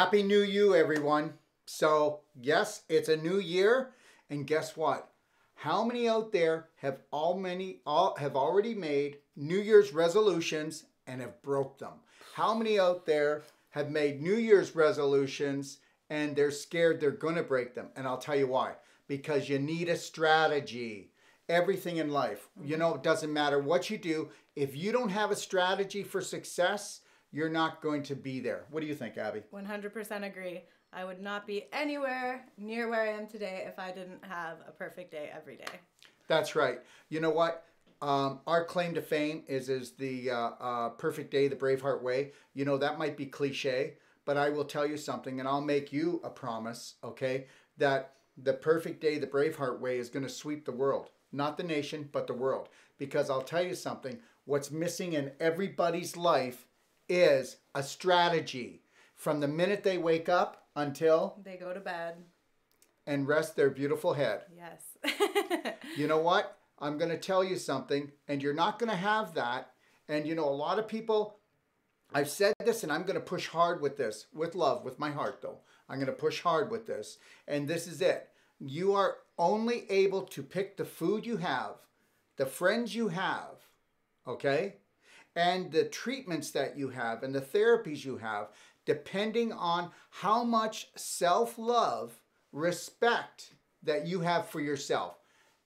Happy New You, everyone. So, yes, it's a new year. And guess what? How many out there have already made New Year's resolutions and have broke them? How many out there have made New Year's resolutions and they're scared they're going to break them? And I'll tell you why. Because you need a strategy. Everything in life, you know, it doesn't matter what you do. If you don't have a strategy for success, you're not going to be there. What do you think, Abby? 100% agree. I would not be anywhere near where I am today if I didn't have a perfect day every day. That's right. You know what? Our claim to fame is the perfect day, the Braveheart way. You know, that might be cliche, but I will tell you something, and I'll make you a promise, okay, that the perfect day, the Braveheart way is going to sweep the world. Not the nation, but the world. Because I'll tell you something, what's missing in everybody's life is a strategy from the minute they wake up until they go to bed and rest their beautiful head. Yes. You know what? I'm going to tell you something, and you're not going to have that. And you know, a lot of people, I've said this, and I'm going to push hard with this, with love, with my heart though. I'm going to push hard with this. And this is it. You are only able to pick the food you have, the friends you have, okay? And the treatments that you have and the therapies you have, depending on how much self-love, respect that you have for yourself.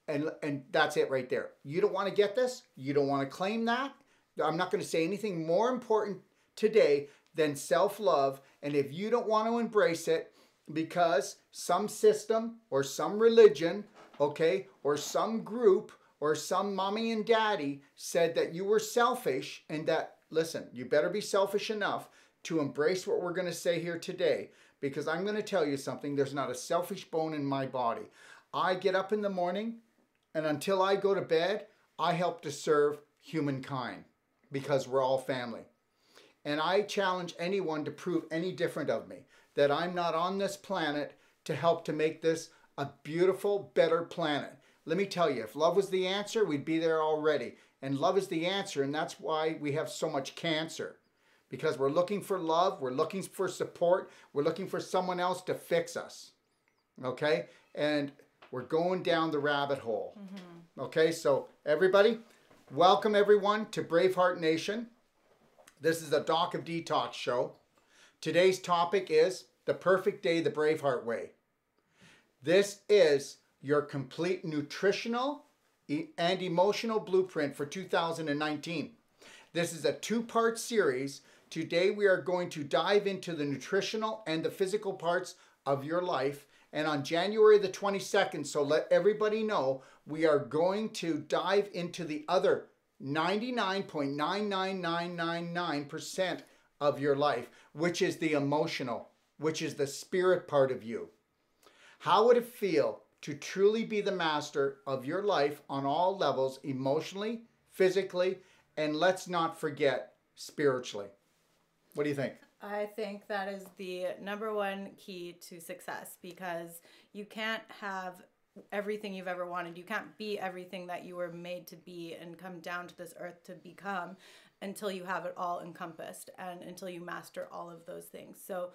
And that's it right there. You don't want to get this. You don't want to claim that. I'm not going to say anything more important today than self-love. And if you don't want to embrace it because some system or some religion, okay, or some group or some mommy and daddy said that you were selfish and that, listen, you better be selfish enough to embrace what we're going to say here today, because I'm going to tell you something. There's not a selfish bone in my body. I get up in the morning, and until I go to bed, I help to serve humankind because we're all family. And I challenge anyone to prove any different of me, that I'm not on this planet to help to make this a beautiful, better planet. Let me tell you, if love was the answer, we'd be there already. And love is the answer, and that's why we have so much cancer. Because we're looking for love, we're looking for support, we're looking for someone else to fix us. Okay? And we're going down the rabbit hole. Mm-hmm. Okay, so everybody, welcome everyone to Braveheart Nation. This is the Doc of Detox show. Today's topic is the perfect day, the Braveheart way. This is your complete nutritional and emotional blueprint for 2019. This is a two-part series. Today we are going to dive into the nutritional and the physical parts of your life. And on January the 22nd, so let everybody know, we are going to dive into the other 99.99999% of your life, which is the emotional, which is the spirit part of you. How would it feel to truly be the master of your life on all levels, emotionally, physically, and let's not forget, spiritually? What do you think? I think that is the #1 key to success, because you can't have everything you've ever wanted. You can't be everything that you were made to be and come down to this earth to become until you have it all encompassed and until you master all of those things. So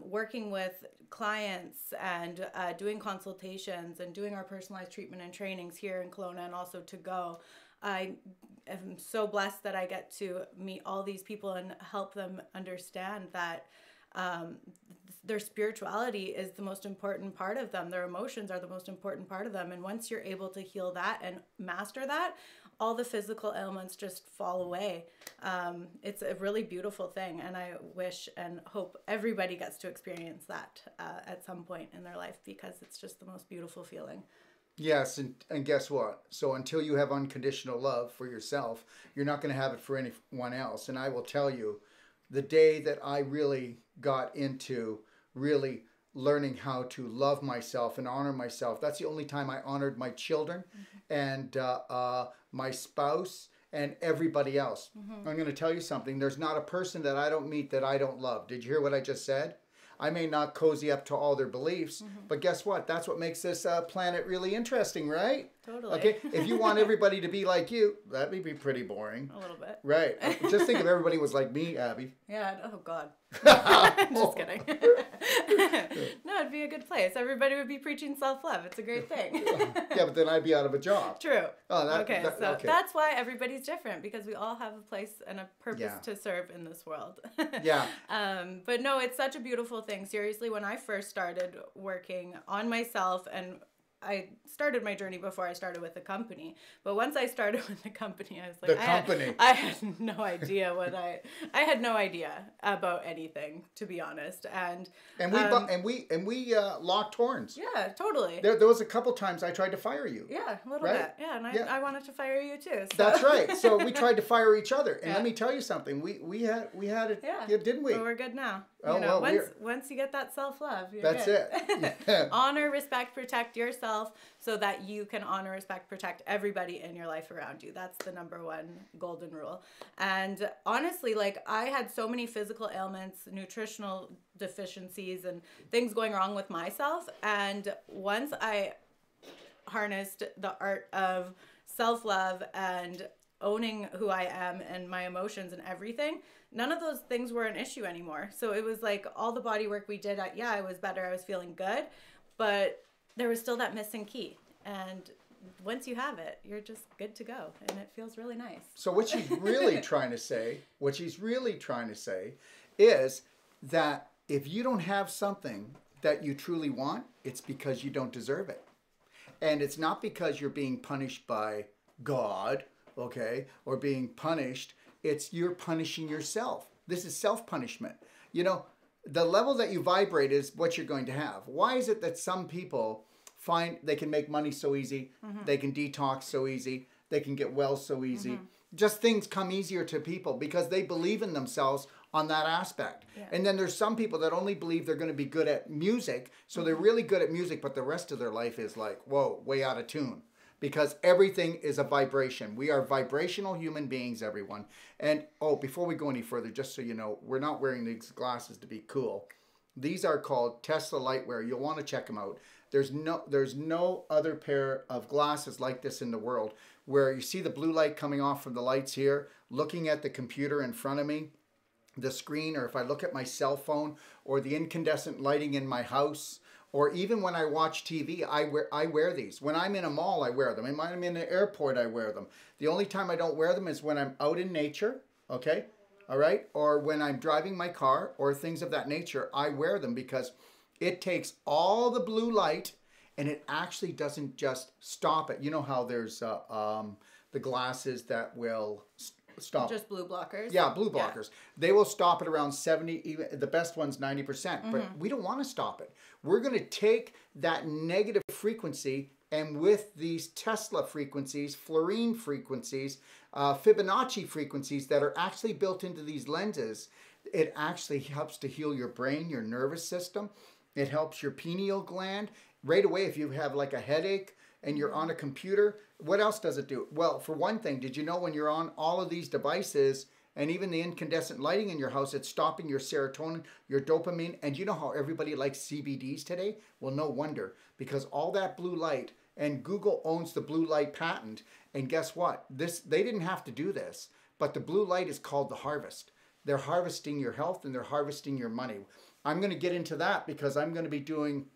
working with clients and doing consultations and doing our personalized treatment and trainings here in Kelowna and also to go, I am so blessed that I get to meet all these people and help them understand that their spirituality is the most important part of them. Their emotions are the most important part of them. And once you're able to heal that and master that, all the physical ailments just fall away. It's a really beautiful thing. And I wish and hope everybody gets to experience that at some point in their life, because it's just the most beautiful feeling. Yes, and guess what? So until you have unconditional love for yourself, you're not going to have it for anyone else. And I will tell you, the day that I really got into really learning how to love myself and honor myself, that's the only time I honored my children and my spouse and everybody else. I'm going to tell you something. There's not a person that I don't meet that I don't love. Did you hear what I just said? I may not cozy up to all their beliefs, but guess what? That's what makes this planet really interesting, right? Totally. Okay, if you want everybody to be like you, that would be pretty boring. A little bit. Right. Just think if everybody was like me, Abby. Yeah, oh God. Just kidding. No, it'd be a good place. Everybody would be preaching self-love. It's a great thing. Yeah, but then I'd be out of a job. True. Oh, okay, that's why everybody's different, because we all have a place and a purpose to serve in this world. Yeah. But no, it's such a beautiful thing. Seriously, when I first started working on myself, and I started my journey before I started with the company. But once I started with the company, I was like, I had no idea I had no idea about anything, to be honest. And we locked horns. Yeah, totally. There was a couple times I tried to fire you. Yeah, a little bit. Yeah, and I wanted to fire you too. So. That's right. So we tried to fire each other. And let me tell you something. We had it, didn't we? But we're good now. Oh, you know, well, once you get that self-love, you're that's good. it. Yeah. Honor, respect, protect yourself so that you can honor, respect, protect everybody in your life around you. That's the number one golden rule. And honestly, like, I had so many physical ailments, nutritional deficiencies, and things going wrong with myself. And once I harnessed the art of self-love and owning who I am and my emotions and everything, none of those things were an issue anymore. So it was like all the body work we did, I was better, I was feeling good, but there was still that missing key. And once you have it, you're just good to go, and it feels really nice. So what she's really trying to say is that if you don't have something that you truly want, it's because you don't deserve it. And it's not because you're being punished by God, okay, or being punished. It's you're punishing yourself. This is self-punishment. You know, the level that you vibrate is what you're going to have. Why is it that some people find they can make money so easy, they can detox so easy, they can get well so easy? Just things come easier to people because they believe in themselves on that aspect. Yeah. And then there's some people that only believe they're going to be good at music, so they're really good at music, but the rest of their life is like, whoa, way out of tune. Because everything is a vibration. We are vibrational human beings, everyone. And, before we go any further, just so you know, we're not wearing these glasses to be cool. These are called Tesla lightwear. You'll want to check them out. There's no other pair of glasses like this in the world, where you see the blue light coming off from the lights here, looking at the computer in front of me, the screen, or if I look at my cell phone, or the incandescent lighting in my house, or even when I watch TV, I wear these. When I'm in a mall, I wear them. And when I'm in an airport, I wear them. The only time I don't wear them is when I'm out in nature, okay? All right? Or when I'm driving my car or things of that nature, I wear them because it takes all the blue light and it actually doesn't just stop it. You know how there's the glasses that will stop. Just blue blockers? Yeah, blue blockers. Yeah. They will stop at around 70, even the best one's 90%. But we don't want to stop it. We're going to take that negative frequency, and with these Tesla frequencies, fluorine frequencies, Fibonacci frequencies that are actually built into these lenses, it actually helps to heal your brain, your nervous system. It helps your pineal gland. Right away, if you have like a headache and you're on a computer, what else does it do? Well, for one thing, did you know when you're on all of these devices and even the incandescent lighting in your house, it's stopping your serotonin, your dopamine, and you know how everybody likes CBDs today? Well, no wonder, because all that blue light, and Google owns the blue light patent, and guess what? They didn't have to do this, but the blue light is called the harvest. They're harvesting your health and they're harvesting your money. I'm going to get into that because I'm going to be doing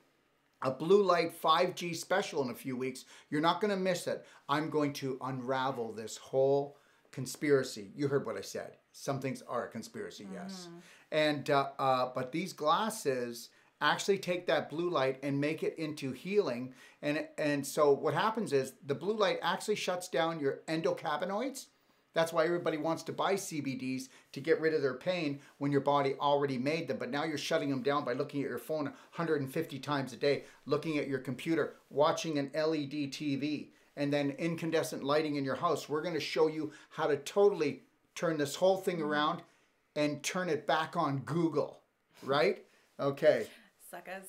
a blue light 5G special in a few weeks. You're not going to miss it. I'm going to unravel this whole conspiracy. You heard what I said. Some things are a conspiracy, yes. And but these glasses actually take that blue light and make it into healing. And so what happens is the blue light actually shuts down your endocannabinoids. That's why everybody wants to buy CBDs to get rid of their pain when your body already made them. But now you're shutting them down by looking at your phone 150 times a day, looking at your computer, watching an LED TV, and then incandescent lighting in your house. We're going to show you how to totally turn this whole thing around and turn it back on Google, right? Okay. Suckers.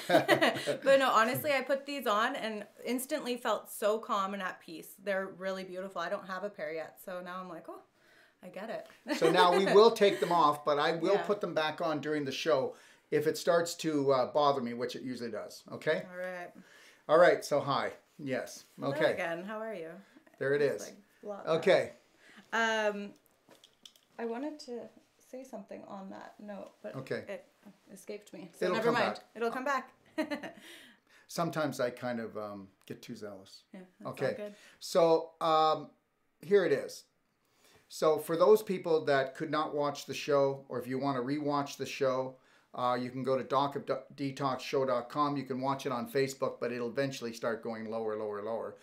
But no, honestly, I put these on and instantly felt so calm and at peace. They're really beautiful. I don't have a pair yet, so now I'm like, oh, I get it. So now we will take them off, but I will put them back on during the show if it starts to bother me, which it usually does. Okay? All right. All right, so hi. Yes. Okay. Hello again. How are you? There it is. Okay. I wanted to say something on that note, but okay. it escaped me. So It'll never come mind. back. It'll come back. Sometimes I kind of get too zealous. Yeah, that's okay. all good. So here it is. So for those people that could not watch the show, or if you want to rewatch the show, you can go to docofdetoxshow.com. You can watch it on Facebook, but it'll eventually start going lower, lower, lower.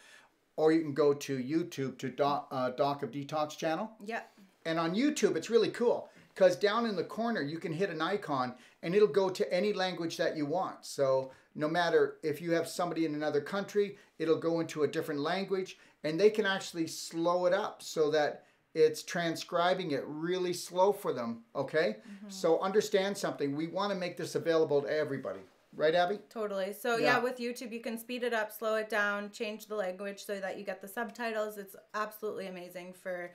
Or you can go to YouTube to Doc of Detox channel. Yeah. And on YouTube, it's really cool because down in the corner, you can hit an icon and it'll go to any language that you want. So no matter if you have somebody in another country, it'll go into a different language and they can actually slow it up so that it's transcribing it really slow for them, okay? Mm-hmm. So understand something. We want to make this available to everybody. Right, Abby? Totally. So yeah, with YouTube, you can speed it up, slow it down, change the language so that you get the subtitles. It's absolutely amazing for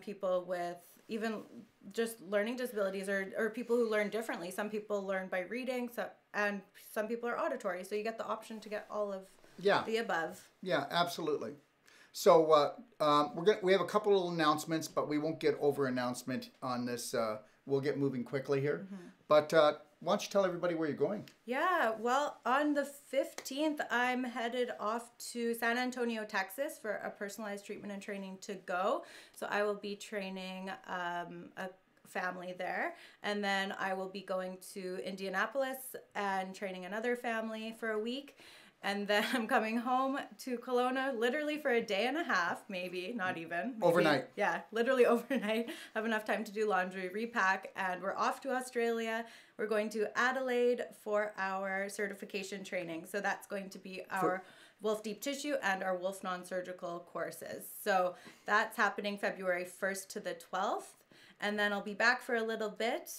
people with even just learning disabilities or people who learn differently. Some people learn by reading, and some people are auditory. So you get the option to get all of the above. Yeah, absolutely. So we have a couple of announcements, but we won't get over announcement on this. We'll get moving quickly here. Mm-hmm. But why don't you tell everybody where you're going? Yeah, well, on the 15th, I'm headed off to San Antonio, Texas for a personalized treatment and training to go. So I will be training a family there. And then I will be going to Indianapolis and training another family for a week. And then I'm coming home to Kelowna literally for a day and a half, maybe, not even. Maybe, overnight. Yeah, literally overnight. Have enough time to do laundry, repack, and we're off to Australia. We're going to Adelaide for our certification training. So that's going to be our Wolfe Deep Tissue and our Wolfe Non-Surgical courses. So that's happening February 1st to the 12th. And then I'll be back for a little bit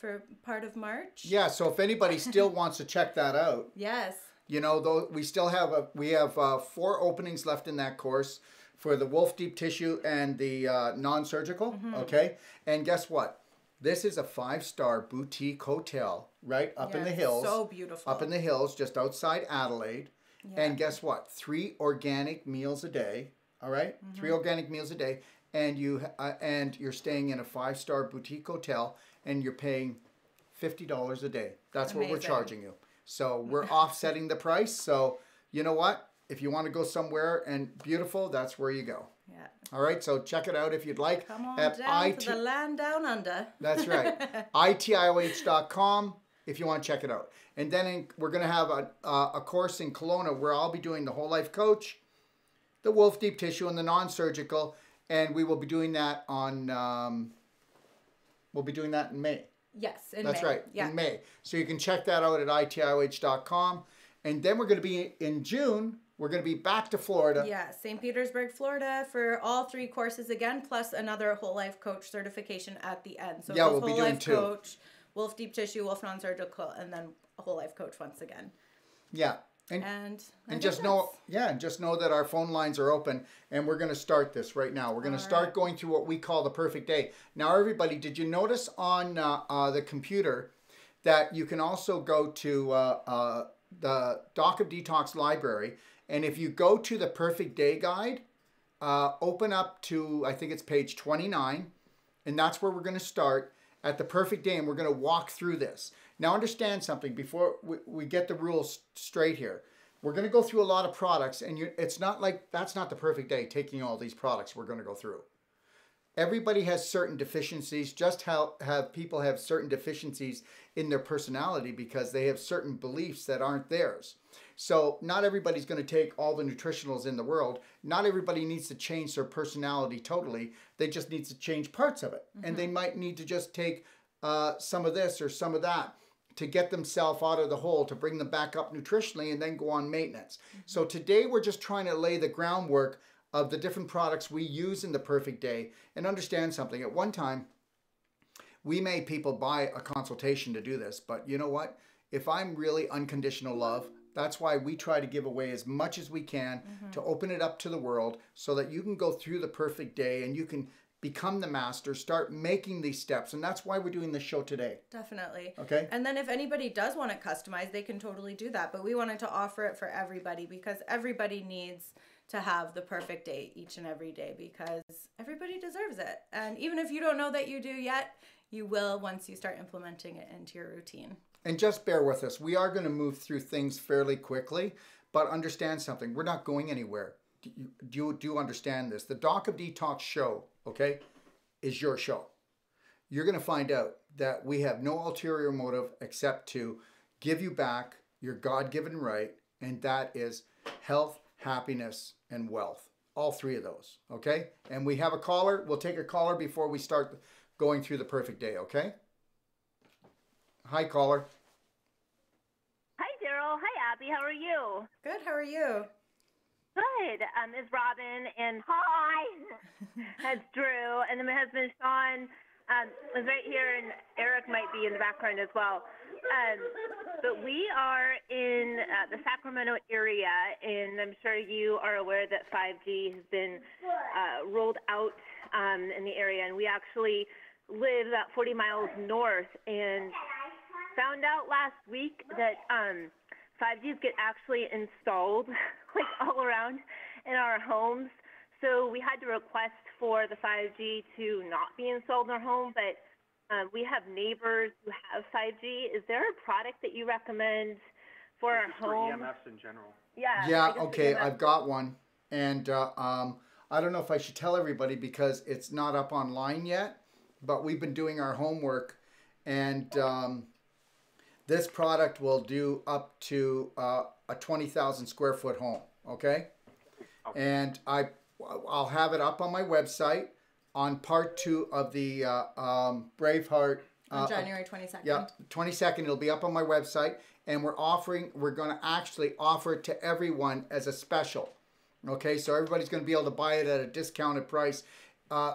for part of March. Yeah, so if anybody still wants to check that out. Yes. You know, though we still have 4 openings left in that course for the Wolfe Deep Tissue and the non-surgical. Mm-hmm. Okay, and guess what? This is a 5-star boutique hotel right up in the hills. So beautiful. Up in the hills, just outside Adelaide. Yeah. And guess what? 3 organic meals a day. All right, mm-hmm. 3 organic meals a day, and you're staying in a 5-star boutique hotel, and you're paying $50 a day. That's Amazing. What we're charging you. So we're offsetting the price. So you know what? If you want to go somewhere and beautiful, that's where you go. Yeah. All right. So check it out if you'd like. Come on down to the land down under. That's right. itioh.com if you want to check it out. And then we're going to have a course in Kelowna where I'll be doing the whole life coach, the Wolfe Deep Tissue, and the non-surgical. And we will be doing that in May. Yes, in That's May. right, yeah. in May. So you can check that out at itioh.com. And then we're going to be, in June, we're going to be back to Florida. Yeah, St. Petersburg, Florida for all 3 courses again, plus another whole life coach certification at the end. So yeah, we'll be doing life 2. Coach, Wolfe Deep Tissue, Wolfe Non-Surgical, and then a whole life coach once again. Yeah. And just know that our phone lines are open, and we're going to start this right now. We're going to start going through what we call the perfect day. Now, everybody, did you notice on the computer that you can also go to the Doc of Detox library, and if you go to the perfect day guide, open up to, I think it's page 29, and that's where we're going to start at the perfect day, and we're going to walk through this. Now understand something before we get the rules straight here. We're going to go through a lot of products, and it's not like that's not the perfect day taking all these products we're going to go through. Everybody has certain deficiencies, just how people have certain deficiencies in their personality because they have certain beliefs that aren't theirs. So not everybody's going to take all the nutritionals in the world. Not everybody needs to change their personality totally. They just need to change parts of it. Mm-hmm. And they might need to just take some of this or some of that to get themselves out of the hole, to bring them back up nutritionally and then go on maintenance. Mm-hmm. So today we're just trying to lay the groundwork of the different products we use in the perfect day. And understand something. At one time, we made people buy a consultation to do this. But you know what? If I'm really unconditional love, that's why we try to give away as much as we can to open it up to the world so that you can go through the perfect day and you can become the master, start making these steps. And that's why we're doing this show today. Definitely. Okay. And then if anybody does want it customized, they can totally do that. But we wanted to offer it for everybody because everybody needs to have the perfect day each and every day because everybody deserves it. And even if you don't know that you do yet, you will once you start implementing it into your routine. And just bear with us. We are going to move through things fairly quickly, but understand something. We're not going anywhere. Do you understand this? The Doc of Detox show, okay, is your show. You're going to find out that we have no ulterior motive except to give you back your God-given right, and that is health, happiness, and wealth. All three of those, okay? And we have a caller. We'll take a caller before we start going through the perfect day, okay? Hi, caller. Hi, Darrell. Hi, Abby. How are you? Good. How are you? Good. It's Robin, and hi, that's Drew, and then my husband Sean is right here, and Eric might be in the background as well. But we are in the Sacramento area, and I'm sure you are aware that 5G has been rolled out in the area, and we actually live about 40 miles north, and found out last week that 5Gs get actually installed like all around in our homes. So we had to request for the 5G to not be installed in our home, but we have neighbors who have 5G. Is there a product that you recommend for our home? For EMFs in general. Yeah. Yeah, okay, I've got one. And I don't know if I should tell everybody because it's not up online yet, but we've been doing our homework, and this product will do up to a 20,000 square foot home, okay? And I'll have it up on my website on part 2 of the Braveheart. On January 22nd. Yeah, 22nd. It'll be up on my website, and we're going to actually offer it to everyone as a special. Okay, so everybody's going to be able to buy it at a discounted price.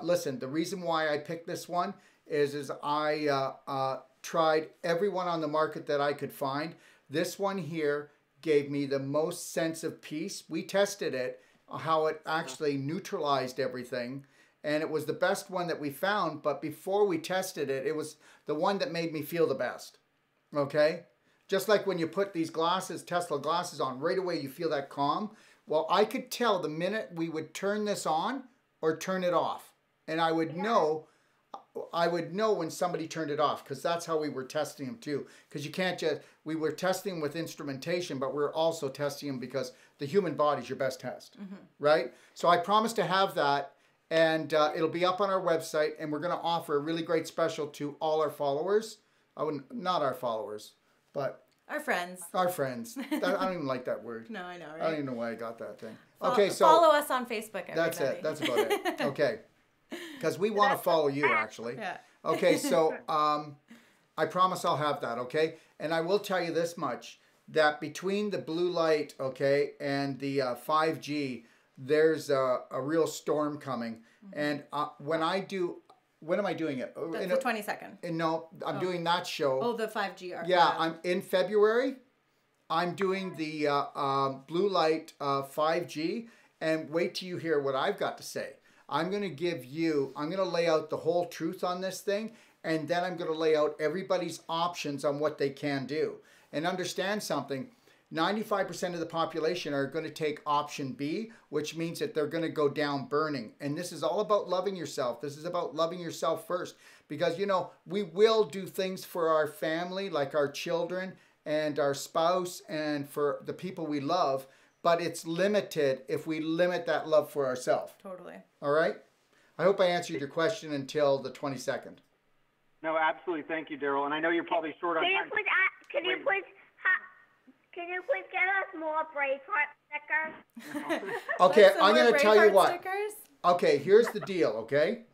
Listen, the reason why I picked this one is I tried everyone on the market that I could find. This one here gave me the most sense of peace. We tested it, how it actually neutralized everything, and it was the best one that we found. But before we tested it, it was the one that made me feel the best. Okay? Just like when you put these glasses, Tesla glasses on, right away you feel that calm. Well, I could tell the minute we would turn this on or turn it off. And I would know when somebody turned it off, because that's how we were testing them too. Because you can't just, we were testing with instrumentation, but we're also testing them because the human body is your best test, right? So I promise to have that, and it'll be up on our website, and we're going to offer a really great special to all our followers. Not our followers, but our friends. Our friends. I don't even like that word. No, I know, right? I don't even know why I got that thing. Okay, so follow us on Facebook, everybody. That's it. That's about it. Okay. Because we want to follow you, actually. Yeah. Okay, so I promise I'll have that, okay? And I will tell you this much, that between the blue light, okay, and the 5G, there's a real storm coming. And when am I doing it? That's the 22nd. No, I'm doing that show. Oh, the 5G. Yeah, I'm in February. I'm doing the blue light 5G, and wait till you hear what I've got to say. I'm going to lay out the whole truth on this thing, and then I'm going to lay out everybody's options on what they can do. And understand something, 95% of the population are going to take option B, which means that they're going to go down burning. And this is all about loving yourself. This is about loving yourself first. Because, you know, we will do things for our family, like our children and our spouse and for the people we love, but it's limited if we limit that love for ourselves. Totally. All right? I hope I answered your question until the 22nd. No, absolutely. Thank you, Darrell. And I know you're probably short on time. Can you please get us more Braveheart stickers? Okay, I'm going to tell you what. Stickers? Okay, here's the deal, okay?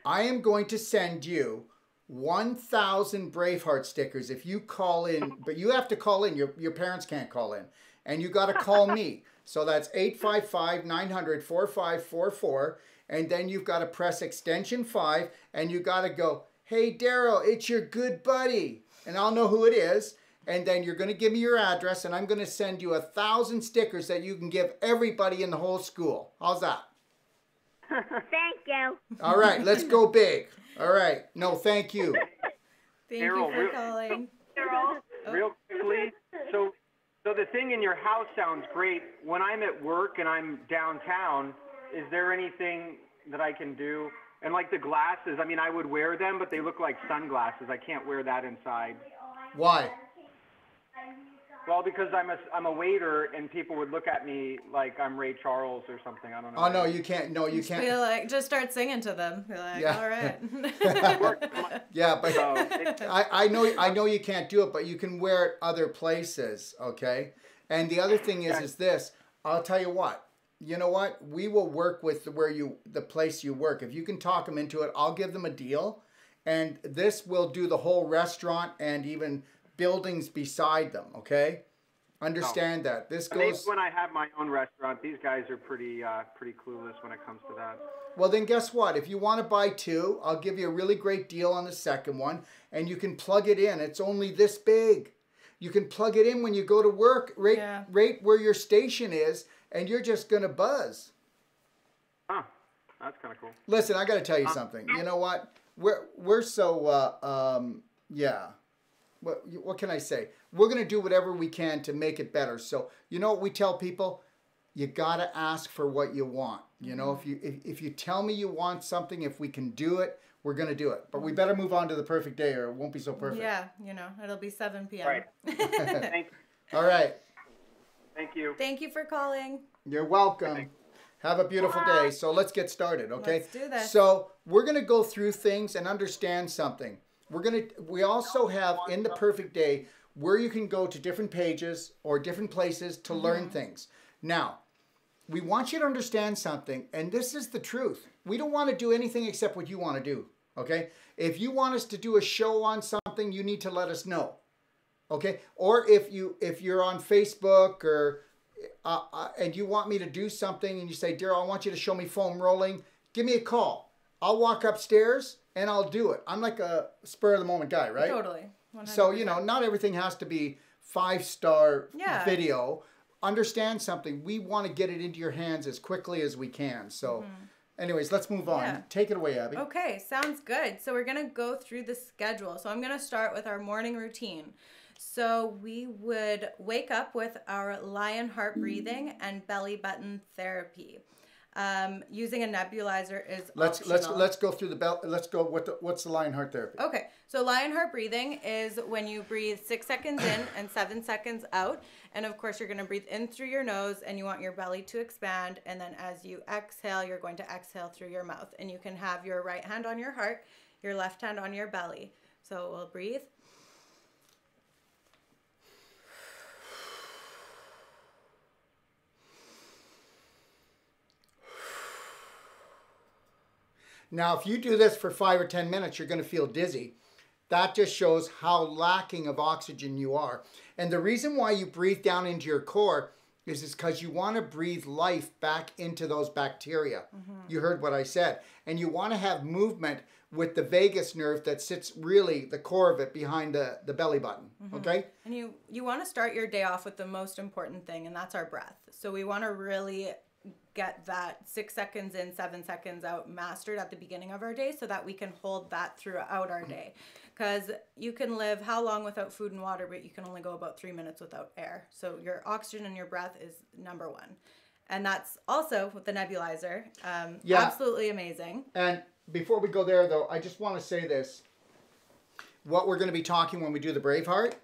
I am going to send you 1,000 Braveheart stickers if you call in, but you have to call in. Your parents can't call in. And you got to call me. So that's 855-900-4544. And then you've got to press extension 5, and you got to go, hey, Darrell, it's your good buddy. And I'll know who it is. And then you're going to give me your address, and I'm going to send you 1,000 stickers that you can give everybody in the whole school. How's that? Thank you. All right, let's go big. All right. No, thank you. Thank Darrell, you for calling. Real quickly, so the thing in your house sounds great. When I'm at work and I'm downtown, is there anything that I can do And like the glasses, I mean, I would wear them, but they look like sunglasses. I can't wear that inside. Why? Well, because I'm a waiter, and people would look at me like I'm Ray Charles or something. I don't know. Oh no, you can't. No, you can't. Feel like just start singing to them. Be like, Yeah. all right. Yeah, but So, I know you can't do it, but you can wear it other places, okay? And the other thing is this. I'll tell you what. You know what? We will work with the place you work. If you can talk them into it, I'll give them a deal, and this will do the whole restaurant and even buildings beside them, okay? Understand that. This maybe goes... when I have my own restaurant, these guys are pretty clueless when it comes to that. Well, then guess what? If you want to buy two, I'll give you a really great deal on the second one, and you can plug it in. It's only this big. You can plug it in when you go to work, right where your station is, and you're just going to buzz. Huh. That's kind of cool. Listen, I got to tell you something. You know what? We're so, yeah. What can I say? We're going to do whatever we can to make it better. So, you know what we tell people? You got to ask for what you want. You know, if you tell me you want something, if we can do it, we're going to do it. But we better move on to the perfect day or it won't be so perfect. Yeah, you know, it'll be 7 p.m. Right. Thank you. All right. Thank you. Thank you for calling. You're welcome. Have a beautiful day. So let's get started, okay? Let's do this. So we're going to go through things and understand something. We also have in the perfect day where you can go to different pages or different places to learn things. Now, we want you to understand something, and this is the truth. We don't want to do anything except what you want to do, okay? If you want us to do a show on something, you need to let us know, okay? Or if you're on Facebook or and you want me to do something and you say, Darrell, I want you to show me foam rolling, give me a call. I'll walk upstairs and I'll do it. I'm like a spur of the moment guy, right? Totally. 100%. So, you know, not everything has to be 5-star video. Understand something. We want to get it into your hands as quickly as we can. So, anyways, let's move on. Yeah. Take it away, Abby. Okay, sounds good. So we're going to go through the schedule. So I'm going to start with our morning routine. So we would wake up with our lion heart breathing and belly button therapy. Using a nebulizer is optional. Let's go through let's go. What's the lion heart therapy? Okay, so lion heart breathing is when you breathe 6 seconds in and 7 seconds out. And of course, you're going to breathe in through your nose and you want your belly to expand. And then as you exhale, you're going to exhale through your mouth. And you can have your right hand on your heart, your left hand on your belly. So we'll breathe. Now, if you do this for 5 or 10 minutes, you're going to feel dizzy. That just shows how lacking of oxygen you are. And the reason why you breathe down into your core is because you want to breathe life back into those bacteria. You heard what I said. And you want to have movement with the vagus nerve that sits really the core of it behind the belly button. Okay? And you want to start your day off with the most important thing, and that's our breath. So we want to really get that 6 seconds in, 7 seconds out mastered at the beginning of our day so that we can hold that throughout our day. Because you can live how long without food and water, but you can only go about 3 minutes without air. So your oxygen and your breath is number one. And that's also with the nebulizer. Absolutely amazing. And before we go there, though, I just want to say this. What we're going to be talking when we do the Braveheart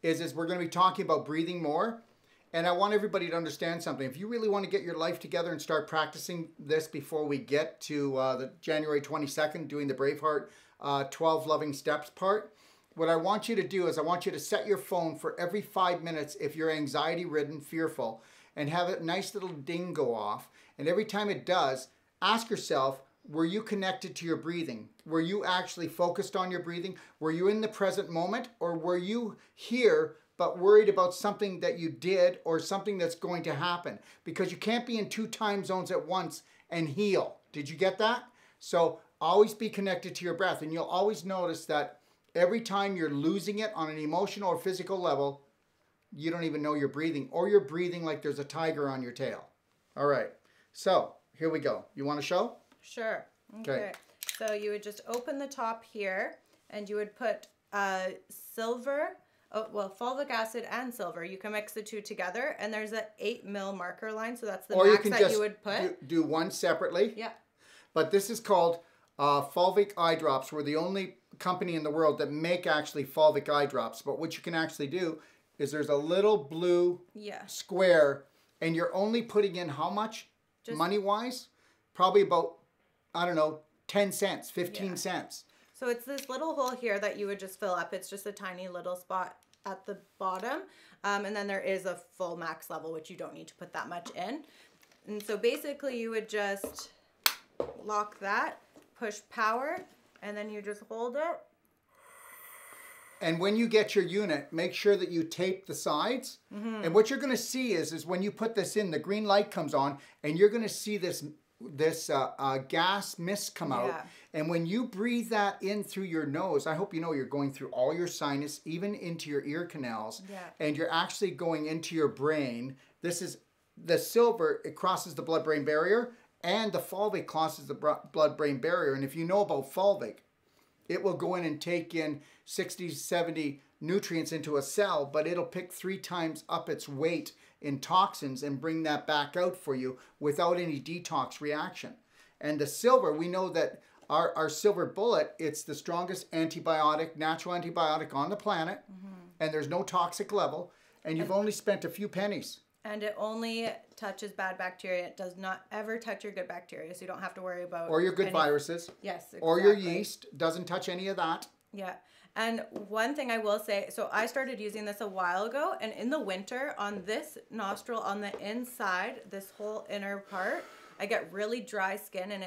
is we're going to be talking about breathing more. And I want everybody to understand something. If you really want to get your life together and start practicing this before we get to the January 22nd, doing the Braveheart 12 Loving Steps part, what I want you to do is I want you to set your phone for every 5 minutes if you're anxiety-ridden, fearful, and have a nice little ding go off. And every time it does, ask yourself, were you connected to your breathing? Were you actually focused on your breathing? Were you in the present moment? Or were you here but worried about something that you did or something that's going to happen? Because you can't be in 2 time zones at once and heal. Did you get that? So always be connected to your breath. And you'll always notice that every time you're losing it on an emotional or physical level, you don't even know you're breathing, or you're breathing like there's a tiger on your tail. All right. So here we go. You want to show? Sure. Okay. So you would just open the top here and you would put silver. Oh, well, fulvic acid and silver. You can mix the two together, and there's an 8 mil marker line, so that's the max that you would put. Do one separately. Yeah. But this is called Fulvic eye drops. We're the only company in the world that make actually Fulvic eye drops. But what you can actually do is there's a little blue square, and you're only putting in how much money-wise? Probably about, I don't know, 10 cents, 15 cents. So it's this little hole here that you would just fill up. It's just a tiny little spot at the bottom. And then there is a full max level, which you don't need to put that much in. And so basically you would just lock that, push power, and then you just hold it. And when you get your unit, make sure that you tape the sides. And what you're going to see is when you put this in, the green light comes on, and you're going to see this gas mist come out. And when you breathe that in through your nose, I hope you know you're going through all your sinus, even into your ear canals, and you're actually going into your brain. This is the silver, it crosses the blood-brain barrier, and the Fulvic crosses the blood-brain barrier. And if you know about Fulvic, it will go in and take in 60, 70 nutrients into a cell, but it'll pick 3 times up its weight in toxins and bring that back out for you without any detox reaction. And the silver, we know that our silver bullet, it's the strongest antibiotic, natural antibiotic on the planet, and there's no toxic level, and you've only spent a few pennies. And it only touches bad bacteria. It does not ever touch your good bacteria, so you don't have to worry about... Or your good viruses. Yes, exactly. Or your yeast. Doesn't touch any of that. Yeah. And one thing I will say, so I started using this a while ago, and in the winter, on this nostril, on the inside, this whole inner part, I get really dry skin, and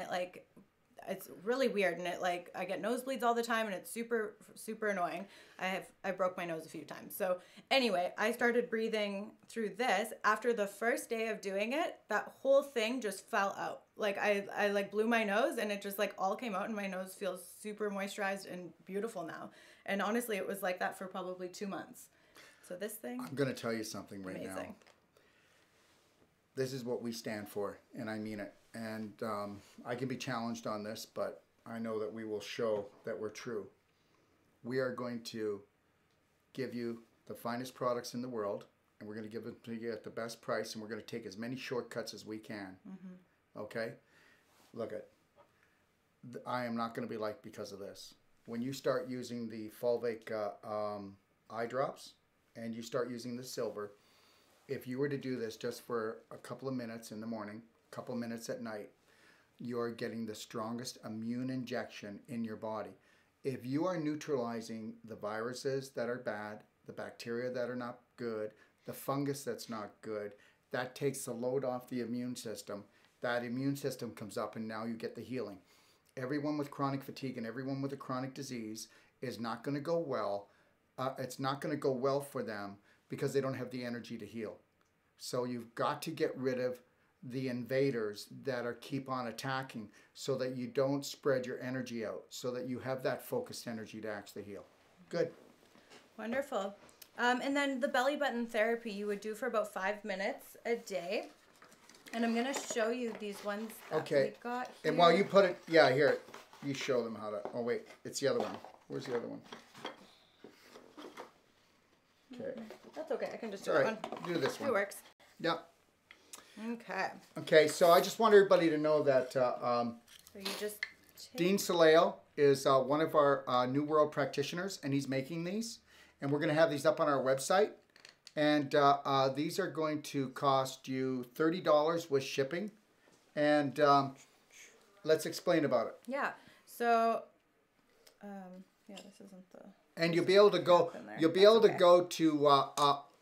it's really weird, and I get nosebleeds all the time, and it's super, super annoying. I broke my nose a few times. So anyway, I started breathing through this. After the first day of doing it, that whole thing just fell out. I blew my nose, and it just all came out, and my nose feels super moisturized and beautiful now. And honestly, it was like that for probably 2 months. So this thing, I'm going to tell you something right now. This is what we stand for, and I mean it. And I can be challenged on this, but I know that we will show that we're true. We are going to give you the finest products in the world, and we're going to give them to you at the best price, and we're going to take as many shortcuts as we can. Okay? Look at, I am not going to be liked because of this. When you start using the Fulvic eye drops, and you start using the silver, if you were to do this just for a couple of minutes in the morning, couple minutes at night, you're getting the strongest immune injection in your body. If you are neutralizing the viruses that are bad, the bacteria that are not good, the fungus that's not good, that takes the load off the immune system. That immune system comes up, and now you get the healing. Everyone with chronic fatigue and everyone with a chronic disease is not going to go well. It's not going to go well for them because they don't have the energy to heal. So you've got to get rid of the invaders that keep on attacking so that you don't spread your energy out, so that you have that focused energy to actually heal. Good. Wonderful. And then the belly button therapy you would do for about 5 minutes a day. And I'm going to show you these ones that we got here. And while you put it, here, you show them how to, oh wait, it's the other one. Where's the other one? Okay. That's okay, I can just do that one. Do this one. It works. Yep. Okay. Okay, so I just want everybody to know that So you just Dean Saleo is one of our New World practitioners, and he's making these. And we're going to have these up on our website. And these are going to cost you $30 with shipping. And let's explain about it. Yeah. So, this isn't the... And you'll be able to go. You'll be able to go to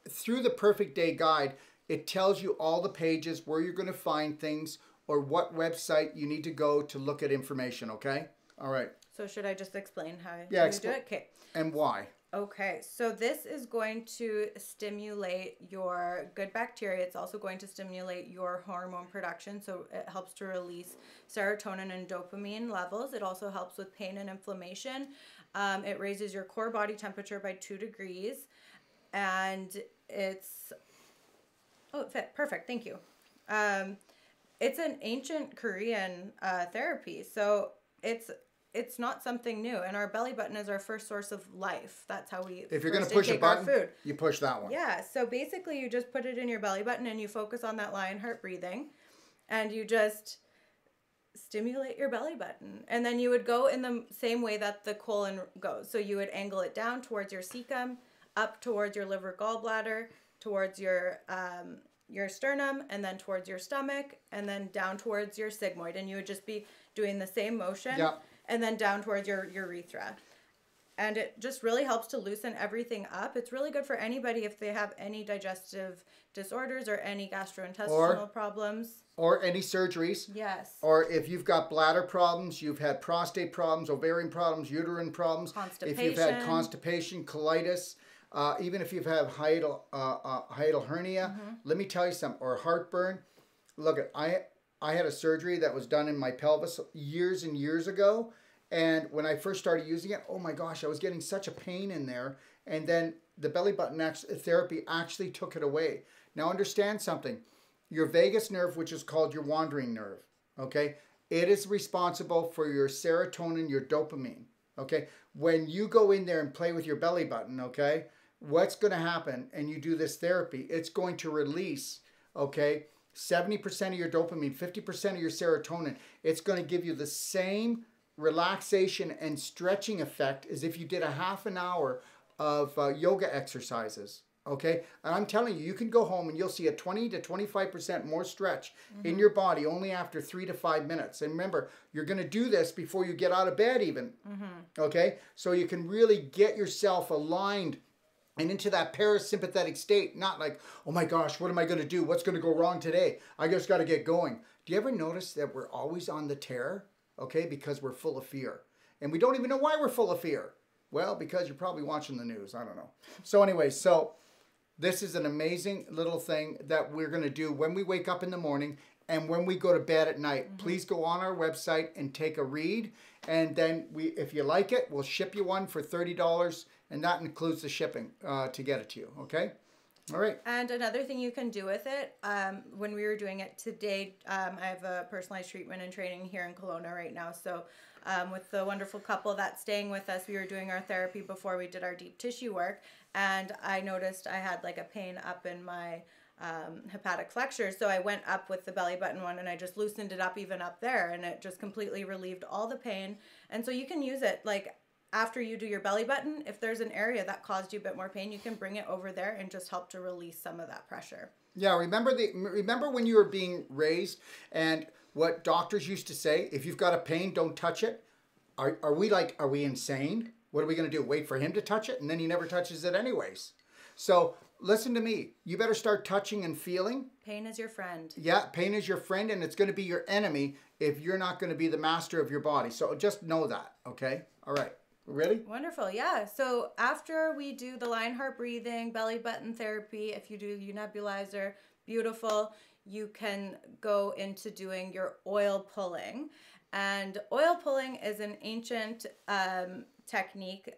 through the Perfect Day Guide. It tells you all the pages where you're going to find things or what website you need to go to look at information. Okay. All right. So should I just explain how you do it? Okay. And why? Okay, so this is going to stimulate your good bacteria. It's also going to stimulate your hormone production. So it helps to release serotonin and dopamine levels. It also helps with pain and inflammation. It raises your core body temperature by 2 degrees. And it's... Oh, it fit. Perfect. Thank you. It's an ancient Korean therapy. So it's not something new, and our belly button is our first source of life. That's how we if you're going to push a button, food. You push that one. Yeah, so basically you just put it in your belly button and you focus on that lion heart breathing, and you just stimulate your belly button. And then you would go in the same way that the colon goes. So you would angle it down towards your cecum, up towards your liver gallbladder, towards your sternum, and then towards your stomach, and then down towards your sigmoid. And you would just be doing the same motion, and then down towards your urethra. And it just really helps to loosen everything up. It's really good for anybody if they have any digestive disorders or any gastrointestinal problems. Or any surgeries. Yes. Or if you've got bladder problems, you've had prostate problems, ovarian problems, uterine problems. Constipation. If you've had constipation, colitis, even if you've had hiatal hernia, let me tell you something, or heartburn. Look, I had a surgery that was done in my pelvis years and years ago. And when I first started using it, oh my gosh, I was getting such a pain in there. And then the belly button therapy actually took it away. Now understand something. Your vagus nerve, which is called your wandering nerve, okay? It is responsible for your serotonin, your dopamine, okay? When you go in there and play with your belly button, okay, what's going to happen, and you do this therapy, it's going to release, okay, 70% of your dopamine, 50% of your serotonin. It's going to give you the same relaxation and stretching effect as if you did a half an hour of yoga exercises. Okay, and I'm telling you, you can go home and you'll see a 20 to 25% more stretch in your body only after 3 to 5 minutes. And remember, you're going to do this before you get out of bed even. Okay, so you can really get yourself aligned and into that parasympathetic state. Not like, oh my gosh, what am I going to do? What's going to go wrong today? I just got to get going. Do you ever notice that we're always on the tear? Okay, because we're full of fear. And we don't even know why we're full of fear. Well, because you're probably watching the news. I don't know. So anyway, this is an amazing little thing that we're going to do when we wake up in the morning and when we go to bed at night. Please go on our website and take a read. And then if you like it, we'll ship you one for $30. And that includes the shipping to get it to you. Okay? All right. And another thing you can do with it, when we were doing it today, I have a personalized treatment and training here in Kelowna right now. So with the wonderful couple that's staying with us, we were doing our therapy before we did our deep tissue work. And I noticed I had like a pain up in my hepatic flexure. So I went up with the belly button one and I just loosened it up even up there. And it just completely relieved all the pain. And so you can use it like after you do your belly button, if there's an area that caused you a bit more pain, you can bring it over there and just help to release some of that pressure. Yeah, remember when you were being raised and what doctors used to say, if you've got a pain, don't touch it? Are we insane? What are we going to do? Wait for him to touch it? And then he never touches it anyways. So listen to me. You better start touching and feeling. Pain is your friend. Yeah, pain is your friend, and it's going to be your enemy if you're not going to be the master of your body. So just know that, okay? All right. Ready? Wonderful, yeah. So after we do the lion heart breathing, belly button therapy, if you do your nebulizer, beautiful, you can go into doing your oil pulling. And oil pulling is an ancient technique,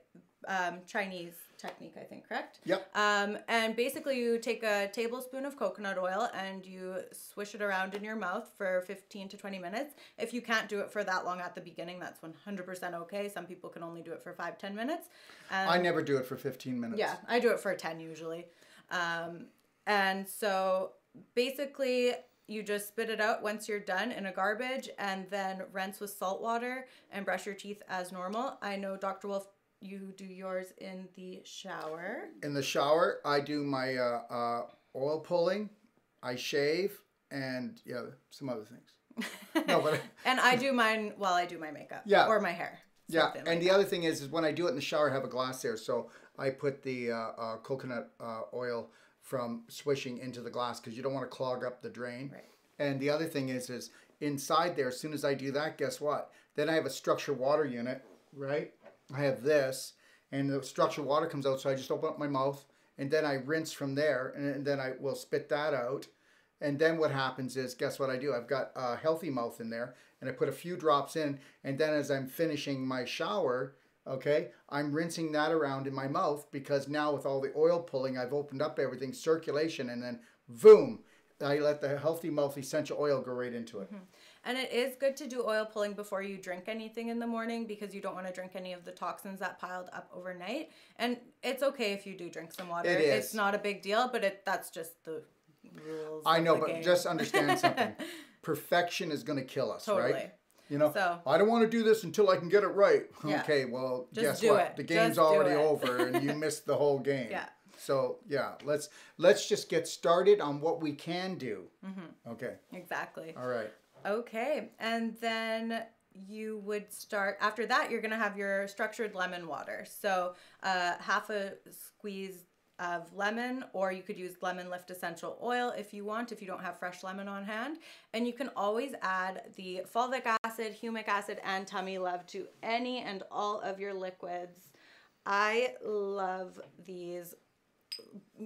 Chinese technique, I think, correct? Yep. And basically you take a tablespoon of coconut oil and you swish it around in your mouth for 15 to 20 minutes. If you can't do it for that long at the beginning, that's 100% okay. Some people can only do it for 5-10 minutes. I never do it for 15 minutes. Yeah, I do it for 10 usually. And so basically you just spit it out once you're done in a garbage and then rinse with salt water and brush your teeth as normal. I know, Dr. Wolfe, you do yours in the shower. In the shower, I do my oil pulling, I shave, and some other things. No, but and I do mine while I do my makeup. Yeah. Or my hair. Yeah, and the other thing is when I do it in the shower, I have a glass there, so I put the coconut oil from swishing into the glass because you don't want to clog up the drain. Right. And the other thing is inside there, as soon as I do that, guess what? Then I have a structured water unit, right? I have this, and the structured water comes out, so I just open up my mouth, and then I rinse from there, and then I will spit that out. And then what happens is, guess what I do? I've got a healthy mouth in there, and I put a few drops in, and then as I'm finishing my shower, okay, I'm rinsing that around in my mouth because now with all the oil pulling, I've opened up everything, circulation, and then boom, I let the healthy mouth essential oil go right into it. Mm-hmm. And it is good to do oil pulling before you drink anything in the morning because you don't want to drink any of the toxins that piled up overnight. And it's okay if you do drink some water. It is. It's not a big deal, but that's just the rules. I know, but just understand something. Perfection is going to kill us, totally. Right? You know, So I don't want to do this until I can get it right. Yeah. Okay, well, Just guess do what? it. The game's Just do already it. over and you missed the whole game. Yeah. So, yeah, let's just get started on what we can do. Okay. exactly. All right. Okay, and then you would start, after that, you're going to have your structured lemon water. So half a squeeze of lemon, or you could use lemon lift essential oil if you want, if you don't have fresh lemon on hand. And you can always add the fulvic acid, humic acid, and tummy love to any and all of your liquids. I love these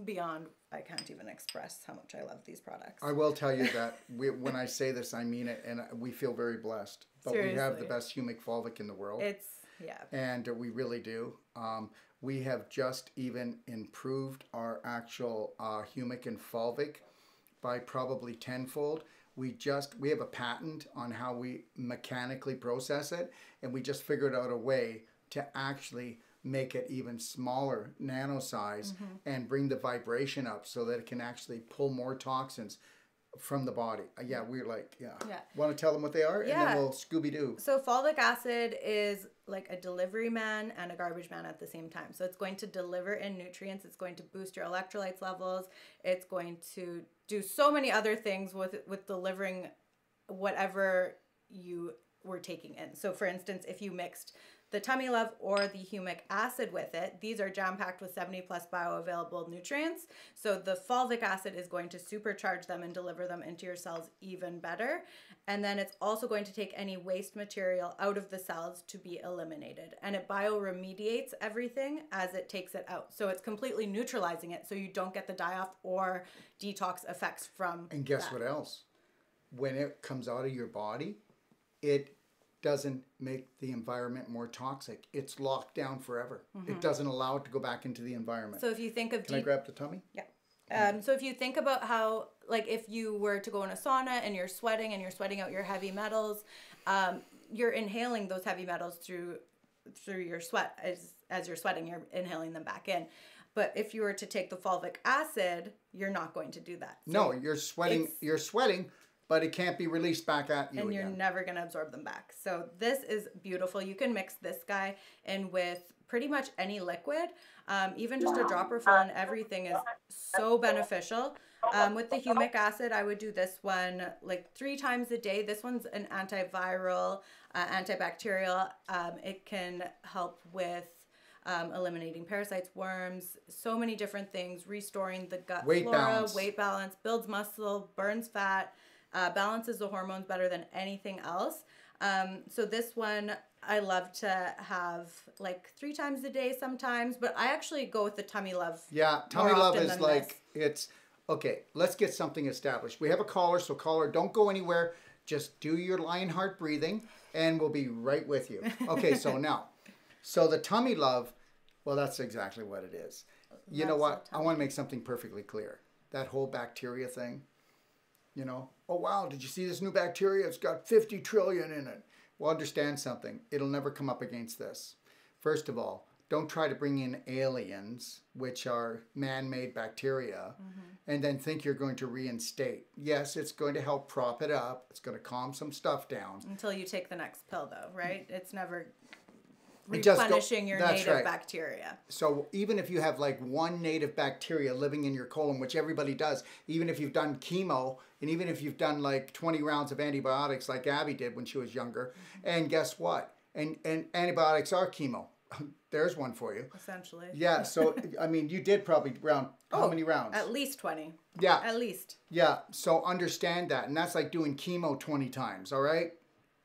beyond, I can't even express how much I love these products. I will tell you that when I say this, I mean it, and we feel very blessed. But we have the Seriously. best humic fulvic in the world. It's, yeah. And we really do. We have just even improved our actual humic and fulvic by probably tenfold. We have a patent on how we mechanically process it, and we just figured out a way to actually make it even smaller, nano size, and bring the vibration up so that it can actually pull more toxins from the body. We're like, Yeah. Want to tell them what they are? And Yeah. then we'll Scooby-Doo. So fulvic acid is like a delivery man and a garbage man at the same time. So it's going to deliver in nutrients. It's going to boost your electrolytes levels. It's going to do so many other things with delivering whatever you were taking in. So for instance, if you mixed the tummy love or the humic acid with it, these are jam-packed with 70 plus bioavailable nutrients. So the fulvic acid is going to supercharge them and deliver them into your cells even better. And then it's also going to take any waste material out of the cells to be eliminated. And it bioremediates everything as it takes it out. So it's completely neutralizing it so you don't get the die-off or detox effects from And guess that. what else? When it comes out of your body, it doesn't make the environment more toxic. It's locked down forever. It doesn't allow it to go back into the environment. So if you think of Can I grab the tummy? Yeah. So if you think about how, like, if you were to go in a sauna and you're sweating out your heavy metals, you're inhaling those heavy metals through your sweat. As you're sweating, you're inhaling them back in. But if you were to take the fulvic acid, you're not going to do that. So No, you're sweating, but it can't be released back at you and you're again. never going to absorb them back. So this is beautiful. You can mix this guy in with pretty much any liquid. Even just a dropper full and everything is so beneficial. With the humic acid, I would do this one like 3 times a day. This one's an antiviral, antibacterial. It can help with eliminating parasites, worms, so many different things, restoring the gut flora, weight balance, builds muscle, burns fat, balances the hormones better than anything else. So this one I love to have like 3 times a day sometimes, but I actually go with the tummy love. Yeah, tummy love is like, it's, okay, let's get something established. We have a caller, so caller, don't go anywhere. Just do your Lionheart breathing and we'll be right with you. Okay, so now, so the tummy love, well, that's exactly what it is. You know what? I want to make something perfectly clear. That whole bacteria thing, you know, oh, wow, did you see this new bacteria? It's got 50 trillion in it. Well, understand something. It'll never come up against this. First of all, don't try to bring in aliens, which are man-made bacteria, and then think you're going to reinstate. Yes, it's going to help prop it up. It's going to calm some stuff down. Until you take the next pill, though, right? It's never replenishing your native bacteria. So even if you have like one native bacteria living in your colon, which everybody does, even if you've done chemo, and even if you've done like 20 rounds of antibiotics like Abby did when she was younger, and guess what? And antibiotics are chemo. There's one for you. Essentially. Yeah, so, I mean, you did probably how many rounds? At least 20. Yeah. At least. Yeah, so understand that. And that's like doing chemo 20 times, all right?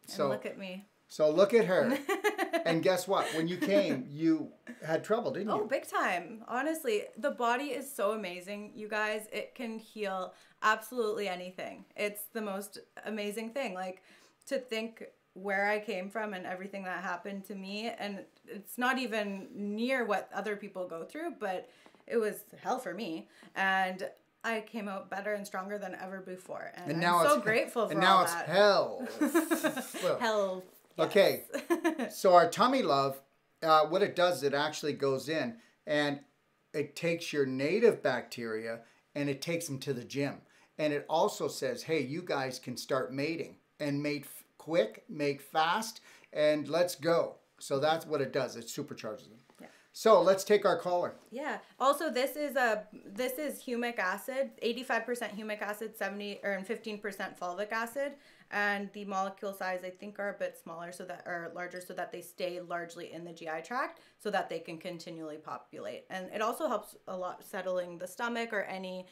So And look at me. So look at her. And guess what? When you came, you had trouble, didn't you? Oh, big time. Honestly, the body is so amazing, you guys. It can heal absolutely anything. It's the most amazing thing. Like, to think where I came from and everything that happened to me, and it's not even near what other people go through, but it was hell for me. And I came out better and stronger than ever before. And now I'm so grateful for all that. And now it's hell. Well, hell. Yes. Okay, so our tummy love, what it does, it actually goes in and it takes your native bacteria and it takes them to the gym. And it also says, hey, you guys can start mating and mate quick, make fast, and let's go. So that's what it does. It supercharges them. Yeah. So let's take our caller. Yeah. Also, this is humic acid, 85% humic acid, 15% fulvic acid, and the molecule size I think are a bit smaller, larger, so that they stay largely in the GI tract, so that they can continually populate. And it also helps a lot settling the stomach or any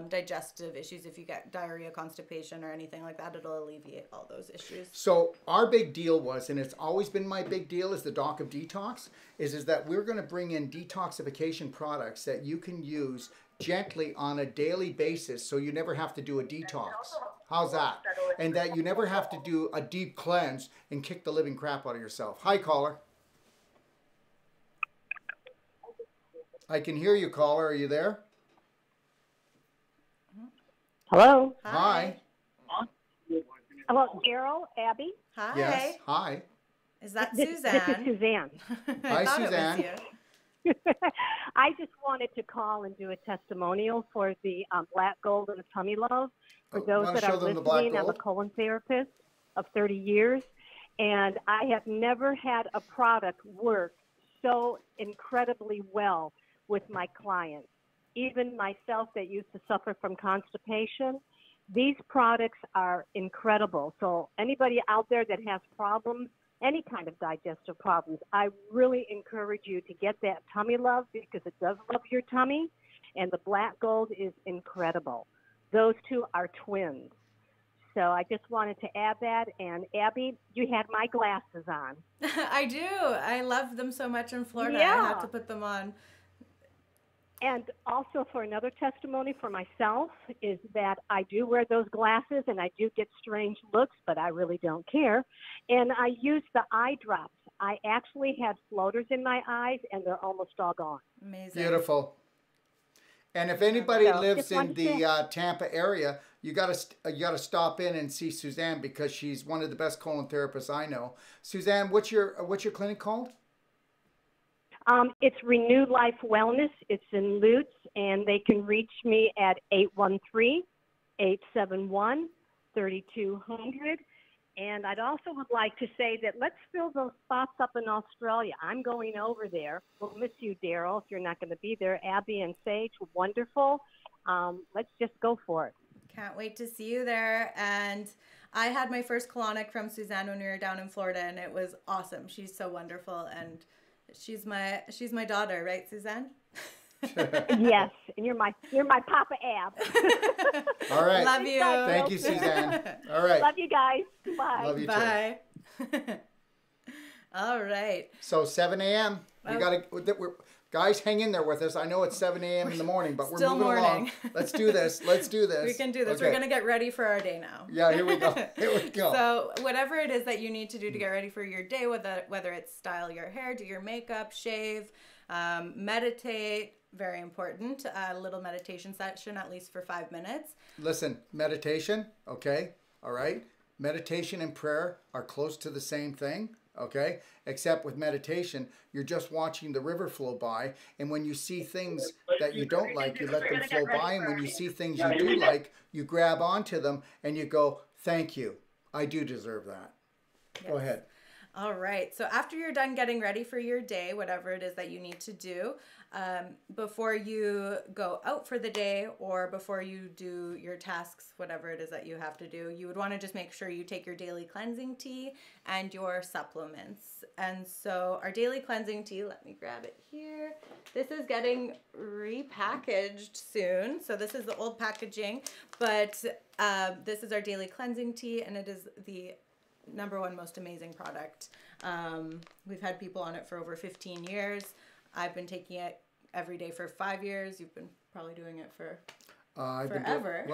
digestive issues. If you get diarrhea, constipation, or anything like that, it'll alleviate all those issues. So our big deal was, and it's always been my big deal as the doc of detox, is that we're going to bring in detoxification products that you can use gently on a daily basis, so you never have to do a detox. How's that? And that you never have to do a deep cleanse and kick the living crap out of yourself. Hi, caller. I can hear you, caller. Are you there? Hello. Hi. Hello, Darrell, Abby. Hi. Yes. Hi. Is that This Suzanne? is Suzanne. Hi, thought Suzanne. It was you. I just wanted to call and do a testimonial for the Black Gold and the Tummy Love. For those wanna that are show them the Black listening, I'm a Gold? colon therapist of 30 years, and I have never had a product work so incredibly well with my clients. Even myself that used to suffer from constipation, these products are incredible. So anybody out there that has problems, any kind of digestive problems, I really encourage you to get that Tummy Love, because it does love your tummy, and the Black Gold is incredible. Those two are twins. So I just wanted to add that. And Abby, you had my glasses on. I do. I love them so much in Florida. I Yeah. had to put them on. And also for another testimony for myself is that I do wear those glasses and I do get strange looks, but I really don't care. And I use the eye drops. I actually had floaters in my eyes and they're almost all gone. Amazing. Beautiful. And if anybody So, lives just in wanted the Tampa area, you gotta stop in and see Suzanne, because she's one of the best colon therapists I know. Suzanne, what's your clinic called? It's Renew Life Wellness. It's in Lutz, and they can reach me at 813-871-3200. And I'd also would like to say that let's fill those spots up in Australia. I'm going over there. We'll miss you, Darrell, if you're not going to be there. Abby and Sage, wonderful. Let's just go for it. Can't wait to see you there. And I had my first colonic from Suzanne when we were down in Florida, and it was awesome. She's so wonderful, and she's my daughter, right, Suzanne? Yes, and you're my Papa Ab. All right. Love you. Thank you, Suzanne. All right. Love you guys. Bye. Love you too. Bye. All right. So 7 a.m. Guys, hang in there with us. I know it's 7 a.m. in the morning, but we're Still moving morning. along. Let's do this. Let's do this. We can do this. Okay. We're going to get ready for our day now. Yeah, here we go. Here we go. So whatever it is that you need to do to get ready for your day, whether it's style your hair, do your makeup, shave, meditate, very important, a little meditation session, at least for 5 minutes. Listen, meditation, okay? All right? Meditation and prayer are close to the same thing, okay? Except with meditation, you're just watching the river flow by, and when you see things that you don't like, you let them flow by, and when you see things you do like, you grab onto them and you go, thank you. I do deserve that. Go ahead. All right. So after you're done getting ready for your day, whatever it is that you need to do, before you go out for the day or before you do your tasks, whatever it is that you have to do, you would want to just make sure you take your daily cleansing tea and your supplements. And so our daily cleansing tea, let me grab it here. This is getting repackaged soon. So this is the old packaging, but this is our daily cleansing tea, and it is the #1 most amazing product. We've had people on it for over 15 years. I've been taking it every day for 5 years. You've been probably doing it for forever.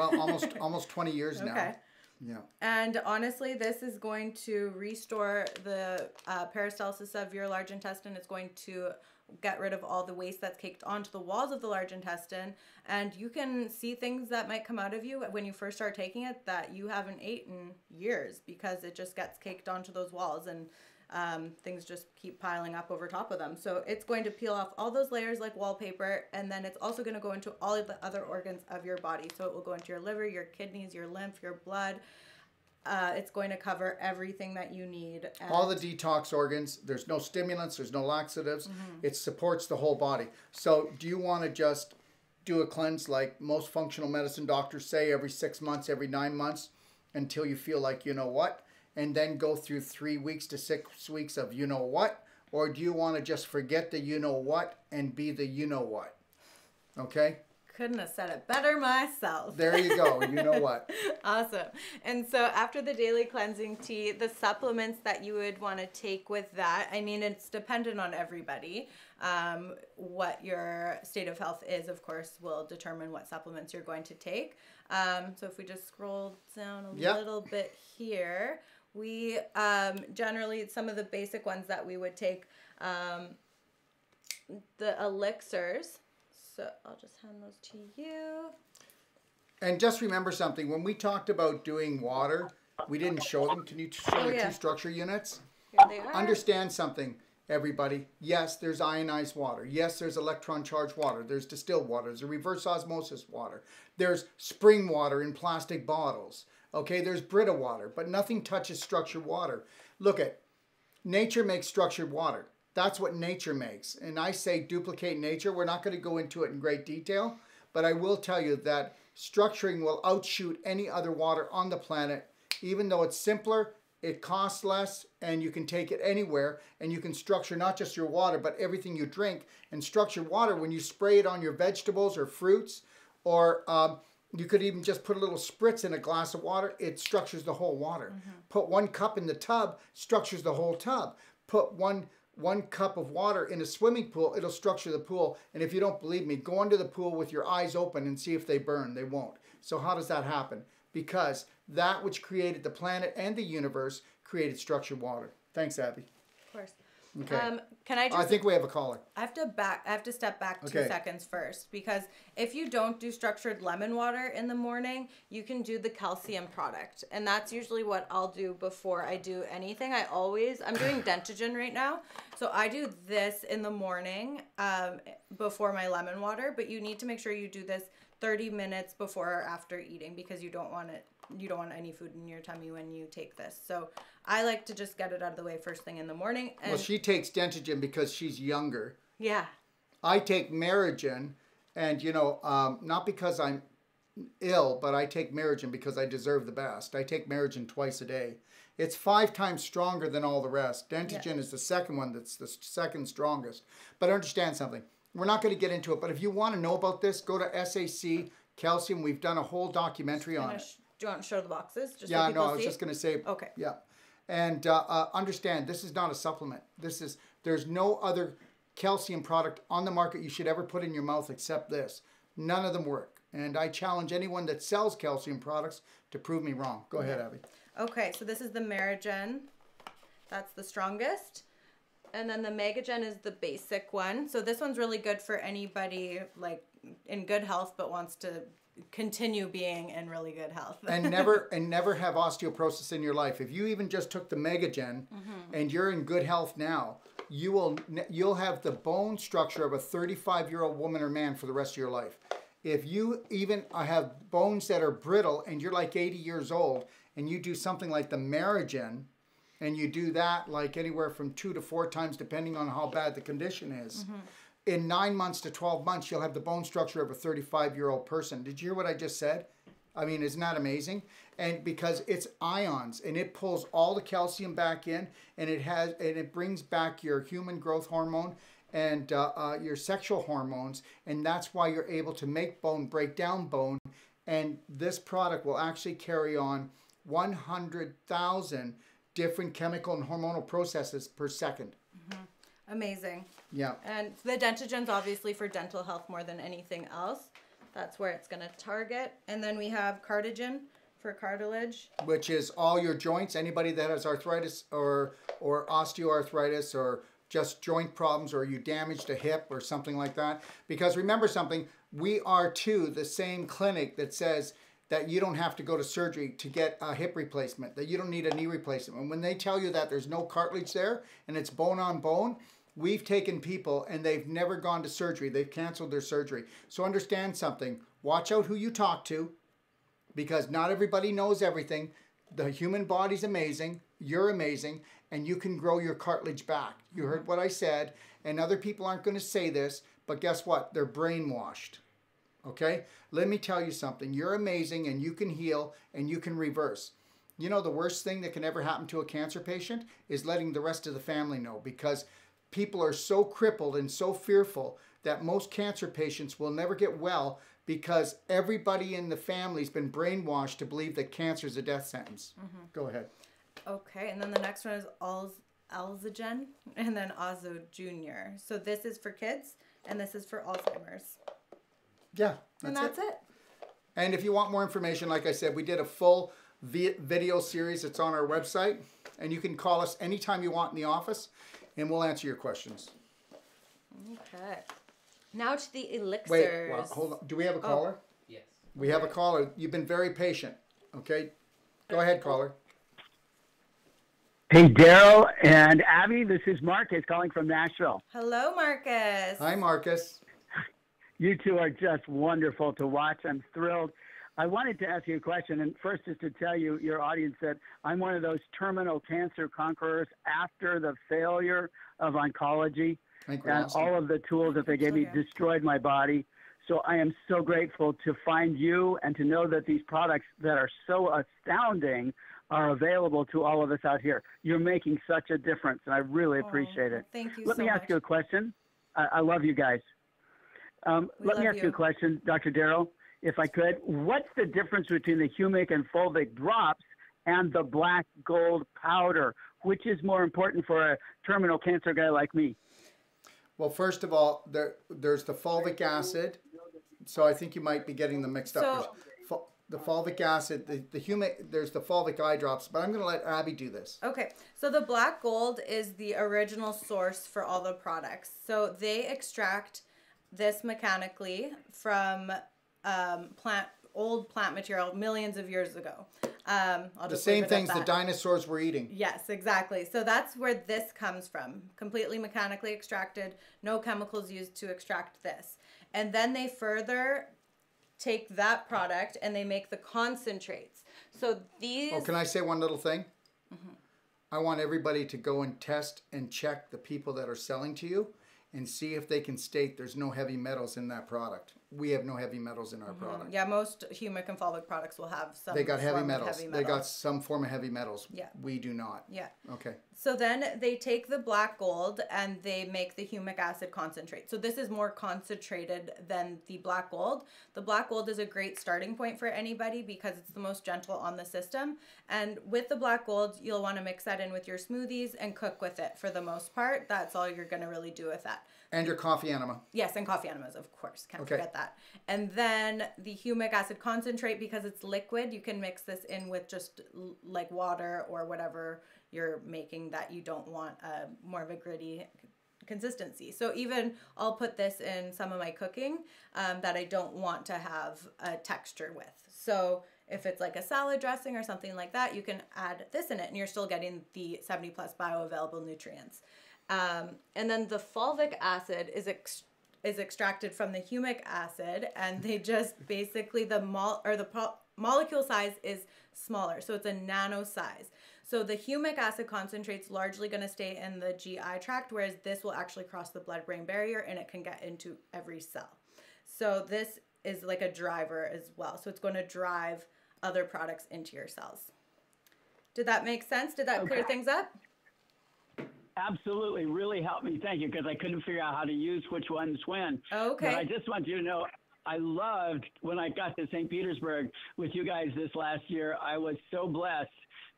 Almost 20 years now. Okay. Yeah. And honestly, this is going to restore the peristalsis of your large intestine. It's going to get rid of all the waste that's caked onto the walls of the large intestine. And you can see things that might come out of you when you first start taking it that you haven't eaten years, because it just gets caked onto those walls, and things just keep piling up over top of them. So it's going to peel off all those layers like wallpaper, and then it's also going to go into all of the other organs of your body. So it will go into your liver, your kidneys, your lymph, your blood, it's going to cover everything that you need. And all the detox organs. There's no stimulants. There's no laxatives. It supports the whole body. So do you want to just do a cleanse like most functional medicine doctors say every 6 months, every 9 months until you feel like you know what? And then go through 3 weeks to 6 weeks of you know what? Or do you want to just forget the you know what and be the you know what? Okay? Couldn't have said it better myself. There you go. You know what? Awesome. And so after the daily cleansing tea, the supplements that you would want to take with that, I mean, it's dependent on everybody. What your state of health is, of course, will determine what supplements you're going to take. So if we just scroll down a little bit here, we generally, some of the basic ones that we would take, the elixirs. So I'll just hand those to you. And just remember something. When we talked about doing water, we didn't show them. Can you show the two structure units? Here they are. Understand something, everybody. Yes, there's ionized water. Yes, there's electron charged water. There's distilled water. There's a reverse osmosis water. There's spring water in plastic bottles. Okay, there's Brita water, but nothing touches structured water. Look at, nature makes structured water. That's what nature makes. And I say duplicate nature. We're not going to go into it in great detail, but I will tell you that structuring will outshoot any other water on the planet. Even though it's simpler, it costs less, and you can take it anywhere, and you can structure not just your water, but everything you drink. And structured water, when you spray it on your vegetables or fruits, or you could even just put a little spritz in a glass of water, it structures the whole water. Put 1 cup in the tub, structures the whole tub. Put one cup of water in a swimming pool, it'll structure the pool. And if you don't believe me, go under the pool with your eyes open and see if they burn. They won't. So how does that happen? Because that which created the planet and the universe created structured water. Thanks, Abby. Of course. Okay. Can I just? I think we have a caller. I have to step back 2 seconds first, because if you don't do structured lemon water in the morning, you can do the calcium product, and that's usually what I'll do before I do anything. I'm doing Detox right now, so I do this in the morning before my lemon water. But you need to make sure you do this 30 minutes before or after eating, because you don't want any food in your tummy when you take this. So I like to just get it out of the way first thing in the morning. And well, she takes Detox because she's younger. Yeah. I take Merigen, and not because I'm ill, but I take Merigen because I deserve the best. I take Merigen twice a day. It's 5 times stronger than all the rest. Detox is the second one that's the second strongest. But understand something. We're not going to get into it, but if you want to know about this, go to SAC Calcium. We've done a whole documentary on it. Do you want to show the boxes? Just yeah, so no, I was just going to say. Okay. Yeah. And understand, this is not a supplement. There's no other calcium product on the market you should ever put in your mouth except this. None of them work. And I challenge anyone that sells calcium products to prove me wrong. Go ahead, Abby. Okay, so this is the Merigen. That's the strongest. And then the Megagen is the basic one. So this one's really good for anybody like in good health but wants to continue being in really good health. and never have osteoporosis in your life. If you even just took the Megagen and you're in good health now, you'll have the bone structure of a 35-year-old woman or man for the rest of your life. If you even have bones that are brittle and you're like 80 years old and you do something like the Merigen, and you do that like anywhere from 2 to 4 times depending on how bad the condition is, in 9 months to 12 months, you'll have the bone structure of a 35-year-old person. Did you hear what I just said? I mean, isn't that amazing? And because it's ions, and it pulls all the calcium back in, and it brings back your human growth hormone and your sexual hormones, and that's why you're able to make bone, break down bone, and this product will actually carry on 100,000 different chemical and hormonal processes per second. Amazing. Yeah. And the Detogen's obviously for dental health more than anything else. That's where it's going to target. And then we have Cartigen for cartilage. Which is all your joints. Anybody that has arthritis or osteoarthritis or just joint problems, or you damaged a hip or something like that. Because remember something, we are too the same clinic that says that you don't have to go to surgery to get a hip replacement, that you don't need a knee replacement. And when they tell you that there's no cartilage there and it's bone on bone, we've taken people and they've never gone to surgery. They've canceled their surgery. So understand something. Watch out who you talk to, because not everybody knows everything. the human body's amazing, you're amazing, and you can grow your cartilage back. You heard what I said, and other people aren't going to say this, but guess what? They're brainwashed. Okay? Let me tell you something. You're amazing, and you can heal, and you can reverse. You know, the worst thing that can ever happen to a cancer patient is letting the rest of the family know, because people are so crippled and so fearful that most cancer patients will never get well because everybody in the family's been brainwashed to believe that cancer is a death sentence. Go ahead. Okay, and then the next one is Alzagen, and then Azo Jr. So this is for kids, and this is for Alzheimer's. Yeah, And that's it. And if you want more information, like I said, we did a full video series. It's on our website, and you can call us anytime you want in the office, and we'll answer your questions. Okay. Now to the elixirs. Wait, well, hold on. Do we have a caller? Yes. We have a caller. You've been very patient. Okay, go ahead, caller. Hey, Darrell and Abby, this is Marcus calling from Nashville. Hello, Marcus. Hi, Marcus. You two are just wonderful to watch. I'm thrilled. I wanted to ask you a question, and first is to tell you, your audience, that I'm one of those terminal cancer conquerors after the failure of oncology, and all of the tools that they gave me destroyed my body. So I am so grateful to find you and to know that these products that are so astounding are available to all of us out here. You're making such a difference, and I really appreciate it. Thank you Let so me ask much. you a question. I love you guys. Let me ask you a question, Dr. Darrell, if I could. What's the difference between the humic and fulvic drops and the black gold powder? Which is more important for a terminal cancer guy like me? Well, first of all, there's the fulvic acid. So I think you might be getting them mixed up. The fulvic acid, the humic, there's the fulvic eye drops, but I'm going to let Abby do this. Okay, so the black gold is the original source for all the products. So they extract this mechanically from old plant material millions of years ago. The same things the dinosaurs were eating. Yes, exactly. So that's where this comes from. Completely mechanically extracted, no chemicals used to extract this. And then they further take that product and they make the concentrates. So these... Oh, can I say one little thing? I want everybody to go and test and check the people that are selling to you and see if they can state there's no heavy metals in that product. We have no heavy metals in our product. Yeah, most humic and fulvic products will have some They got heavy form of metals. heavy They got some form of heavy metals. Yeah. We do not. Yeah. Okay. So then they take the black gold and they make the humic acid concentrate. So this is more concentrated than the black gold. The black gold is a great starting point for anybody because it's the most gentle on the system. And with the black gold, you'll want to mix that in with your smoothies and cook with it for the most part. That's all you're going to really do with that. And your coffee enema. Yes, and coffee enemas, of course. Can't forget that. And then the humic acid concentrate, because it's liquid, you can mix this in with just like water or whatever you're making that you don't want more of a gritty consistency. So even I'll put this in some of my cooking that I don't want to have a texture with. So if it's like a salad dressing or something like that, you can add this in it and you're still getting the 70 plus bioavailable nutrients. And then the fulvic acid is extracted from the humic acid, and they just basically the molecule size is smaller, so it's a nano size. So the humic acid concentrate's largely going to stay in the GI tract, whereas this will actually cross the blood-brain barrier and it can get into every cell. So this is like a driver as well. So it's going to drive other products into your cells. Did that make sense? Did that clear things up? Absolutely. Really helped me. Thank you, because I couldn't figure out how to use which ones when. Okay. But I just want you to know, I loved when I got to St. Petersburg with you guys this last year. I was so blessed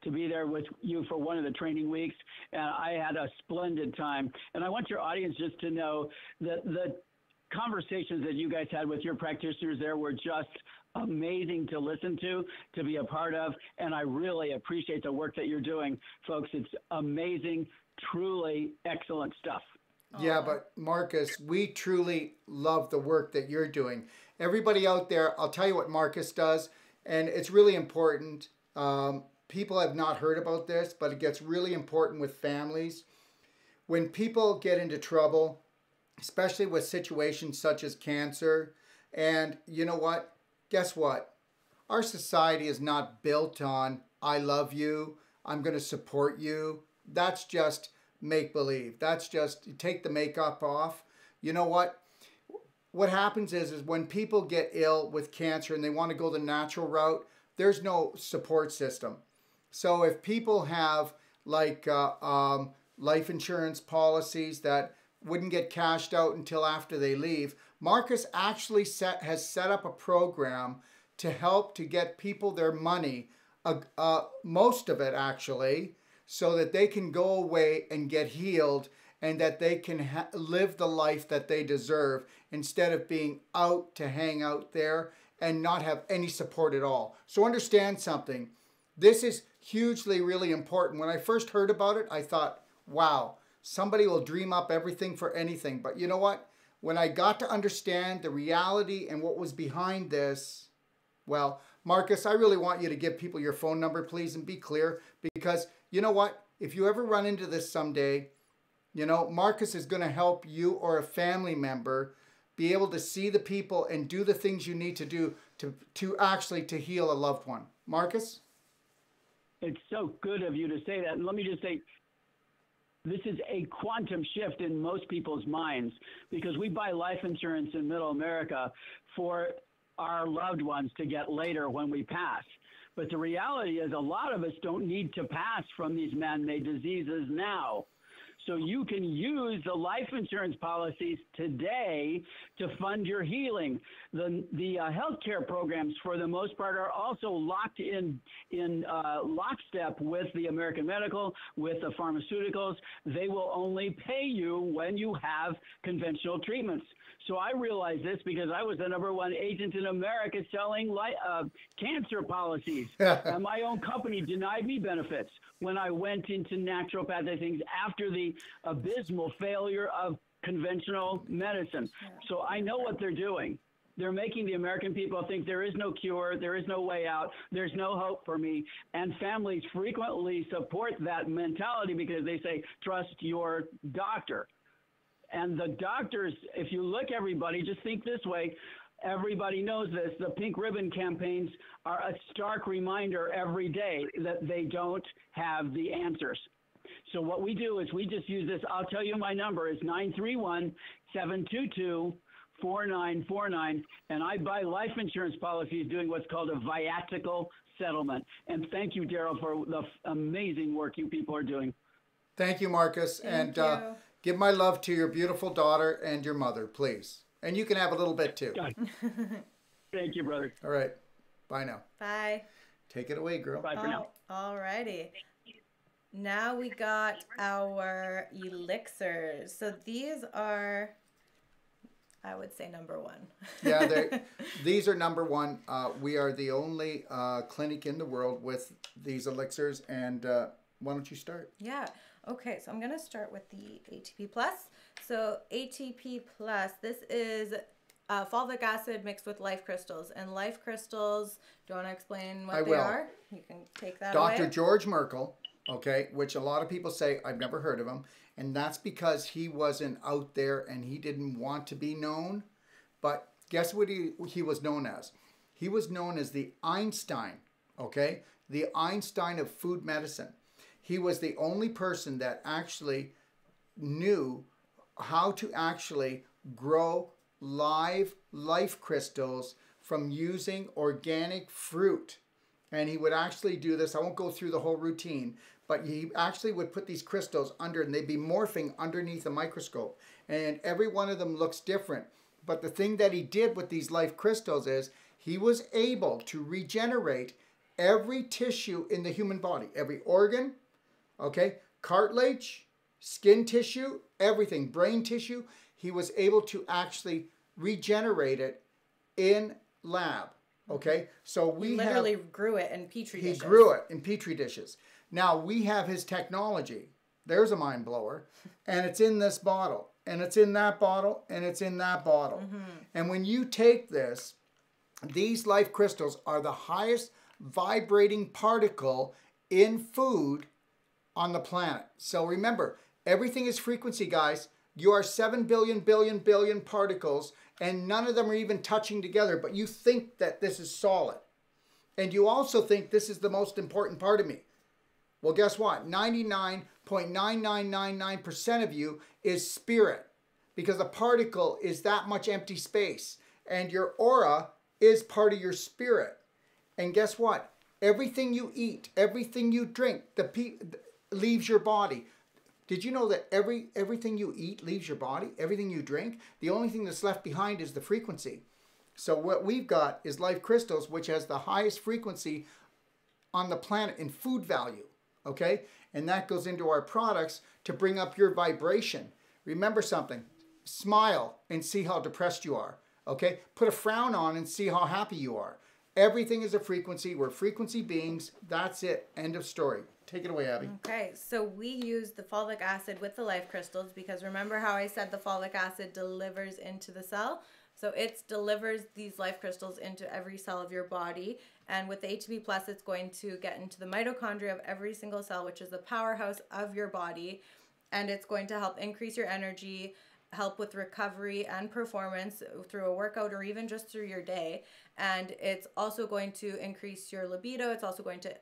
to be there with you for one of the training weeks, and I had a splendid time. And I want your audience just to know that the conversations that you guys had with your practitioners there were just amazing to listen to be a part of, and I really appreciate the work that you're doing, folks. It's amazing, truly excellent stuff. Yeah, but Marcus, we truly love the work that you're doing. Everybody out there, I'll tell you what Marcus does, and it's really important. People have not heard about this, but it gets really important with families. When people get into trouble, especially with situations such as cancer, and you know what? Guess what? Our society is not built on I love you, I'm going to support you. That's just make believe. That's just take the makeup off. You know what? What happens is when people get ill with cancer and they want to go the natural route, there's no support system. So if people have like life insurance policies that wouldn't get cashed out until after they leave, Marcus actually has set up a program to help to get people their money, most of it actually, so that they can go away and get healed and that they can live the life that they deserve instead of being out to hang out there and not have any support at all. So understand something. This is hugely, really important. When I first heard about it, I thought, wow, somebody will dream up everything for anything. But you know what? When I got to understand the reality and what was behind this, well, Marcus, I really want you to give people your phone number, please, and be clear. Because you know what? If you ever run into this someday, you know, Marcus is going to help you or a family member be able to see the people and do the things you need to do to actually to heal a loved one. Marcus? It's so good of you to say that. And let me just say, this is a quantum shift in most people's minds because we buy life insurance in Middle America for our loved ones to get later when we pass. But the reality is a lot of us don't need to pass from these man-made diseases now. So you can use the life insurance policies today to fund your healing. The healthcare programs, for the most part, are also locked in lockstep with the American medical, with the pharmaceuticals. They will only pay you when you have conventional treatments. So I realize this because I was the #1 agent in America selling cancer policies. And my own company denied me benefits when I went into naturopathic things after the abysmal failure of conventional medicine. So I know what they're doing. They're making the American people think there is no cure, there is no way out, there's no hope for me. And families frequently support that mentality because they say, trust your doctor. And the doctors, if you look, everybody, just think this way. Everybody knows this. The pink ribbon campaigns are a stark reminder every day that they don't have the answers. So what we do is we just use this. I'll tell you my number is 931-722-4949. And I buy life insurance policies doing what's called a Viatical settlement. And thank you, Darrell, for the amazing work you people are doing. Thank you, Marcus. Thank and you. Give my love to your beautiful daughter and your mother, please. And you can have a little bit too. Thank you, brother. All right. Bye now. Bye. Take it away, girl. Bye for now. Alrighty. Now we got our elixirs. So these are, I would say, #1. Yeah, these are #1. We are the only clinic in the world with these elixirs. And why don't you start? Yeah. Okay, so I'm going to start with the ATP Plus. So ATP Plus, this is fulvic acid mixed with life crystals. And life crystals, do you want to explain what they are? You can take that away. Dr. George Merkel, okay, which a lot of people say, I've never heard of him. And that's because he wasn't out there and he didn't want to be known. But guess what he was known as? He was known as the Einstein, okay? The Einstein of food medicine. He was the only person that actually knew how to actually grow live life crystals from using organic fruit. And he would actually do this. I won't go through the whole routine, but he actually would put these crystals under and they'd be morphing underneath a microscope. And every one of them looks different. But the thing that he did with these life crystals is he was able to regenerate every tissue in the human body, every organ, okay, cartilage, skin tissue, everything, brain tissue. He was able to actually regenerate it in lab, okay? So we literally grew it in petri dishes. He grew it in petri dishes. Now we have his technology. There's a mind blower. And it's in this bottle. And it's in that bottle. And it's in that bottle. And when you take this, these life crystals are the highest vibrating particle in food on the planet. So remember, everything is frequency, guys. You are 7 billion particles, and none of them are even touching together, but you think that this is solid. And you also think this is the most important part of me. Well, guess what? 99.9999% of you is spirit, because a particle is that much empty space, and your aura is part of your spirit. And guess what? Everything you eat, everything you drink, leaves your body. Did you know that everything you eat leaves your body? Everything you drink? The only thing that's left behind is the frequency. So what we've got is Life Crystals, which has the highest frequency on the planet in food value. Okay? And that goes into our products to bring up your vibration. Remember something. Smile and see how depressed you are. Okay? Put a frown on and see how happy you are. Everything is a frequency. We're frequency beings. That's it. End of story. Take it away, Abby. Okay, so we use the fulvic acid with the Life Crystals because remember how I said the fulvic acid delivers into the cell? So it delivers these Life Crystals into every cell of your body. And with the ATP Plus, it's going to get into the mitochondria of every single cell, which is the powerhouse of your body. And it's going to help increase your energy, help with recovery and performance through a workout or even just through your day. And it's also going to increase your libido. It's also going to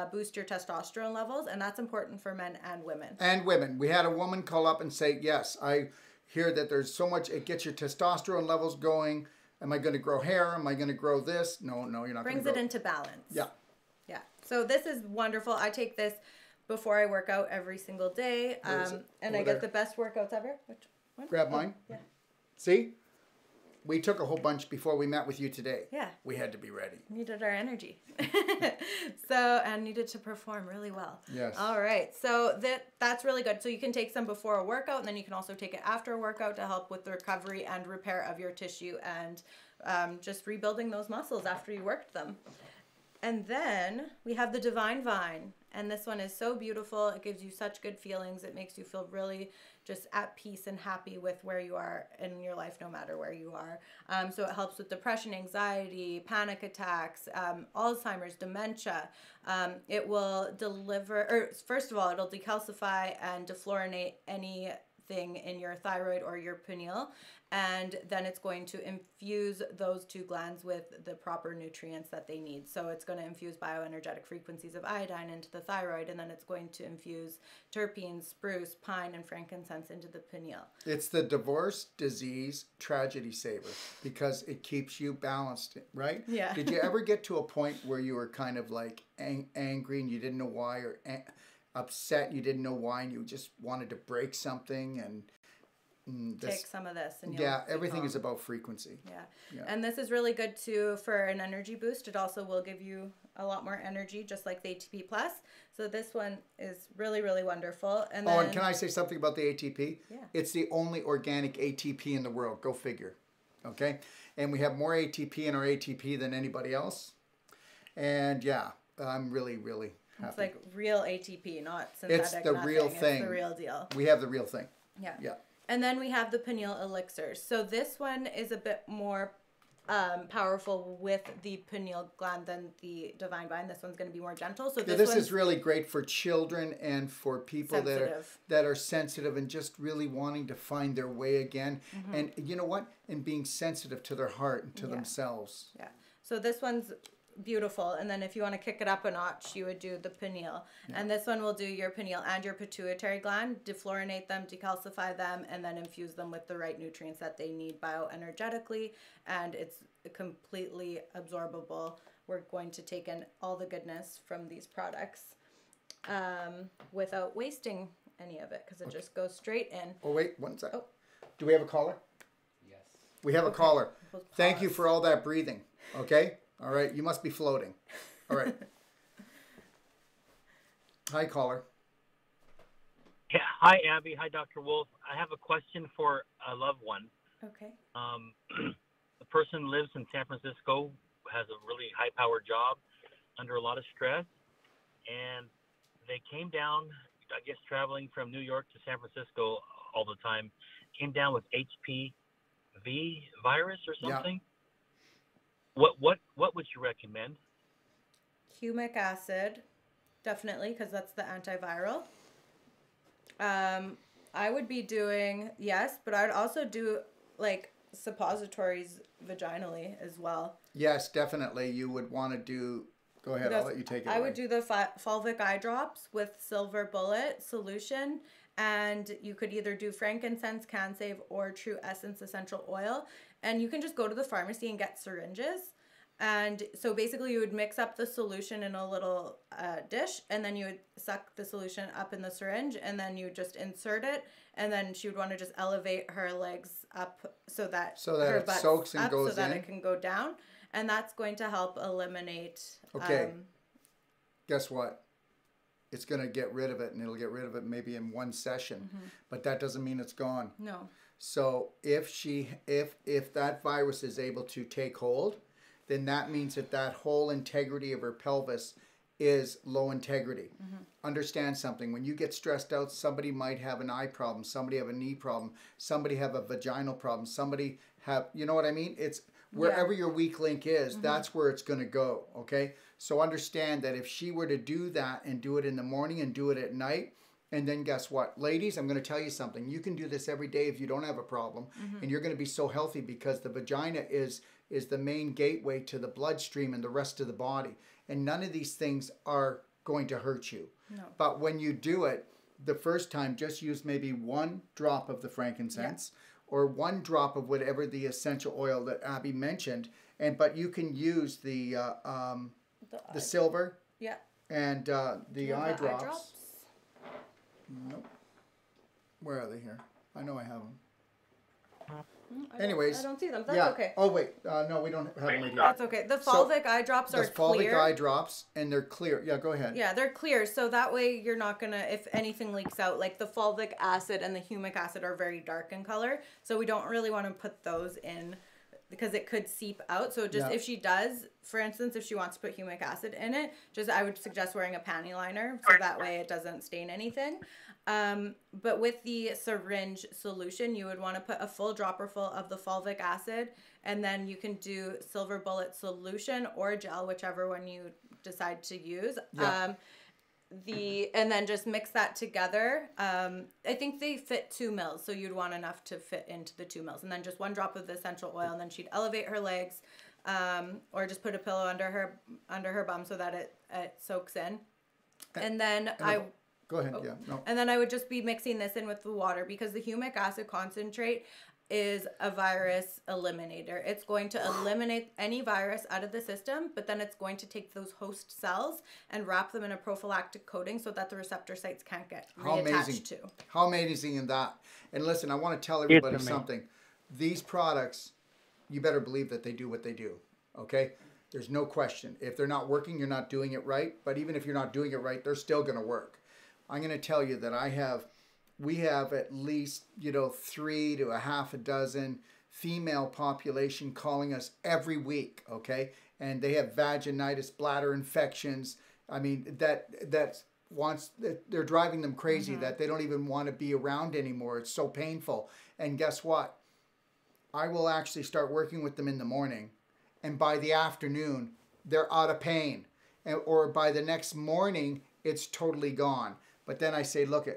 boost your testosterone levels, and that's important for men and women. And women. We had a woman call up and say, yes, I hear that there's so much, it gets your testosterone levels going. Am I going to grow hair? Am I going to grow this? No, you're not going to. Brings it into balance. Yeah. Yeah. So this is wonderful. I take this before I work out every single day, and I get the best workouts ever. Which one? Grab mine. Yeah. See? We took a whole bunch before we met with you today. Yeah. We had to be ready. Needed our energy. And needed to perform really well. Yes. All right. So that's really good. So you can take some before a workout, and then you can also take it after a workout to help with the recovery and repair of your tissue and just rebuilding those muscles after you worked them. And then we have the Divine Vine. And this one is so beautiful. It gives you such good feelings. It makes you feel really just at peace and happy with where you are in your life, no matter where you are. So it helps with depression, anxiety, panic attacks, Alzheimer's, dementia. It will first of all, it'll decalcify and defluorinate anything in your thyroid or your pineal. And then it's going to infuse those two glands with the proper nutrients that they need. So it's going to infuse bioenergetic frequencies of iodine into the thyroid, and then it's going to infuse terpenes, spruce, pine, and frankincense into the pineal. It's the divorce, disease, tragedy saver because it keeps you balanced, right? Yeah. Did you ever get to a point where you were kind of like angry and you didn't know why, or upset and you didn't know why, and you just wanted to break something and... Take some of this. And everything is about frequency. Yeah. And this is really good too for an energy boost. It also will give you a lot more energy, just like the ATP Plus. So this one is really, really wonderful. And then, and can I say something about the ATP? Yeah. It's the only organic ATP in the world. Go figure. Okay? And we have more ATP in our ATP than anybody else. And yeah, I'm really, really happy. It's like real ATP, not synthetic. It's the real thing. It's the real deal. We have the real thing. Yeah. Yeah. And then we have the pineal elixirs. So this one is a bit more powerful with the pineal gland than the Divine Vine. This one's going to be more gentle. So this is really great for children and for people that are sensitive and just really wanting to find their way again. Mm-hmm. And you know what? And being sensitive to their heart and to themselves. Yeah. So this one's beautiful. And then if you want to kick it up a notch, you would do the pineal. Yeah. And this one will do your pineal and your pituitary gland, defluorinate them, decalcify them, and then infuse them with the right nutrients that they need bioenergetically. And it's completely absorbable. We're going to take in all the goodness from these products without wasting any of it because it just goes straight in. Oh, wait, one second. Do we have a caller? Yes. We have a caller. Thank you for all that breathing. Okay? All right, you must be floating. All right. Hi, caller. Yeah, hi, Abby. Hi, Dr. Wolfe. I have a question for a loved one. Okay. The person lives in San Francisco, has a really high-powered job, under a lot of stress, and they came down, I guess traveling from New York to San Francisco all the time, came down with HPV virus or something. Yeah. What would you recommend? Humic acid, definitely, because that's the antiviral. I would be doing, but I'd also do like suppositories vaginally as well. Yes, definitely. You would want to do Go ahead. I'll let you take it. I would do the Fulvic eye drops with silver bullet solution. And you could either do frankincense, Can-Save, or True Essence essential oil. And you can just go to the pharmacy and get syringes. And so basically you would mix up the solution in a little dish, and then you would suck the solution up in the syringe, and then you would just insert it. And then she would want to just elevate her legs up so that her it butt soaks and up goes so that in. it can go down. And that's going to help eliminate. Okay. Guess what? It's going to get rid of it, and it'll get rid of it maybe in one session. But that doesn't mean it's gone. No. So if that virus is able to take hold, then that means that whole integrity of her pelvis is low integrity. Understand something. When you get stressed out, somebody might have an eye problem, somebody have a knee problem, somebody have a vaginal problem, somebody have, you know what I mean? It's wherever your weak link is, that's where it's going to go, okay? So understand that if she were to do that and do it in the morning and do it at night, and then guess what? Ladies, I'm going to tell you something. You can do this every day if you don't have a problem, and you're going to be so healthy because the vagina is the main gateway to the bloodstream and the rest of the body. And none of these things are going to hurt you. No. But when you do it, the first time, just use maybe 1 drop of the frankincense or 1 drop of whatever the essential oil that Abby mentioned. But you can use the silver and the eye drops. Nope. Where are they here? I know I have them. Anyways. I don't see them. That's okay. Oh, wait. No, we don't have them right here. That's okay. The Fulvic eye drops are clear. The Fulvic eye drops, and they're clear. Yeah, go ahead. Yeah, they're clear. So that way you're not going to, if anything leaks out, like the fulvic acid and the humic acid are very dark in color. So we don't really want to put those in because it could seep out. So just if she does, for instance, if she wants to put humic acid in it, I would suggest wearing a panty liner so that way it doesn't stain anything. But with the syringe solution, you would want to put a full dropper full of the fulvic acid, and then you can do silver bullet solution or gel, whichever one you decide to use. Yeah. And then just mix that together. I think they fit 2 mils, so you'd want enough to fit into the 2 mils, and then just 1 drop of the essential oil, and then she'd elevate her legs, or just put a pillow under her bum so that it soaks in, and then Go ahead. Yeah. No. And then I would just be mixing this in with the water because the humic acid concentrate is a virus eliminator. It's going to eliminate any virus out of the system, but then it's going to take those host cells and wrap them in a prophylactic coating so that the receptor sites can't get reattached to. How amazing is that? And listen, I want to tell everybody something. These products, you better believe that they do what they do, okay? There's no question. If they're not working, you're not doing it right. But even if you're not doing it right, they're still going to work. I'm going to tell you that we have at least, 3 to a half a dozen female population calling us every week, okay? And they have vaginitis, bladder infections. I mean, they're driving them crazy that they don't even want to be around anymore. It's so painful. And guess what? I will actually start working with them in the morning, and by the afternoon, they're out of pain. Or by the next morning, it's totally gone. But then I say, look,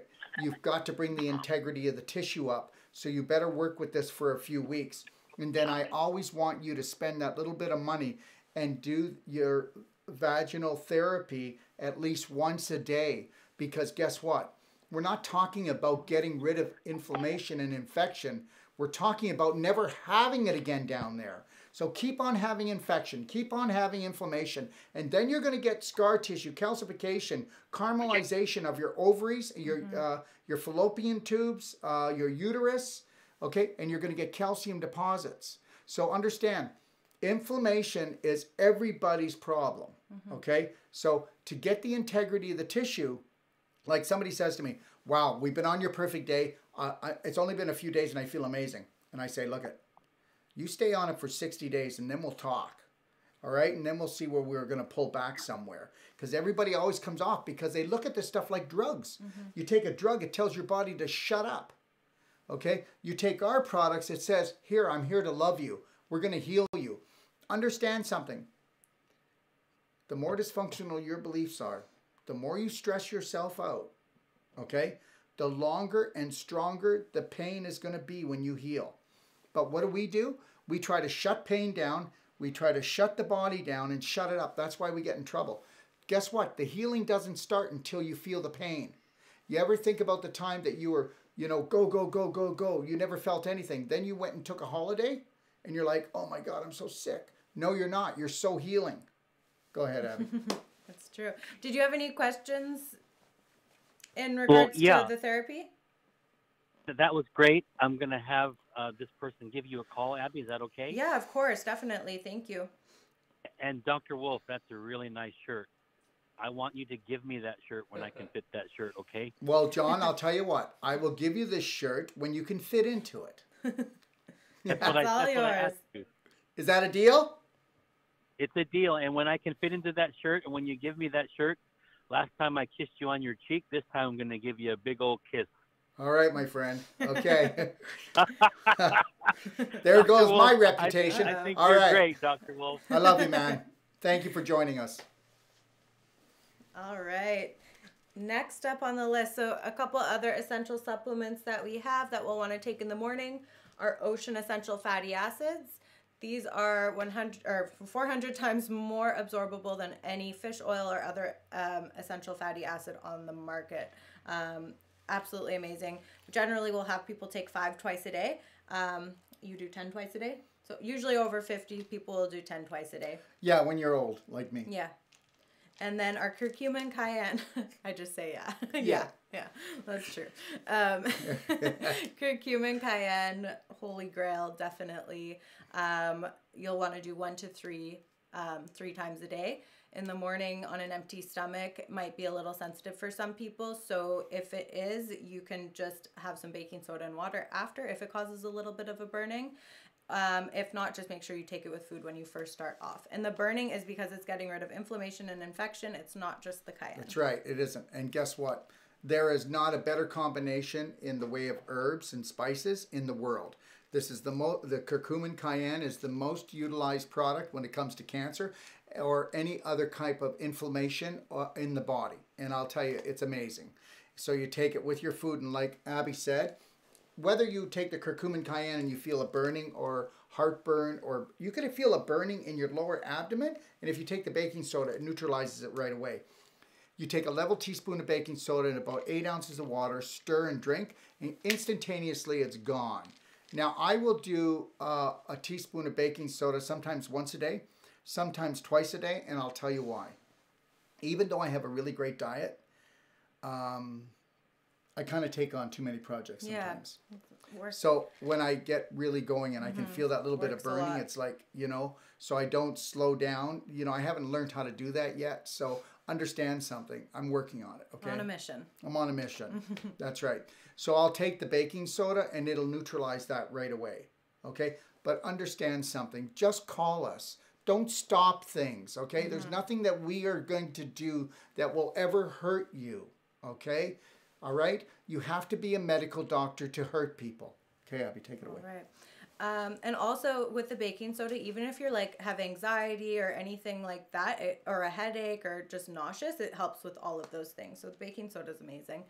you've got to bring the integrity of the tissue up, so you better work with this for a few weeks. And then I always want you to spend that little bit of money and do your vaginal therapy at least once a day. Because guess what? We're not talking about getting rid of inflammation and infection. We're talking about never having it again down there. So keep on having infection, keep on having inflammation, and then you're going to get scar tissue, calcification, caramelization of your ovaries, your fallopian tubes, your uterus, okay? And you're going to get calcium deposits. So understand, inflammation is everybody's problem, okay? So to get the integrity of the tissue, like somebody says to me, wow, we've been on your perfect day. It's only been a few days and I feel amazing. And I say, look it. You stay on it for 60 days and then we'll talk. All right? And then we'll see where we're going to pull back somewhere. Because everybody always comes off because they look at this stuff like drugs. You take a drug, it tells your body to shut up. Okay? You take our products, it says, here, I'm here to love you. We're going to heal you. Understand something. The more dysfunctional your beliefs are, the more you stress yourself out, okay, the longer and stronger the pain is going to be when you heal. But what do? We try to shut pain down. We try to shut the body down and shut it up. That's why we get in trouble. guess what? The healing doesn't start until you feel the pain. You ever think about the time that you were, you know, go, go, go, go, go. You never felt anything. Then you went and took a holiday and you're like, oh my God, I'm so sick. No, you're not. You're so healing. Go ahead, Abby. That's true. Did you have any questions in regards to the therapy? That was great. I'm going to have this person give you a call, Abby. Is that okay? Yeah, of course. Definitely. Thank you. And Dr. Wolfe, that's a really nice shirt. I want you to give me that shirt when I can fit that shirt, okay? Well, John, I'll tell you what. I will give you this shirt when you can fit into it. That's what I asked you. Is that a deal? It's a deal. And when I can fit into that shirt, and when you give me that shirt, last time I kissed you on your cheek, this time I'm going to give you a big old kiss. All right, my friend. Okay. There goes my reputation. I think All you're right. great, Dr. Wolfe. I love you, man. Thank you for joining us. All right. Next up on the list, so a couple other essential supplements that we have that we'll want to take in the morning are ocean essential fatty acids. These are 100 or 400 times more absorbable than any fish oil or other essential fatty acid on the market. Absolutely amazing. Generally, we'll have people take 5 twice a day. You do 10 twice a day? So usually over 50 people will do 10 twice a day. Yeah, when you're old, like me. Yeah. And then our curcumin cayenne, I just say yeah. Yeah, that's true. Curcumin cayenne, holy grail, definitely. You'll want to do 1 to 3 times a day. In the morning on an empty stomach might be a little sensitive for some people. So if it is, you can just have some baking soda and water after if it causes a little bit of a burning. If not, just make sure you take it with food when you first start off. And the burning is because it's getting rid of inflammation and infection. It's not just the cayenne. That's right. It isn't. And guess what? There is not a better combination in the way of herbs and spices in the world. This is the curcumin cayenne is the most utilized product when it comes to cancer or any other type of inflammation in the body. And I'll tell you, it's amazing. So you take it with your food, and like Abby said, whether you take the curcumin cayenne and you feel a burning or heartburn, or you could feel a burning in your lower abdomen, and if you take the baking soda, it neutralizes it right away. You take a level teaspoon of baking soda and about 8 ounces of water, stir and drink, and instantaneously it's gone. Now, I will do a teaspoon of baking soda sometimes once a day, sometimes twice a day, and I'll tell you why. Even though I have a really great diet, I kind of take on too many projects sometimes. Yeah. So when I get really going and I can feel that little bit of burning, it's like, you know, so I don't slow down. You know, I haven't learned how to do that yet. So understand something. I'm working on it. Okay. On a mission. I'm on a mission. That's right. So I'll take the baking soda and it'll neutralize that right away. Okay. But understand something. Just call us. Don't stop things. Okay. There's nothing that we are going to do that will ever hurt you. Okay. All right? You have to be a medical doctor to hurt people. Okay, Abby, take it away. All right. And also with the baking soda, even if you're like have anxiety or anything like that, or a headache or just nauseous, it helps with all of those things. So the baking soda is amazing.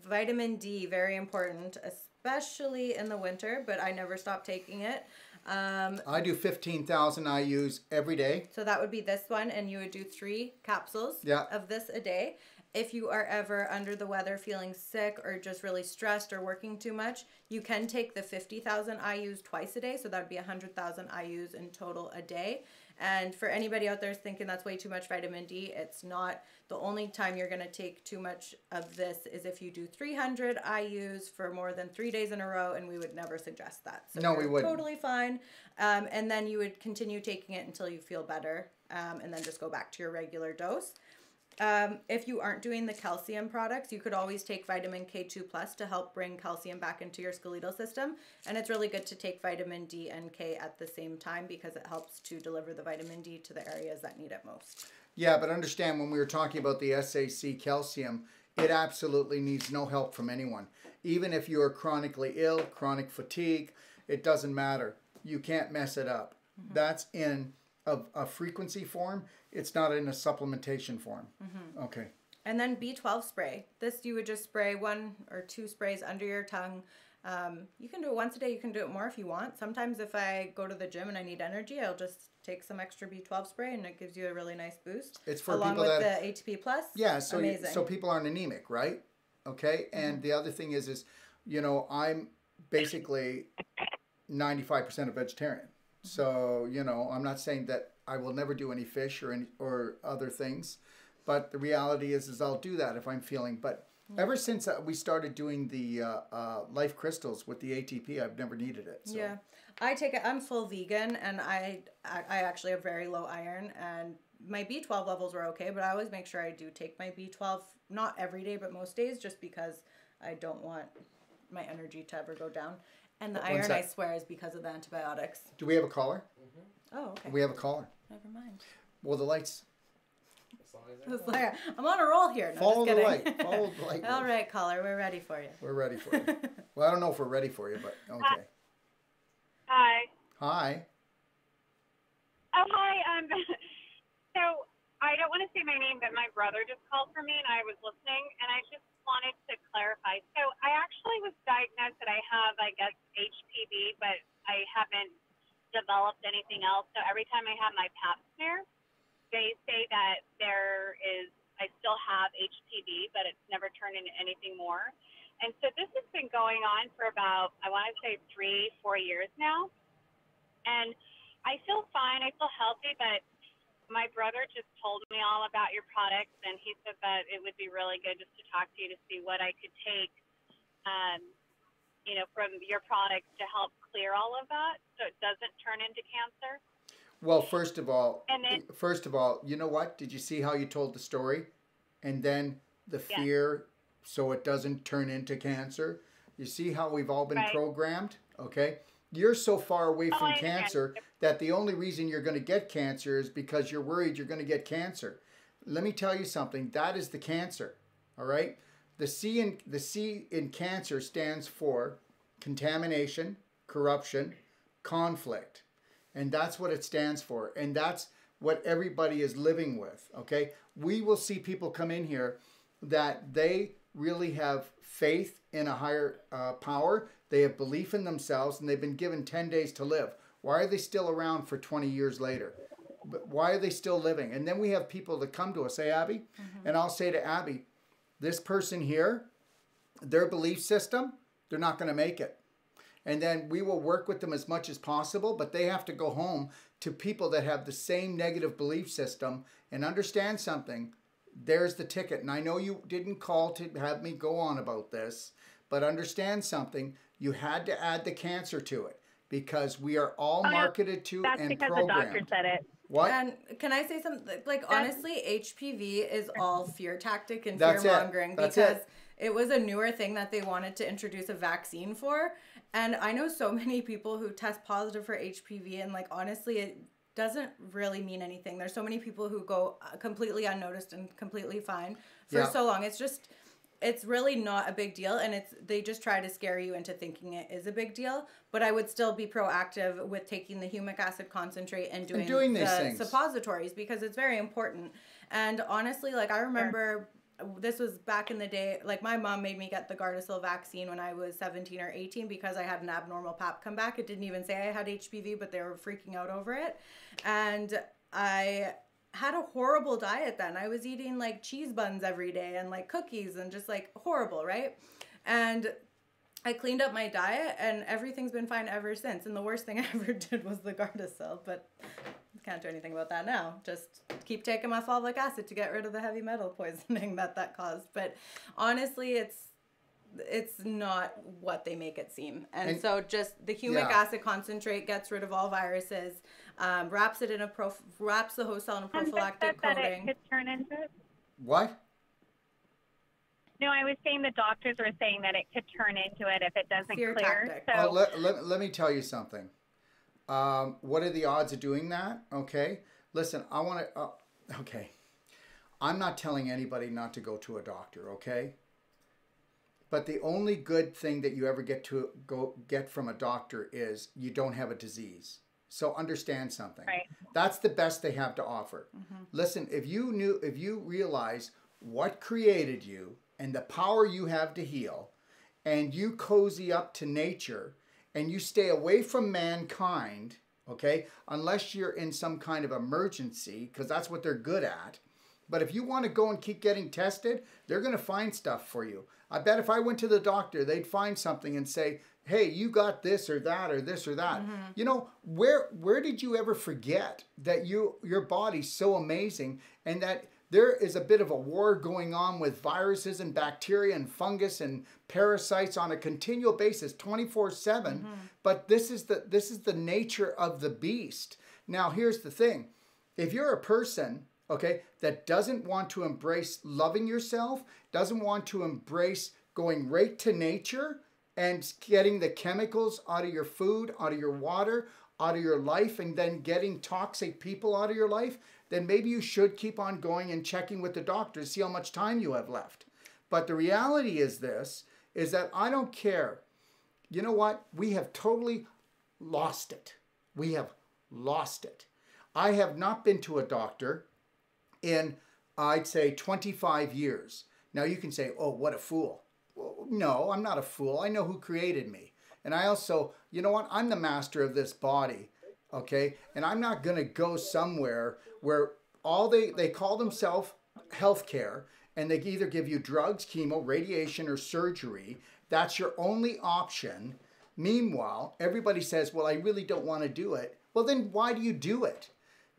Vitamin D, very important, especially in the winter, but I never stop taking it. I do 15,000 IUs every day. So that would be this one, and you would do 3 capsules of this a day. If you are ever under the weather, feeling sick or just really stressed or working too much, you can take the 50,000 IUs twice a day. So that would be 100,000 IUs in total a day. And for anybody out there thinking that's way too much vitamin D, it's not. The only time you're going to take too much of this is if you do 300 IUs for more than 3 days in a row, and we would never suggest that. So no, we wouldn't. Totally fine. And then you would continue taking it until you feel better, and then just go back to your regular dose. If you aren't doing the calcium products, you could always take vitamin K2 plus to help bring calcium back into your skeletal system. And it's really good to take vitamin D and K at the same time because it helps to deliver the vitamin D to the areas that need it most. Yeah, but understand when we were talking about the SAC calcium, it absolutely needs no help from anyone. Even if you're chronically ill, chronic fatigue, it doesn't matter. You can't mess it up. That's in a frequency form. It's not in a supplementation form. Okay. And then B12 spray. This you would just spray 1 or 2 sprays under your tongue. You can do it once a day. You can do it more if you want. Sometimes if I go to the gym and I need energy, I'll just take some extra B12 spray, and it gives you a really nice boost. It's for along people with that the ATP plus. Yeah, so amazing. so people aren't anemic, right? Okay, and the other thing is you know, I'm basically 95% a vegetarian. So, you know, I'm not saying that I will never do any fish or other things, but the reality is I'll do that if I'm feeling. But ever since we started doing the life crystals with the ATP, I've never needed it. So. Yeah, I take it. I'm full vegan, and I actually have very low iron, and my B12 levels were okay, but I always make sure I do take my B12, not every day, but most days, just because I don't want my energy to ever go down. And the iron, I swear, is because of the antibiotics. Do we have a caller? Oh, okay. We have a caller. Never mind. Well, the lights. I'm on a roll here. No, Follow just the kidding. light. Follow the light. All right, caller, we're ready for you. We're ready for you. Well, I don't know if we're ready for you, but okay. Hi. Hi. Oh, hi. So I don't want to say my name, but my brother just called for me, and I was listening, and I just wanted to clarify. So I actually was diagnosed that I have, I guess, HPV, but I haven't developed anything else. So every time I have my pap smear, they say that I still have HPV, but it's never turned into anything more. And so this has been going on for about, I want to say 3-4 years now. And I feel fine. I feel healthy, but my brother just told me all about your products, and he said that it would be really good just to talk to you to see what I could take, you know, from your products to help clear all of that so it doesn't turn into cancer. Well, first of all, you know what? Did you see how you told the story? And then the fear, so it doesn't turn into cancer. You see how we've all been programmed? Okay. You're so far away from cancer that the only reason you're going to get cancer is because you're worried you're going to get cancer. Let me tell you something. That is the cancer. All right. The C in cancer stands for contamination, corruption, conflict. And that's what it stands for. And that's what everybody is living with. Okay. We will see people come in here that they really have faith in a higher power. They have belief in themselves, and they've been given 10 days to live. Why are they still around for 20 years later? But why are they still living? And then we have people that come to us, say, Abby, and I'll say to Abby, this person here, their belief system, they're not going to make it. And then we will work with them as much as possible, but they have to go home to people that have the same negative belief system and understand something. There's the ticket. And I know you didn't call to have me go on about this, but understand something. You had to add the cancer to it because we are all marketed to and programmed. That's because the doctor said it. What? And can I say something? Like, honestly, HPV is all fear tactic and fear mongering because it was a newer thing that they wanted to introduce a vaccine for. And I know so many people who test positive for HPV, and like, honestly, it doesn't really mean anything. There's so many people who go completely unnoticed and completely fine for so long. It's really not a big deal, and they just try to scare you into thinking it is a big deal. But I would still be proactive with taking the humic acid concentrate and doing these things. Suppositories because it's very important. And honestly, like, I remember this was back in the day, like, my mom made me get the Gardasil vaccine when I was 17 or 18 because I had an abnormal pap come back. It didn't even say I had HPV, but they were freaking out over it. And I had a horrible diet then. I was eating like cheese buns every day and like cookies and just like horrible, right? And I cleaned up my diet and everything's been fine ever since. And the worst thing I ever did was the Gardasil, but can't do anything about that now. Just keep taking my fulvic acid to get rid of the heavy metal poisoning that caused. But honestly, it's not what they make it seem. And so just the humic acid concentrate gets rid of all viruses, wraps the host cell in a prophylactic coating. It could turn into it. What? No, I was saying the doctors were saying that it could turn into it if it doesn't Fear clear. tactic. So Let me tell you something. What are the odds of doing that? Okay. Listen, I want to, okay. I'm not telling anybody not to go to a doctor, okay? But the only good thing that you ever get from a doctor is you don't have a disease. So understand something. Right. That's the best they have to offer. Mm-hmm. Listen, if you realize what created you and the power you have to heal, and you cozy up to nature, and you stay away from mankind, okay? Unless you're in some kind of emergency, because that's what they're good at. But if you want to go and keep getting tested, they're going to find stuff for you. I bet if I went to the doctor, they'd find something and say, hey, you got this or that or this or that. You know, where did you ever forget that your body's so amazing and that there is a bit of a war going on with viruses and bacteria and fungus and parasites on a continual basis, 24/7. But this is the nature of the beast. Now, here's the thing. If you're a person, okay, that doesn't want to embrace loving yourself, doesn't want to embrace going right to nature and getting the chemicals out of your food, out of your water, out of your life, and then getting toxic people out of your life, then maybe you should keep on going and checking with the doctor to see how much time you have left. But the reality is this, is that I don't care. You know what? We have totally lost it. We have lost it. I have not been to a doctor in, I'd say, 25 years. Now you can say, oh, what a fool. Well, no, I'm not a fool. I know who created me. And I also, you know what? I'm the master of this body, okay? And I'm not going to go somewhere where all they call themselves healthcare, and they either give you drugs, chemo, radiation, or surgery. That's your only option. Meanwhile, everybody says, well, I really don't want to do it. Well, then why do you do it?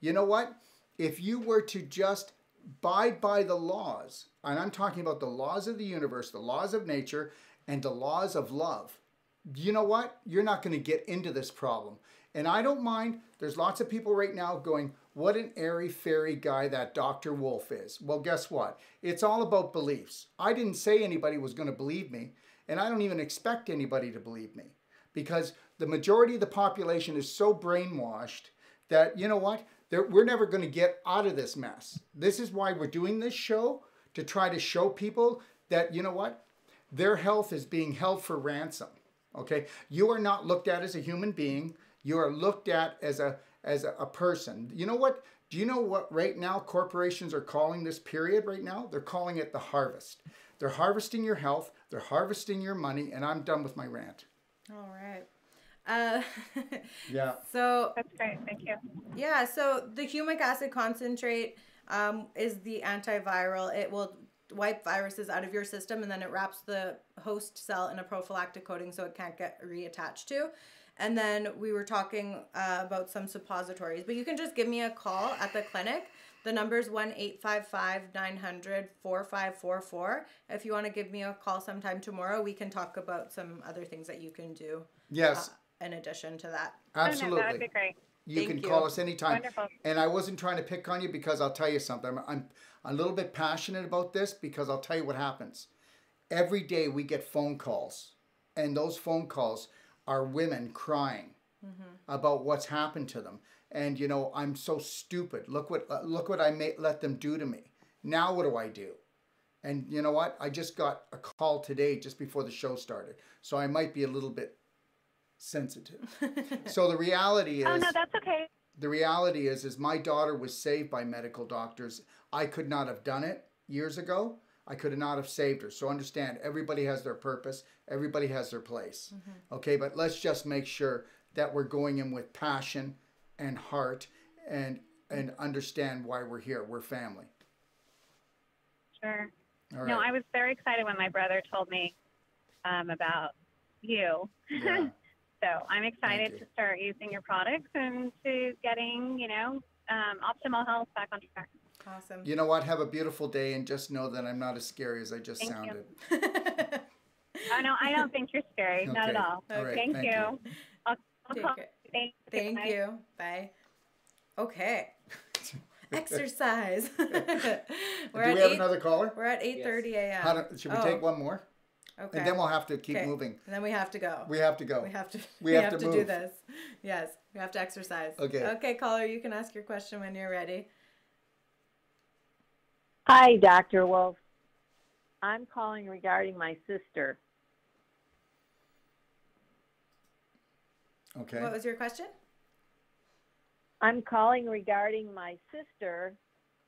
You know what? If you were to just abide by the laws, and I'm talking about the laws of the universe, the laws of nature, and the laws of love, you know what? You're not going to get into this problem. And I don't mind. There's lots of people right now going, what an airy-fairy guy that Dr. Wolfe is. Well, guess what? It's all about beliefs. I didn't say anybody was going to believe me, and I don't even expect anybody to believe me, because the majority of the population is so brainwashed that, you know what? We're never going to get out of this mess. This is why we're doing this show, to try to show people that, you know what? Their health is being held for ransom. Okay? You are not looked at as a human being. You are looked at as a person. You know what? Do you know what right now corporations are calling this period right now? They're calling it the harvest. They're harvesting your health. They're harvesting your money. And I'm done with my rant. All right. Yeah. So That's great. Thank you. yeah, so the humic acid concentrate is the antiviral. It will wipe viruses out of your system, and then it wraps the host cell in a prophylactic coating so it can't get reattached to. And then we were talking about some suppositories, but you can just give me a call at the clinic. The number is 1-855-900-4544. If you want to give me a call sometime tomorrow, we can talk about some other things that you can do. Yes. In addition to that. Absolutely. Oh, no, that'd be great. You can call us anytime. Wonderful. And I wasn't trying to pick on you, because I'll tell you something. I'm a little bit passionate about this, because I'll tell you what happens. Every day we get phone calls, and those phone calls are women crying about what's happened to them. And, you know, I'm so stupid. Look what I let them do to me. Now what do I do? And you know what? I just got a call today just before the show started. So I might be a little bit sensitive. So the reality is... Oh, no, that's okay. The reality is my daughter was saved by medical doctors. I could not have done it years ago. I could not have saved her. So understand, everybody has their purpose. Everybody has their place. Okay, but let's just make sure that we're going in with passion and heart and understand why we're here. We're family. Sure. All right. No, I was very excited when my brother told me about you. Yeah. So I'm excited to start using your products and to getting, optimal health back on track. Awesome. You know what? Have a beautiful day, and just know that I'm not as scary as I just Thank sounded. Oh, no, I don't think you're scary. Not at Okay. all. All right. Thank you. I'll Take call. care. Thank Thank you. Bye. Okay. Exercise. Do we have another caller? We're at 8:30 a.m. Should we take one more? Okay. And then we'll have to keep moving. And then we have to go. We have to go. We have to move. do this. Yes. We have to exercise. Okay. Okay, caller, you can ask your question when you're ready. Hi, Dr. Wolfe. I'm calling regarding my sister. Okay. What was your question? I'm calling regarding my sister.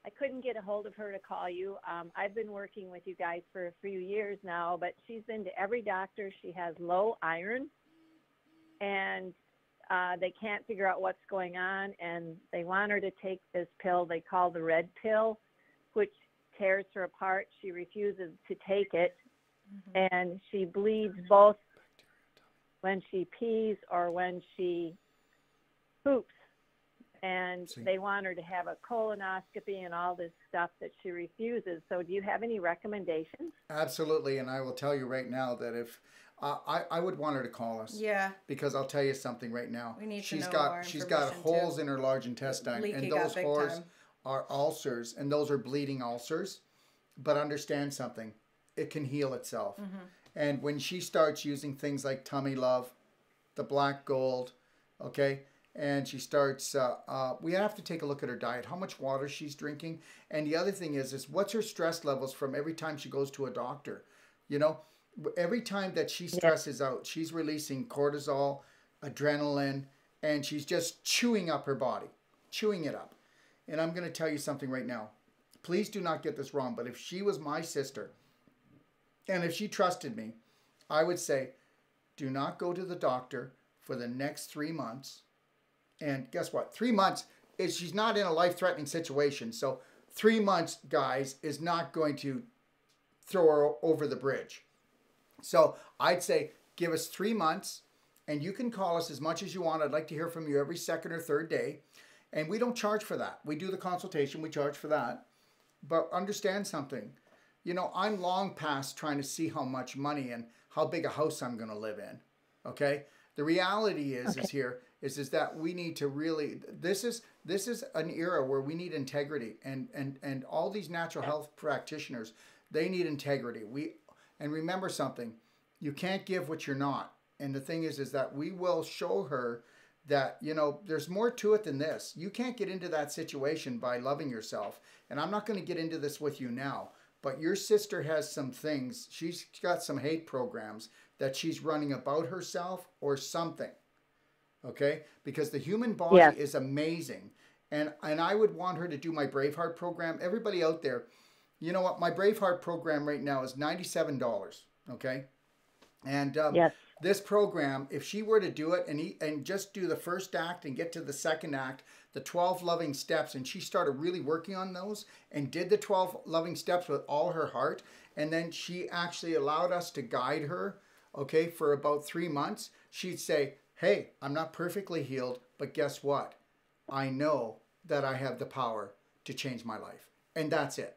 I couldn't get a hold of her to call you. I've been working with you guys for a few years now, but she's been to every doctor. She has low iron, and they can't figure out what's going on, and they want her to take this pill they call the red pill, which tears her apart. She refuses to take it, and she bleeds both when she pees or when she poops. And they want her to have a colonoscopy and all this stuff that she refuses. So do you have any recommendations? Absolutely, and I will tell you right now that if I would want her to call us. Yeah. Because I'll tell you something right now. We need she's to know got more she's got holes in her large intestine, Leaky and gut those big holes time. are ulcers, and those are bleeding ulcers. But understand something, it can heal itself. And when she starts using things like Tummy Love, the Black Gold, okay, and she starts, we have to take a look at her diet, how much water she's drinking. And the other thing is what's her stress levels from every time she goes to a doctor. You know, every time that she stresses out, she's releasing cortisol, adrenaline, and she's just chewing up her body, chewing it up. And I'm going to tell you something right now. Please do not get this wrong, but if she was my sister, and if she trusted me, I would say, do not go to the doctor for the next 3 months. And guess what? 3 months is she's not in a life-threatening situation. So 3 months, guys, is not going to throw her over the bridge. So I'd say give us 3 months, and you can call us as much as you want. I'd like to hear from you every second or third day. And we don't charge for that. We do the consultation. We charge for that. But understand something. You know, I'm long past trying to see how much money and how big a house I'm going to live in. Okay? The reality is is that we need to really, this is an era where we need integrity, and all these natural health practitioners, they need integrity. And remember something, you can't give what you're not. And the thing is that we will show her that, you know, there's more to it than this. You can't get into that situation by loving yourself. And I'm not going to get into this with you now, but your sister has some things. She's got some hate programs that she's running about herself or something. Okay? Because the human body is amazing. And I would want her to do my Braveheart program. Everybody out there, you know what? My Braveheart program right now is $97. Okay? And this program, if she were to do it and just do the first act and get to the second act, the 12 loving steps, and she started really working on those and did the 12 loving steps with all her heart, and then she actually allowed us to guide her, okay, for about 3 months, she'd say, hey, I'm not perfectly healed, but guess what? I know that I have the power to change my life. And that's it.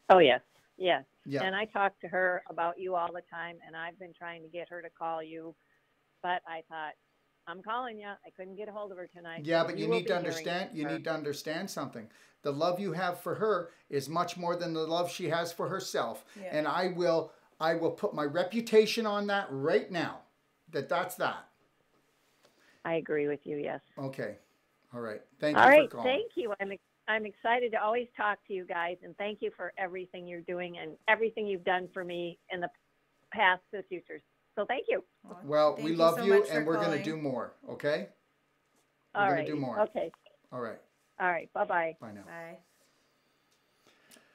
Oh, yes. Yes. Yeah. And I talk to her about you all the time, and I've been trying to get her to call you, but I thought, I'm calling you. I couldn't get a hold of her tonight. Yeah, but you need to understand, need to understand something. The love you have for her is much more than the love she has for herself. Yeah. And I will put my reputation on that right now. That's that. I agree with you, yes. Okay. All right. Thank you for calling. Thank you. I'm excited to always talk to you guys, and thank you for everything you're doing and everything you've done for me in the past to the future. So thank you. Well, we love you, and we're going to do more, okay? We're going to do more. Okay. All right. All right. Bye-bye. Bye now. Bye.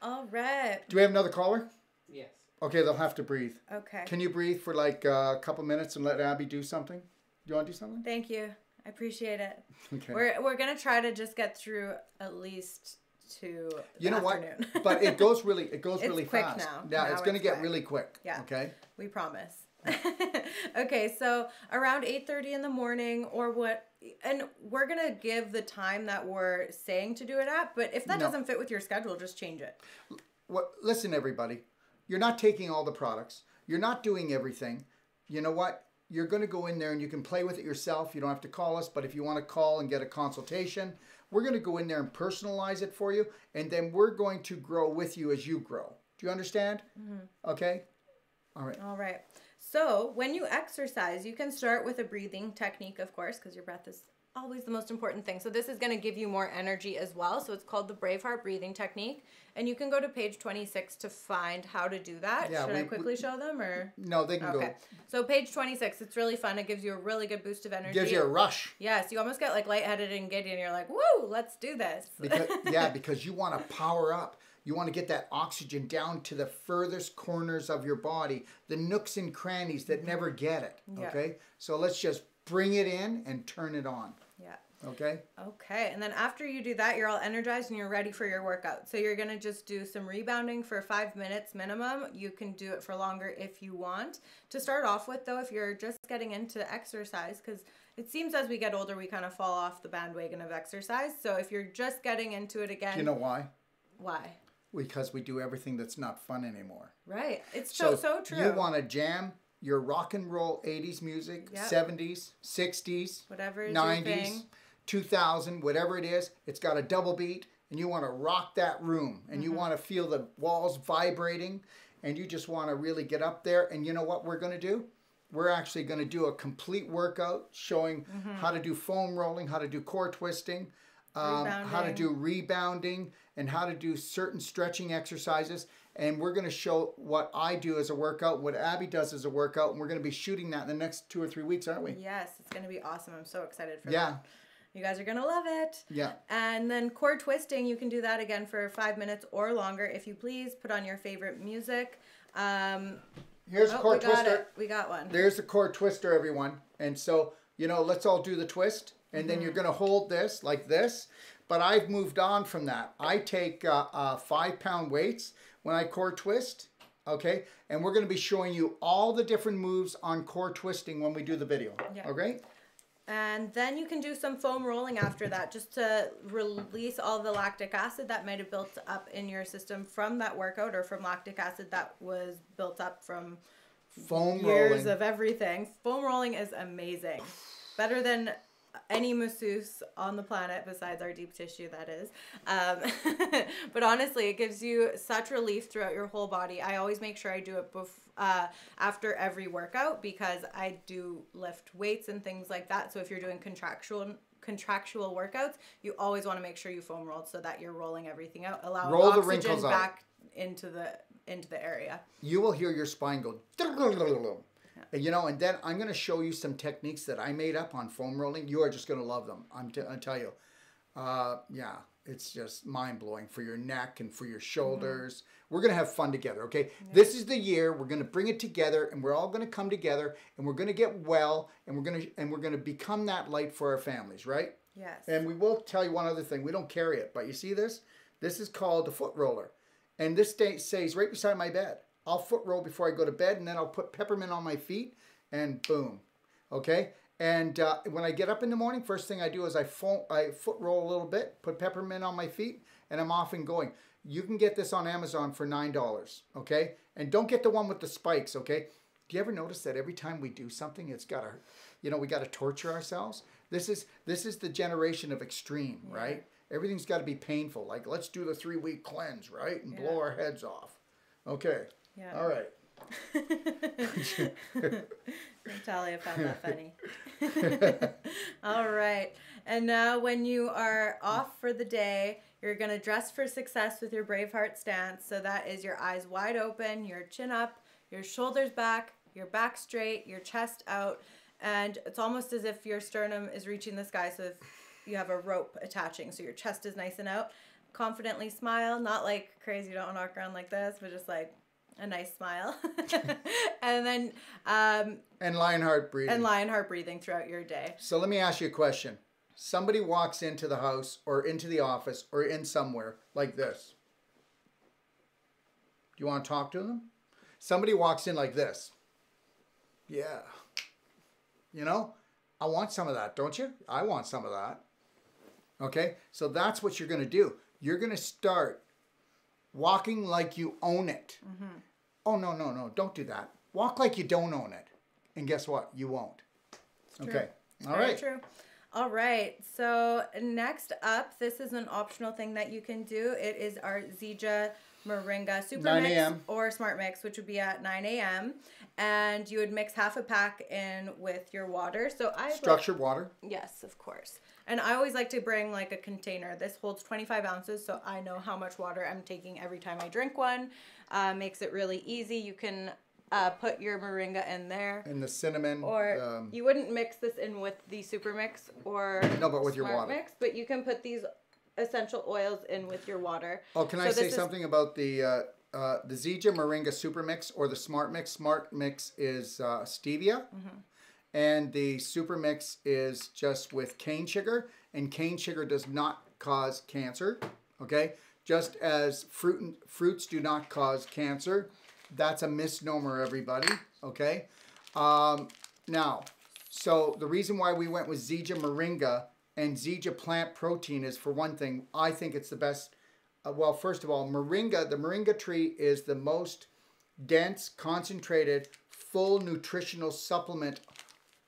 All right. Do we have another caller? Yes. Okay, they'll have to breathe. Okay. Can you breathe for like a couple minutes and let Abby do something? Do you want to do something? Thank you. I appreciate it. Okay. We're going to try to just get through at least to the afternoon. What? But it goes really it's really quick fast. now. Yeah, it's going to get really quick. Yeah. Okay. We promise. Okay, so around 8:30 in the morning or what, and we're going to give the time that we're saying to do it at, but if that doesn't fit with your schedule, just change it. Listen, everybody, you're not taking all the products. You're not doing everything. You know what? You're going to go in there and you can play with it yourself. You don't have to call us, but if you want to call and get a consultation, we're going to go in there and personalize it for you, and then we're going to grow with you as you grow. Do you understand? Mm-hmm. Okay? All right. All right. So when you exercise, you can start with a breathing technique, of course, because your breath is always the most important thing. So this is going to give you more energy as well. So it's called the Braveheart breathing technique. And you can go to page 26 to find how to do that. Yeah, Should I quickly show them? Or no, they can go. So page 26, it's really fun. It gives you a really good boost of energy. Gives you a rush. Yes, you almost get like lightheaded and giddy and you're like, woo, let's do this. Because you want to power up. You want to get that oxygen down to the furthest corners of your body, the nooks and crannies that never get it, okay? So let's just bring it in and turn it on. Yeah. Okay? Okay. And then after you do that, you're all energized and you're ready for your workout. So you're going to just do some rebounding for 5 minutes minimum. You can do it for longer if you want. To start off with, though, if you're just getting into exercise, because it seems as we get older, we kind of fall off the bandwagon of exercise. So if you're just getting into it again. Do you know why? Why? Because we do everything that's not fun anymore. Right. It's so true. You want to jam your rock and roll 80s music, 70s, 60s, whatever is 90s, your thing. 2000, whatever it is. It's got a double beat, and you want to rock that room, and you want to feel the walls vibrating, and you just want to really get up there. And you know what we're going to do? We're actually going to do a complete workout showing how to do foam rolling, how to do core twisting, how to do rebounding, and how to do certain stretching exercises. And we're going to show what I do as a workout, what Abby does as a workout, and we're going to be shooting that in the next 2 or 3 weeks, aren't we? Yes, it's going to be awesome. I'm so excited for that. You guys are going to love it. Yeah. And then core twisting, you can do that again for 5 minutes or longer. If you please, put on your favorite music. Here's a core twister. We got one. There's the core twister, everyone. And so, let's all do the twist. And then you're going to hold this like this. But I've moved on from that. I take 5-pound weights when I core twist. Okay? And we're going to be showing you all the different moves on core twisting when we do the video. Yeah. Okay? And then you can do some foam rolling after that just to release all the lactic acid that might have built up in your system from that workout or from lactic acid that was built up from foam years rolling. Of everything. Foam rolling is amazing. Better than any masseuse on the planet besides our deep tissue, that is. But honestly, it gives you such relief throughout your whole body. I always make sure I do it after every workout because I do lift weights and things like that. So if you're doing contractual workouts, you always want to make sure you foam roll so that you're rolling everything out, allowing oxygen back into the area. You will hear your spine go. And then I'm going to show you some techniques that I made up on foam rolling. You are just going to love them. I tell you. It's just mind-blowing for your neck and for your shoulders. We're going to have fun together, okay? Yeah. This is the year. We're going to bring it together, and we're all going to come together, and we're going to get well, and we're going to become that light for our families, right? Yes. And we will tell you one other thing. We don't carry it, but you see this? This is called a foot roller. And this stays right beside my bed. I'll foot roll before I go to bed, and then I'll put peppermint on my feet, and boom, okay? And when I get up in the morning, first thing I do is I foot roll a little bit, put peppermint on my feet, and I'm off and going. You can get this on Amazon for $9, okay? And don't get the one with the spikes, okay? Do you ever notice that every time we do something, it's got to, we got to torture ourselves? This is the generation of extreme, right? Everything's got to be painful. Like, let's do the 3-week cleanse, right? And blow our heads off. Okay. Yeah. All right. Natalia found that funny. All right. And now when you are off for the day, you're going to dress for success with your Braveheart stance. So that is your eyes wide open, your chin up, your shoulders back, your back straight, your chest out. And it's almost as if your sternum is reaching the sky. So if you have a rope attaching, so your chest is nice and out. Confidently smile, not like crazy, you don't want to walk around like this, but just like a nice smile. And then and Lionheart breathing. And Lionheart breathing throughout your day. So let me ask you a question. Somebody walks into the house or into the office or in somewhere like this. Do you want to talk to them? Somebody walks in like this. Yeah. I want some of that, don't you? I want some of that. Okay? So that's what you're going to do. You're going to start walking like you own it. Mm-hmm. Oh, no. Don't do that. Walk like you don't own it. And guess what? You won't. Okay. All right. Very true. All right. So next up, this is an optional thing that you can do. It is our Zija Moringa Super Mix or Smart Mix, which would be at 9 a.m. And you would mix half a pack in with your water. So structured water? Yes, of course. And I always like to bring like a container. This holds 25 ounces, so I know how much water I'm taking every time I drink one. Makes it really easy. You can put your moringa in there. And the cinnamon. Or you wouldn't mix this in with the Super Mix or but with your water. Mix, but you can put these essential oils in with your water. Oh, can I say something about the Zija Moringa Super Mix or the Smart Mix? Smart Mix is stevia. Mm-hmm. And the super mix is just with cane sugar, and cane sugar does not cause cancer, okay? Just as fruits do not cause cancer. That's a misnomer, everybody, okay? Now, so the reason why we went with Zija Moringa and Zija plant protein is, for one thing, I think it's the best. Well, first of all, moringa, the moringa tree is the most dense, concentrated, full nutritional supplement,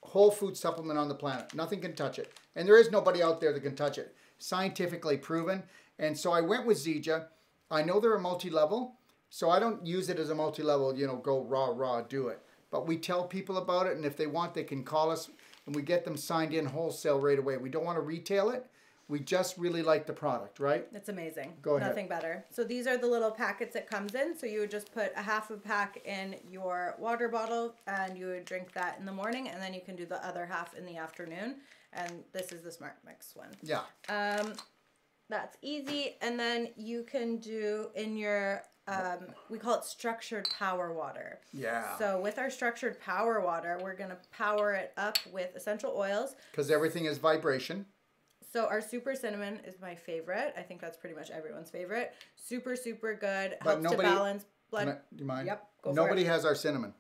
whole food supplement on the planet. Nothing can touch it. And there is nobody out there that can touch it. Scientifically proven. And so I went with Zija. I know they're a multi-level, so I don't use it as a multi-level, you know, go raw, do it. But we tell people about it, and if they want, they can call us, and we get them signed in wholesale right away. We don't want to retail it. We just really like the product, right? It's amazing. Go ahead. Nothing better. So these are the little packets it comes in. So you would just put a half a pack in your water bottle, and you would drink that in the morning, and then you can do the other half in the afternoon. And this is the Smart Mix one. Yeah. That's easy. And then you can do in your, we call it structured power water. Yeah. So with our structured power water, we're going to power it up with essential oils. Because everything is vibration. So our super cinnamon is my favorite. I think that's pretty much everyone's favorite. Super, super good. Helps to balance blood. Do you mind? Yep. Go Nobody for it. has our cinnamon.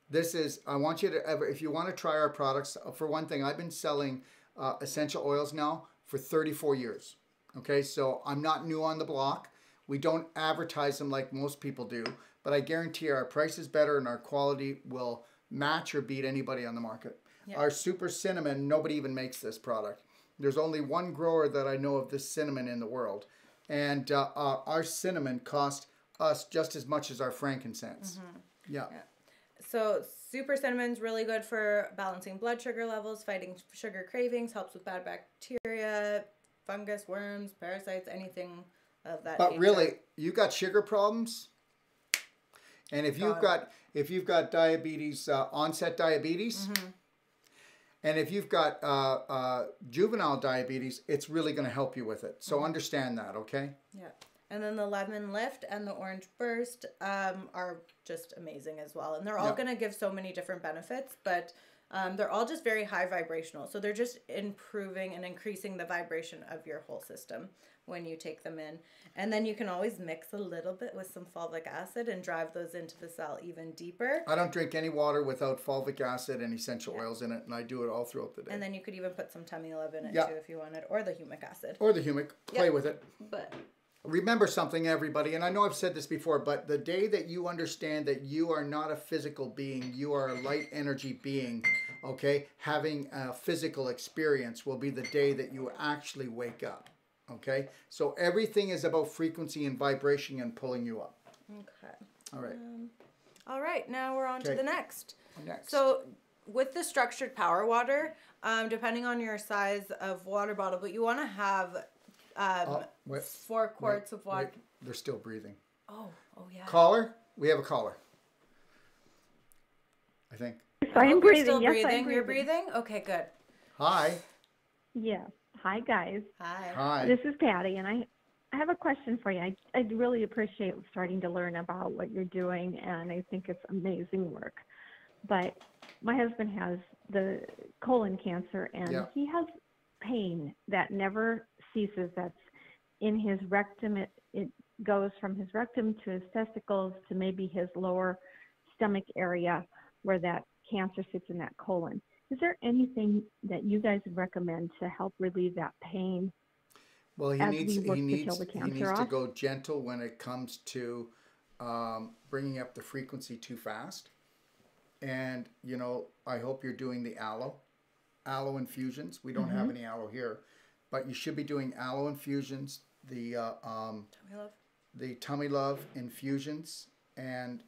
This is, I want you to ever, if you want to try our products, for one thing, I've been selling essential oils now for 34 years. Okay, so I'm not new on the block. We don't advertise them like most people do, but I guarantee our price is better and our quality will match or beat anybody on the market. Yep. Our super cinnamon, nobody even makes this product. There's only one grower that I know of this cinnamon in the world. And our cinnamon cost us just as much as our frankincense. Mm-hmm. Yeah. So super cinnamon's really good for balancing blood sugar levels, fighting sugar cravings, helps with bad bacteria, fungus, worms, parasites, anything of that nature. But really, you got sugar problems? And if you've got diabetes, onset diabetes, mm-hmm. and if you've got juvenile diabetes, it's really going to help you with it. So mm-hmm. understand that, okay? Yeah. And then the lemon lift and the orange burst are just amazing as well. And they're all going to give so many different benefits, but they're all just very high vibrational. So they're just improving and increasing the vibration of your whole system when you take them in. And then you can always mix a little bit with some fulvic acid and drive those into the cell even deeper. I don't drink any water without fulvic acid and essential oils in it, and I do it all throughout the day. And then you could even put some tummy love in it too if you wanted, or the humic acid. Or the humic. Play with it. But remember something, everybody, and I know I've said this before, but the day that you understand that you are not a physical being, you are a light energy being, okay, having a physical experience will be the day that you actually wake up, okay? So everything is about frequency and vibration and pulling you up. Okay. All right. All right, now we're on to the next. Next. So with the structured power water, depending on your size of water bottle, but you want to have 4 quarts of water. Wait. They're still breathing. Oh yeah. Caller? We have a caller. I think. I'm breathing. Still yes, breathing. I'm breathing. You're breathing? Okay, good. Hi. Yeah. Hi, guys. Hi. Hi. This is Patty, and I have a question for you. I really appreciate starting to learn about what you're doing, and I think it's amazing work. But my husband has the colon cancer, and he has pain that never ceases. That's in his rectum. It goes from his rectum to his testicles to maybe his lower stomach area where that cancer sits in that colon. Is there anything that you guys would recommend to help relieve that pain? Well, he needs to go gentle when it comes to bringing up the frequency too fast. And, you know, I hope you're doing the aloe infusions. We don't have any aloe here, but you should be doing aloe infusions, the tummy love infusions, and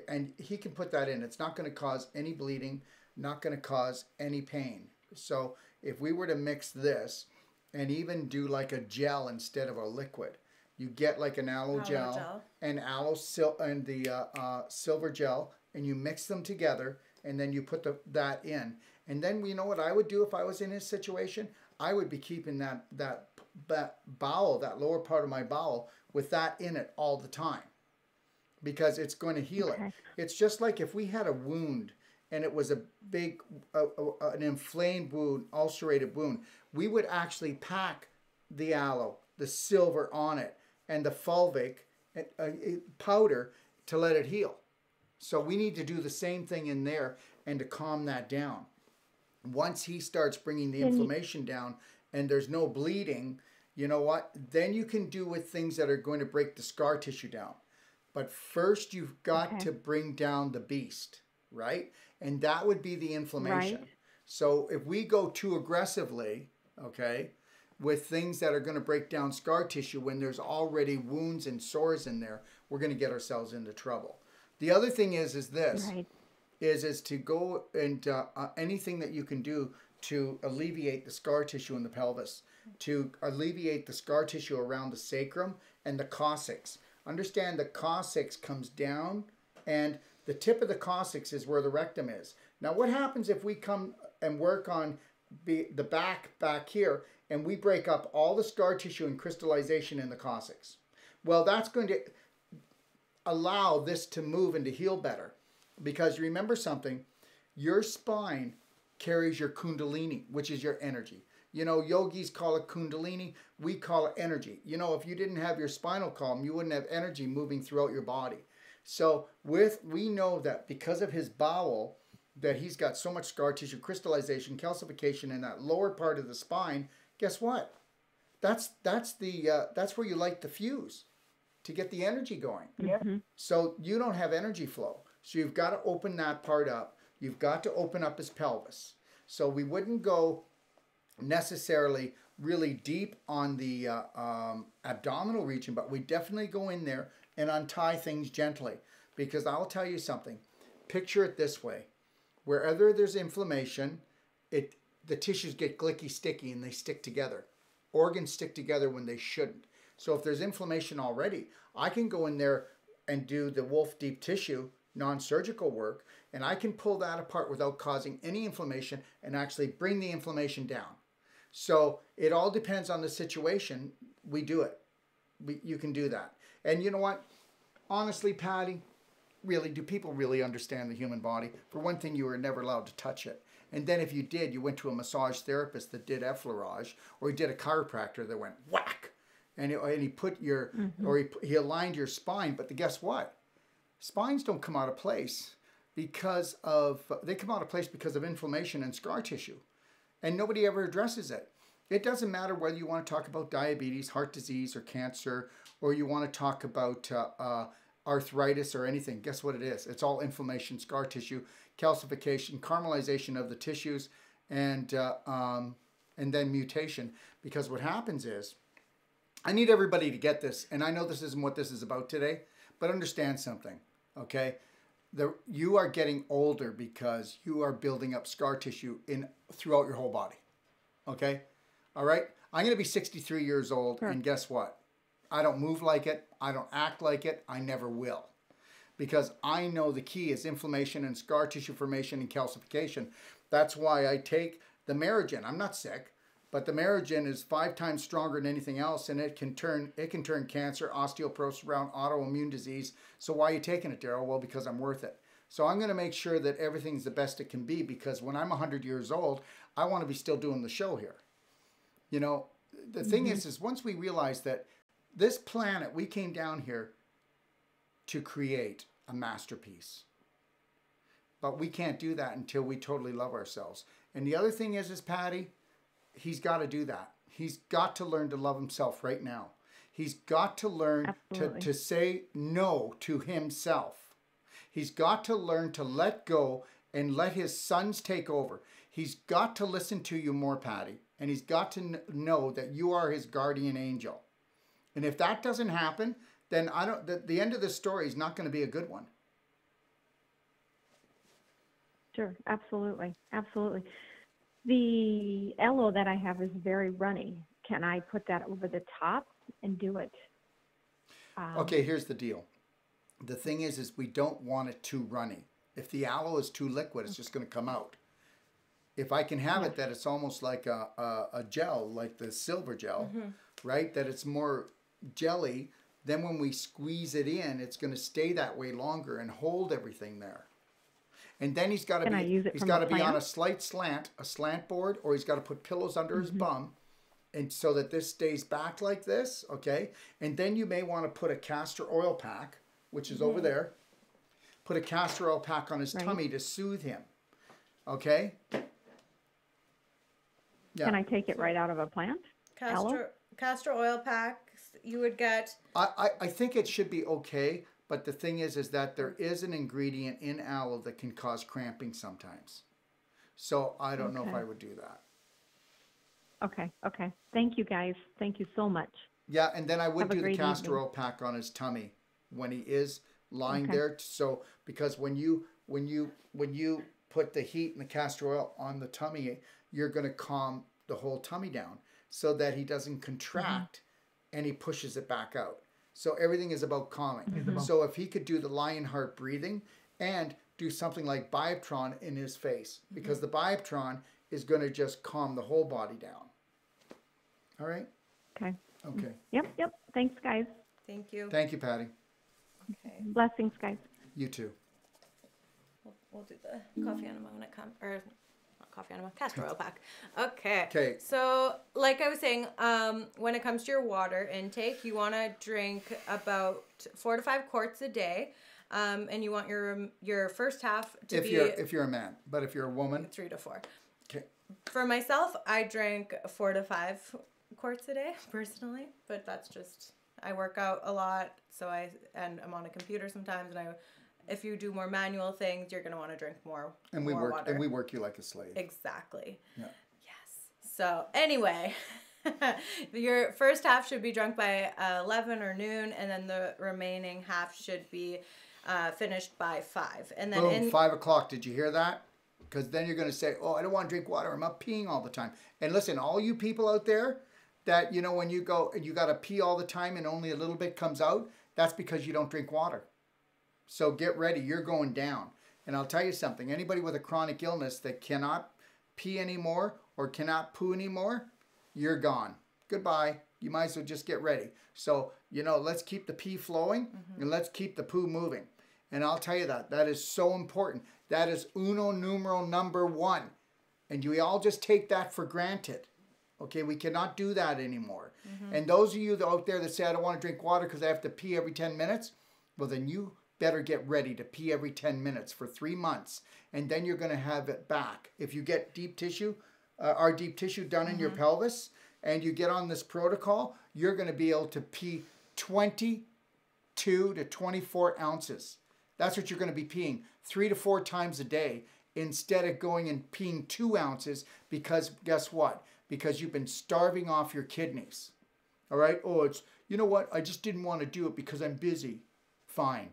and he can put that in. It's not going to cause any bleeding, not going to cause any pain. So if we were to mix this and even do like a gel instead of a liquid, you get like an aloe gel and the silver gel, and you mix them together, and then you put that in. And then, you know what I would do if I was in his situation? I would be keeping that bowel, that lower part of my bowel, with that in it all the time, because it's going to heal it. It's just like if we had a wound and it was a big, an inflamed wound, ulcerated wound, we would actually pack the aloe, the silver on it, and the fulvic powder to let it heal. So we need to do the same thing in there and to calm that down. Once he starts bringing the inflammation down and there's no bleeding, you know what? Then you can do with things that are going to break the scar tissue down. But first you've got to bring down the beast, right? And that would be the inflammation. Right. So if we go too aggressively, okay, with things that are going to break down scar tissue when there's already wounds and sores in there, we're going to get ourselves into trouble. The other thing is this, Right. is to go and anything that you can do to alleviate the scar tissue in the pelvis, to alleviate the scar tissue around the sacrum and the coccyx. Understand the coccyx comes down and the tip of the coccyx is where the rectum is. Now what happens if we come and work on the back here and we break up all the scar tissue and crystallization in the coccyx? Well, that's going to allow this to move and to heal better. Because remember something, your spine carries your kundalini, which is your energy. You know, yogis call it kundalini, we call it energy. You know, if you didn't have your spinal column, you wouldn't have energy moving throughout your body. So we know that because of his bowel, that he's got so much scar tissue, crystallization, calcification in that lower part of the spine. Guess what? That's where you light the fuse to get the energy going. Yeah. So you don't have energy flow. So you've got to open that part up. You've got to open up his pelvis. So we wouldn't go necessarily really deep on the abdominal region, but we definitely go in there and untie things gently. Because I'll tell you something. Picture it this way. Wherever there's inflammation, the tissues get glicky, sticky, and they stick together. Organs stick together when they shouldn't. So if there's inflammation already, I can go in there and do the Wolfe deep tissue non-surgical work, and I can pull that apart without causing any inflammation and actually bring the inflammation down. So it all depends on the situation. We do it. You can do that. And you know what? Honestly, Patty, really, do people really understand the human body? For one thing, you were never allowed to touch it. And then if you did, you went to a massage therapist that did effleurage, or you did a chiropractor that went whack. And he put your, or he aligned your spine. But guess what? Spines don't come out of place because of, they come out of place because of inflammation and scar tissue. And nobody ever addresses it. It doesn't matter whether you want to talk about diabetes, heart disease, or cancer, or you want to talk about arthritis or anything. Guess what it is? It's all inflammation, scar tissue, calcification, caramelization of the tissues, and then mutation. Because what happens is, I need everybody to get this, and I know this isn't what this is about today, but understand something, okay? You are getting older because you are building up scar tissue throughout your whole body, okay? All right? I'm going to be 63 years old, and guess what? I don't move like it. I don't act like it. I never will. Because I know the key is inflammation and scar tissue formation and calcification. That's why I take the Merigen. I'm not sick. But the Merigen is 5 times stronger than anything else, and it can turn cancer, osteoporosis around autoimmune disease. So why are you taking it, Darrell? Well, because I'm worth it. So I'm going to make sure that everything's the best it can be, because when I'm 100 years old, I want to be still doing the show here. You know, the thing is once we realize that this planet, we came down here to create a masterpiece. But we can't do that until we totally love ourselves. And the other thing is Patty, he's got to do that. He's got to learn to love himself right now. He's got to learn to say no to himself. He's got to learn to let go and let his sons take over. He's got to listen to you more, Patty. And he's got to know that you are his guardian angel. And if that doesn't happen, then the end of the story is not going to be a good one. Sure, absolutely, absolutely. The aloe that I have is very runny. Can I put that over the top and do it? Okay, here's the deal. The thing is we don't want it too runny. If the aloe is too liquid, it's just going to come out. If I can have it that it's almost like a gel, like the silver gel, right? That it's more jelly, then when we squeeze it in, it's going to stay that way longer and hold everything there. And then he's got to Can I use it he's from got a to be on plant? a slant board, or he's got to put pillows under his bum, and so that this stays back like this, okay? And then you may want to put a castor oil pack, which is over there. Put a castor oil pack on his tummy to soothe him, okay? Yeah. Can I take it right out of a plant? Castor oil packs you would get. I think it should be okay, but the thing is that there is an ingredient in aloe that can cause cramping sometimes. So I don't know if I would do that. Okay. Thank you, guys. Thank you so much. Yeah, and then I would Have a do the great castor evening. oil pack on his tummy when he is lying there. So because when you put the heat and the castor oil on the tummy, you're going to calm the whole tummy down so that he doesn't contract and he pushes it back out. So everything is about calming. So if he could do the lion heart breathing and do something like Bioptron in his face, because the Bioptron is going to just calm the whole body down. All right? Okay. Okay. Yep. Thanks, guys. Thank you. Thank you, Patty. Okay. Blessings, guys. You too. We'll do the coffee enema when it comes, or not coffee enema, castor oil pack. Okay. Okay. So, like I was saying, when it comes to your water intake, you want to drink about 4 to 5 quarts a day, and you want your first half to be if you're a man, but if you're a woman, 3 to 4. okay. For myself, I drink 4 to 5 quarts a day personally, but that's just, I work out a lot, so I'm on a computer sometimes, and if you do more manual things, you're going to want to drink more water. And we work you like a slave. Exactly. Yeah. Yes. So anyway, your first half should be drunk by 11 or noon, and then the remaining half should be finished by 5. And then Boom, 5 o'clock. Did you hear that? Because then you're going to say, oh, I don't want to drink water. I'm up peeing all the time. And listen, all you people out there that, when you go and you got to pee all the time and only a little bit comes out, that's because you don't drink water. So get ready. You're going down. And I'll tell you something. Anybody with a chronic illness that cannot pee anymore or cannot poo anymore, you're gone. Goodbye. You might as well just get ready. So, let's keep the pee flowing and let's keep the poo moving. And I'll tell you that is so important. That is uno numero number 1. And we all just take that for granted. Okay, we cannot do that anymore. And those of you out there that say, I don't want to drink water because I have to pee every 10 minutes, well, then you better get ready to pee every 10 minutes for 3 months. And then you're going to have it back. If you get deep tissue done in your pelvis, and you get on this protocol, you're going to be able to pee 22 to 24 ounces. That's what you're going to be peeing 3 to 4 times a day instead of going and peeing 2 ounces because guess what? Because you've been starving off your kidneys. All right? Oh, it's, you know what? I just didn't want to do it because I'm busy. Fine.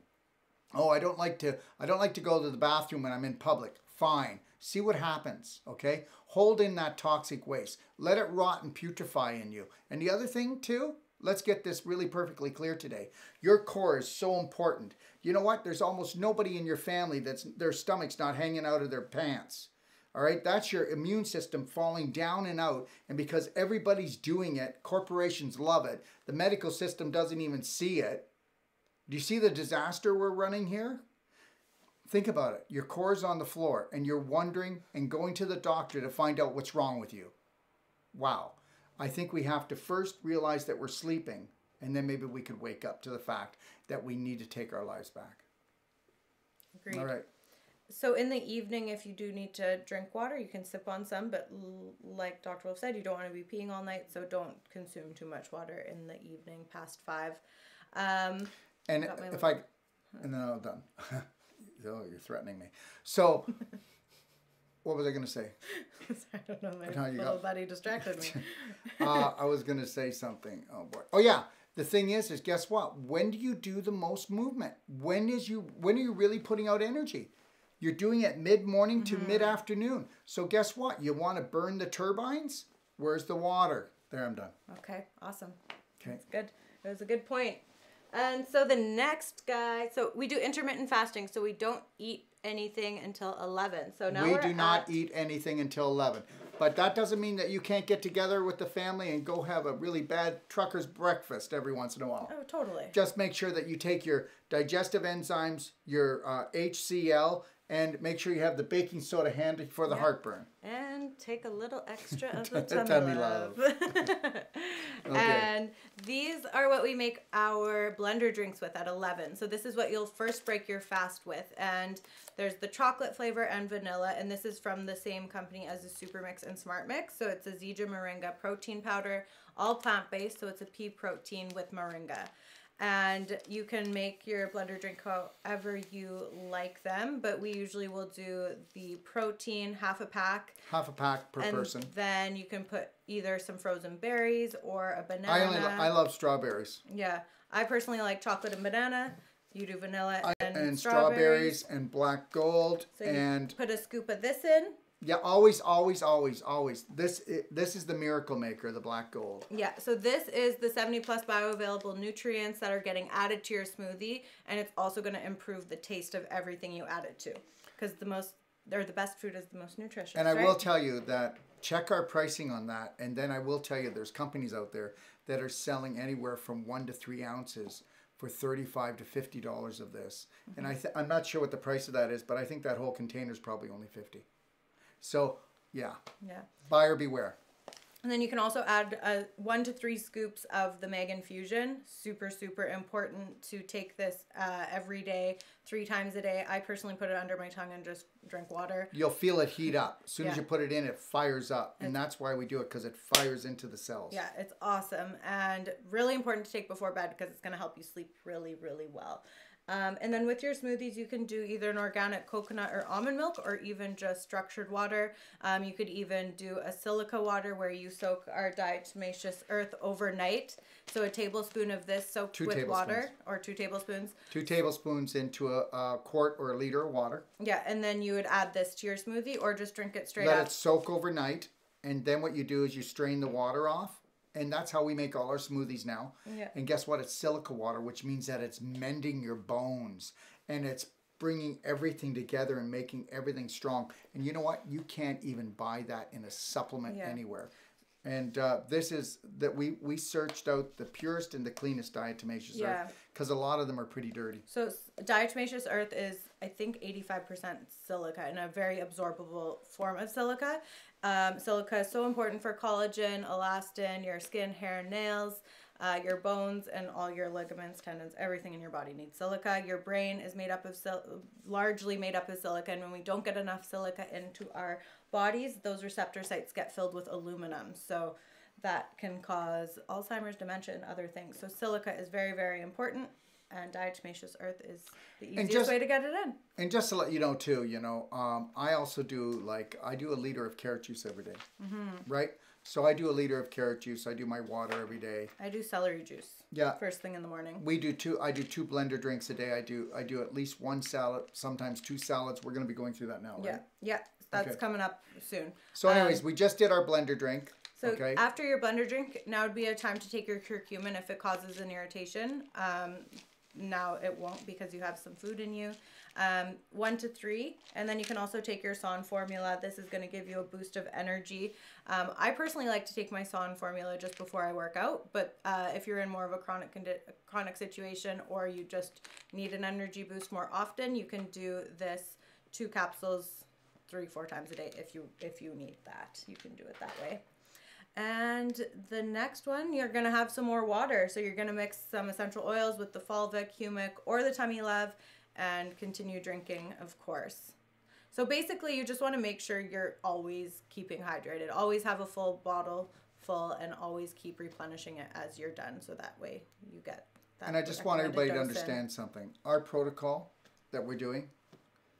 Oh, I don't like to go to the bathroom when I'm in public. Fine. See what happens, okay? Hold in that toxic waste. Let it rot and putrefy in you. And the other thing too, let's get this really perfectly clear today. Your core is so important. You know what? There's almost nobody in your family that's their stomach's not hanging out of their pants. All right? That's your immune system falling down and out. And because everybody's doing it, corporations love it. The medical system doesn't even see it. Do you see the disaster we're running here? Think about it. Your core's on the floor and you're wondering and going to the doctor to find out what's wrong with you. Wow. I think we have to first realize that we're sleeping, and then maybe we could wake up to the fact that we need to take our lives back. Agreed. All right. So in the evening, if you do need to drink water, you can sip on some, but like Dr. Wolfe said, you don't want to be peeing all night, so don't consume too much water in the evening past 5. And then I'm done. Oh, you're threatening me. So, what was I going to say? I don't know. My little buddy distracted me. I was going to say something. Oh boy. Oh yeah. The thing is guess what? When do you do the most movement? When are you really putting out energy? You're doing it mid-morning to mid-afternoon. So guess what? You want to burn the turbines? Where's the water? There, I'm done. Okay. Awesome. Okay. That's good. It was a good point. And so the next guy, so we do intermittent fasting, so we don't eat anything until 11. So now we do not eat anything until 11. But that doesn't mean that you can't get together with the family and go have a really bad trucker's breakfast every once in a while. Oh, totally. Just make sure that you take your digestive enzymes, your HCl, and make sure you have the baking soda handy for the heartburn. And take a little extra of the Tummy tummy love. love. Okay. And these are what we make our blender drinks with at 11. So this is what you'll first break your fast with. And there's the chocolate flavor and vanilla. And this is from the same company as the Super Mix and Smart Mix. So it's a Zija Moringa protein powder, all plant-based. So it's a pea protein with moringa. And you can make your blender drink however you like them, but we usually will do the protein, half a pack. Half a pack per person. And then you can put either some frozen berries or a banana. I love strawberries. Yeah. I personally like chocolate and banana. You do vanilla and strawberries and black gold. So you and put a scoop of this in. Yeah, always. This is the miracle maker, the black gold. Yeah, so this is the 70 plus bioavailable nutrients that are getting added to your smoothie, and it's also going to improve the taste of everything you add it to, because the best food is the most nutritious. And I will tell you that check our pricing on that, and then I will tell you there's companies out there that are selling anywhere from 1 to 3 ounces for $35 to $50 of this, and I'm not sure what the price of that is, but I think that whole container is probably only $50. So, yeah. Buyer beware. And then you can also add 1 to 3 scoops of the Meg Infusion. Super, super important to take this every day, 3 times a day. I personally put it under my tongue and just drink water. You'll feel it heat up. As soon as you put it in, it fires up. And that's why we do it, because it fires into the cells. Yeah, it's awesome. And really important to take before bed, because it's going to help you sleep really, really well. And then with your smoothies, you can do either an organic coconut or almond milk, or even just structured water. You could even do a silica water where you soak our diatomaceous earth overnight. So a tablespoon of this soaked with water, or 2 tablespoons. 2 tablespoons into a quart or a liter of water. Yeah, and then you would add this to your smoothie, or just drink it straight Let up. it soak overnight, and then what you do is you strain the water off. And that's how we make all our smoothies now. Yeah. And guess what? It's silica water, which means that it's mending your bones. And it's bringing everything together and making everything strong. And you know what? You can't even buy that in a supplement anywhere. And this is that we searched out the purest and the cleanest diatomaceous earth, because a lot of them are pretty dirty. So diatomaceous earth is, I think, 85% silica, and a very absorbable form of silica. Silica is so important for collagen, elastin, your skin, hair, nails, your bones, and all your ligaments, tendons, everything in your body needs silica. Your brain is made up of largely made up of silica, and when we don't get enough silica into our bodies, those receptor sites get filled with aluminum. So that can cause Alzheimer's, dementia, and other things. So silica is very, very important. And diatomaceous earth is the easiest way to get it in. And just to let you know too, I also do I do a liter of carrot juice every day, right? So I do a liter of carrot juice. I do my water every day. I do celery juice. Yeah. First thing in the morning. I do 2 blender drinks a day. I do at least 1 salad, sometimes 2 salads. We're going to be going through that now, right? Yeah. That's coming up soon. So anyways, we just did our blender drink. So after your blender drink, now would be a time to take your curcumin if it causes an irritation. Now it won't, because you have some food in you. 1 to 3, and then you can also take your SON formula. This is going to give you a boost of energy. I personally like to take my SON formula just before I work out, but if you're in more of a chronic situation, or you just need an energy boost more often, you can do this 2 capsules 3-4 times a day if you need that. You can do it that way. And the next one, you're going to have some more water. So you're going to mix some essential oils with the Fulvic, humic, or the tummy love, and continue drinking, of course. So basically, you just want to make sure you're always keeping hydrated. Always have a full bottle full, and always keep replenishing it as you're done. So that way you get that. And I just want everybody to understand something. Our protocol that we're doing,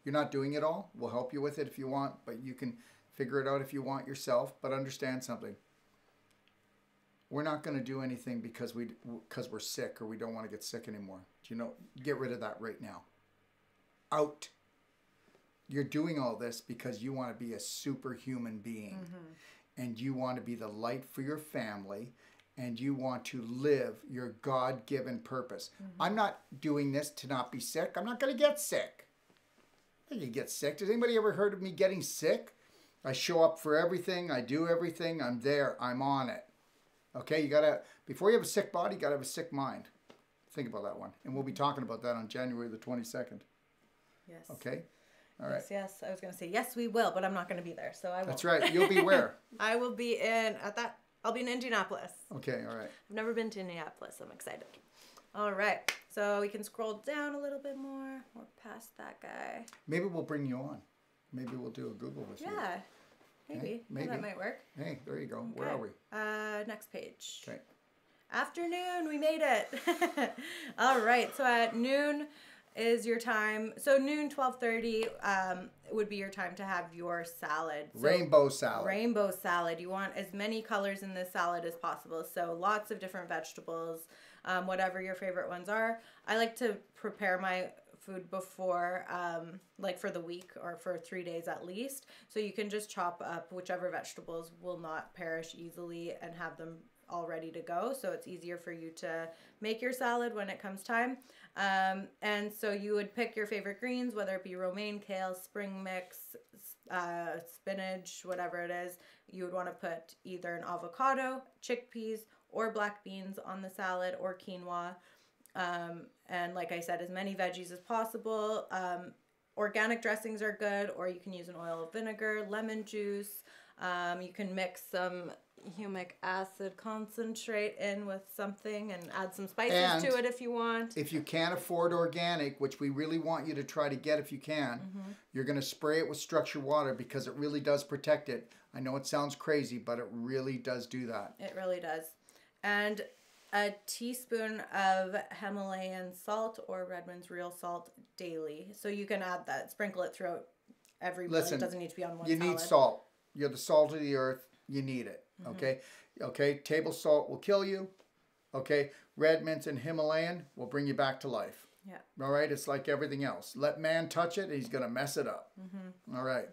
you're not doing it all. We'll help you with it if you want, but you can figure it out if you want yourself. But understand something. We're not going to do anything because we're sick, or we don't want to get sick anymore. Get rid of that right now. Out. You're doing all this because you want to be a superhuman being, and you want to be the light for your family, and you want to live your God-given purpose. I'm not doing this to not be sick. I'm not going to get sick. I can get sick. Has anybody ever heard of me getting sick? I show up for everything. I do everything. I'm there. I'm on it. Okay, before you have a sick body, you gotta have a sick mind. Think about that one. And we'll be talking about that on January the 22nd. Yes. Okay? All right. Yes, yes. I was going to say, yes, we will, but I'm not going to be there, so I won't. That's right. You'll be where? I will be I'll be in Indianapolis. Okay, all right. I've never been to Indianapolis. I'm excited. All right. So we can scroll down a little bit more. We're past that guy. Maybe we'll bring you on. Maybe we'll do a Google with you. Yeah. Maybe. Hey, maybe. That might work. Hey, there you go. Okay. Where are we? Next page. Okay. Afternoon. We made it. All right. So at noon is your time. So noon, 12:30 would be your time to have your salad. So Rainbow salad. Rainbow salad. You want as many colors in this salad as possible. So lots of different vegetables, whatever your favorite ones are. I like to prepare my food before, like for the week or for 3 days at least. So you can just chop up whichever vegetables will not perish easily and have them all ready to go. So it's easier for you to make your salad when it comes time. And so you would pick your favorite greens, whether it be romaine, kale, spring mix, spinach, whatever it is. You would want to put either an avocado, chickpeas, or black beans on the salad, or quinoa. And like I said, as many veggies as possible. Organic dressings are good, or you can use an oil of vinegar, lemon juice. You can mix some humic acid concentrate in with something and add some spices to it if you want. If you can't afford organic, which we really want you to try to get if you can, you're going to spray it with structured water because it really does protect it. I know it sounds crazy, but it really does do that. It really does. And a teaspoon of Himalayan salt or Redmond's real salt daily. So you can add that, sprinkle it throughout every meal. It doesn't need to be on one salad. You need salt. You're the salt of the earth. You need it. Okay? Okay, table salt will kill you. Okay, Redmond's and Himalayan will bring you back to life. Yeah. All right, it's like everything else. Let man touch it, and he's going to mess it up. All right.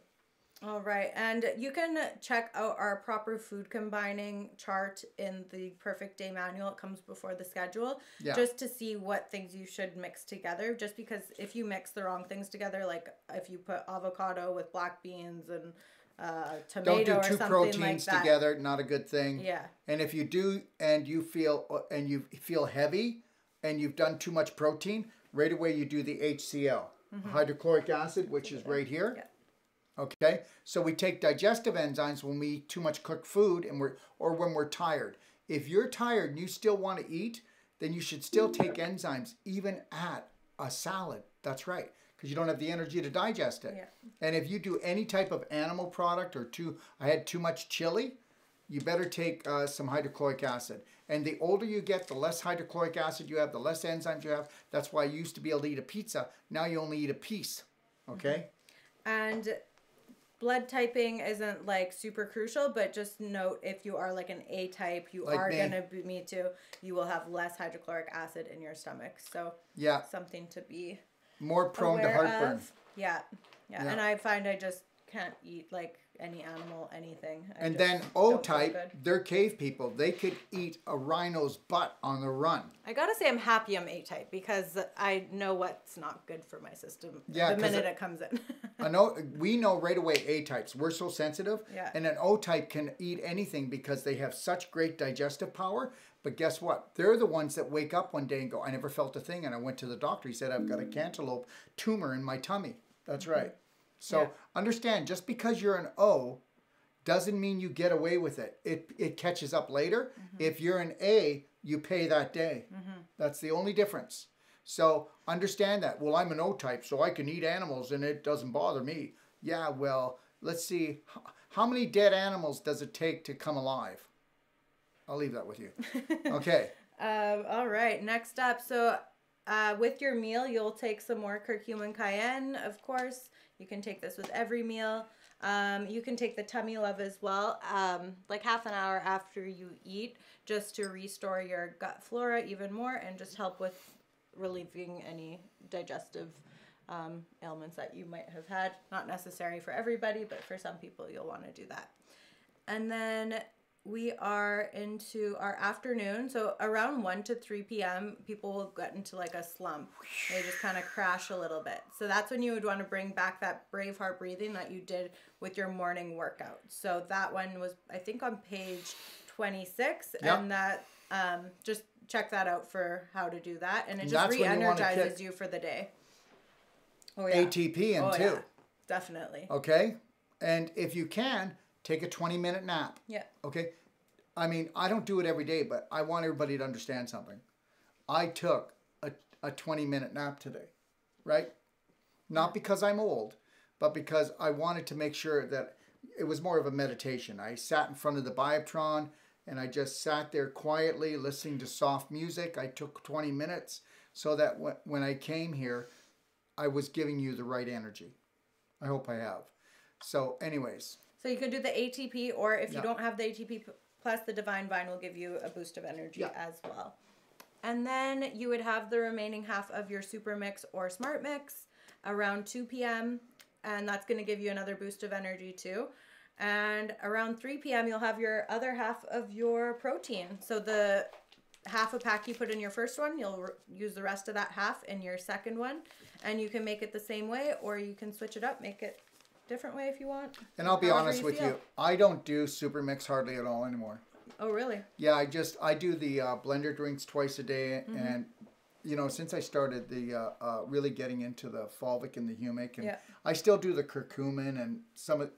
All right, and you can check out our proper food combining chart in the Perfect Day Manual. It comes before the schedule, just to see what things you should mix together. Just because if you mix the wrong things together, like if you put avocado with black beans and tomato don't do or two something proteins like that. together. Not a good thing. Yeah. And if you do, and you feel heavy, and you've done too much protein, right away you do the HCl, hydrochloric acid, which is right here. Yeah. Okay, so we take digestive enzymes when we eat too much cooked food or when we're tired. If you're tired and you still want to eat, then you should still take enzymes even at a salad. That's right, because you don't have the energy to digest it. Yeah. And if you do any type of animal product or I had too much chili, you better take some hydrochloric acid. And the older you get, the less hydrochloric acid you have, the less enzymes you have. That's why you used to be able to eat a pizza. Now you only eat a piece. Okay? And blood typing isn't like super crucial, but just note if you are like an A type, you Like are me. going to be, me too, you will have less hydrochloric acid in your stomach. So yeah, something to be more prone to heartburn. Of. Yeah. And I find I just can't eat like any animal, anything. And then O-type, they're cave people. They could eat a rhino's butt on the run. I gotta say I'm happy I'm A-type because I know what's not good for my system the minute it comes in. We know right away A-types. We're so sensitive. Yeah. And an O-type can eat anything because they have such great digestive power. But guess what? They're the ones that wake up one day and go, I never felt a thing. And I went to the doctor. He said, I've got a cantaloupe tumor in my tummy. That's right. So understand, just because you're an O doesn't mean you get away with it. It catches up later. If you're an A, you pay that day. That's the only difference. So understand that. Well, I'm an O-type, so I can eat animals and it doesn't bother me. Yeah, well, let's see. How many dead animals does it take to come alive? I'll leave that with you. Okay. All right, next up. So with your meal, you'll take some more curcumin cayenne, of course. You can take this with every meal. You can take the tummy love as well, like half an hour after you eat, just to restore your gut flora even more and just help with relieving any digestive ailments that you might have had. Not necessary for everybody, but for some people you'll want to do that. And then we are into our afternoon. So around 1 to 3 p.m., people will get into like a slump. They just kind of crash a little bit. So that's when you would want to bring back that Braveheart breathing that you did with your morning workout. So that one was, I think, on page 26. Yep. And that just check that out for how to do that. And it And just that's when you wanna re-energizes kick you for the day. Oh, yeah. ATP in too. Yeah. Definitely. Okay? And if you can, take a 20-minute nap. Yeah. Okay? I mean, I don't do it every day, but I want everybody to understand something. I took a 20-minute nap today, right? Not because I'm old, but because I wanted to make sure that it was more of a meditation. I sat in front of the Biotron and I just sat there quietly listening to soft music. I took 20 minutes so that when I came here, I was giving you the right energy. I hope I have. So anyways. So you could do the ATP, or if you don't have the ATP plus, the Divine Vine will give you a boost of energy as well. And then you would have the remaining half of your Super Mix or Smart Mix around 2 p.m. And that's going to give you another boost of energy too. And around 3 p.m. you'll have your other half of your protein. So the half a pack you put in your first one, you'll use the rest of that half in your second one. And you can make it the same way, or you can switch it up, make it different way if you want. And I'll be honest with you, I don't do Super Mix hardly at all anymore. Oh, really? Yeah, I do the blender drinks twice a day. And, you know, since I started the really getting into the Fulvic and the humic, and I still do the curcumin and some of,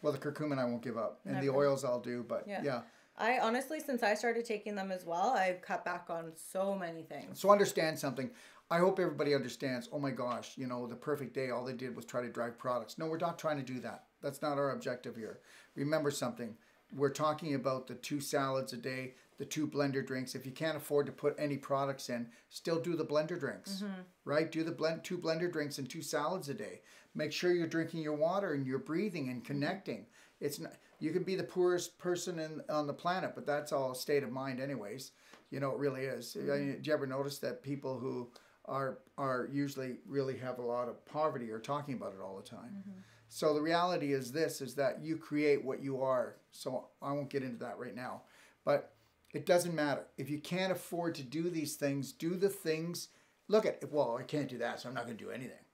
well, the curcumin I won't give up. And the oils I'll do, but yeah. I honestly, since I started taking them as well, I've cut back on so many things. So understand something. I hope everybody understands, oh my gosh, you know, the perfect day, all they did was try to drive products. No, we're not trying to do that. That's not our objective here. Remember something. We're talking about the 2 salads a day, the 2 blender drinks. If you can't afford to put any products in, still do the blender drinks, right? Do the 2 blender drinks and 2 salads a day. Make sure you're drinking your water and you're breathing and connecting. It's not, you can be the poorest person on the planet, but that's all a state of mind anyways. You know, it really is. I mean, do you ever notice that people who are usually really have a lot of poverty are talking about it all the time? So the reality is this, is that you create what you are. So I won't get into that right now. But it doesn't matter. If you can't afford to do these things, do the things. Look at, well, I can't do that, so I'm not going to do anything.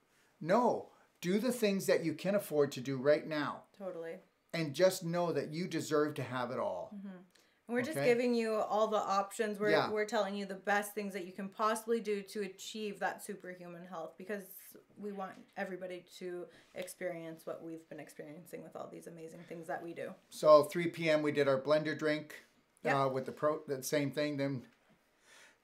No, do the things that you can afford to do right now. Totally. And just know that you deserve to have it all. We're just giving you all the options. We're telling you the best things that you can possibly do to achieve that superhuman health, because we want everybody to experience what we've been experiencing with all these amazing things that we do. So 3 p.m. we did our blender drink with the same thing. Then,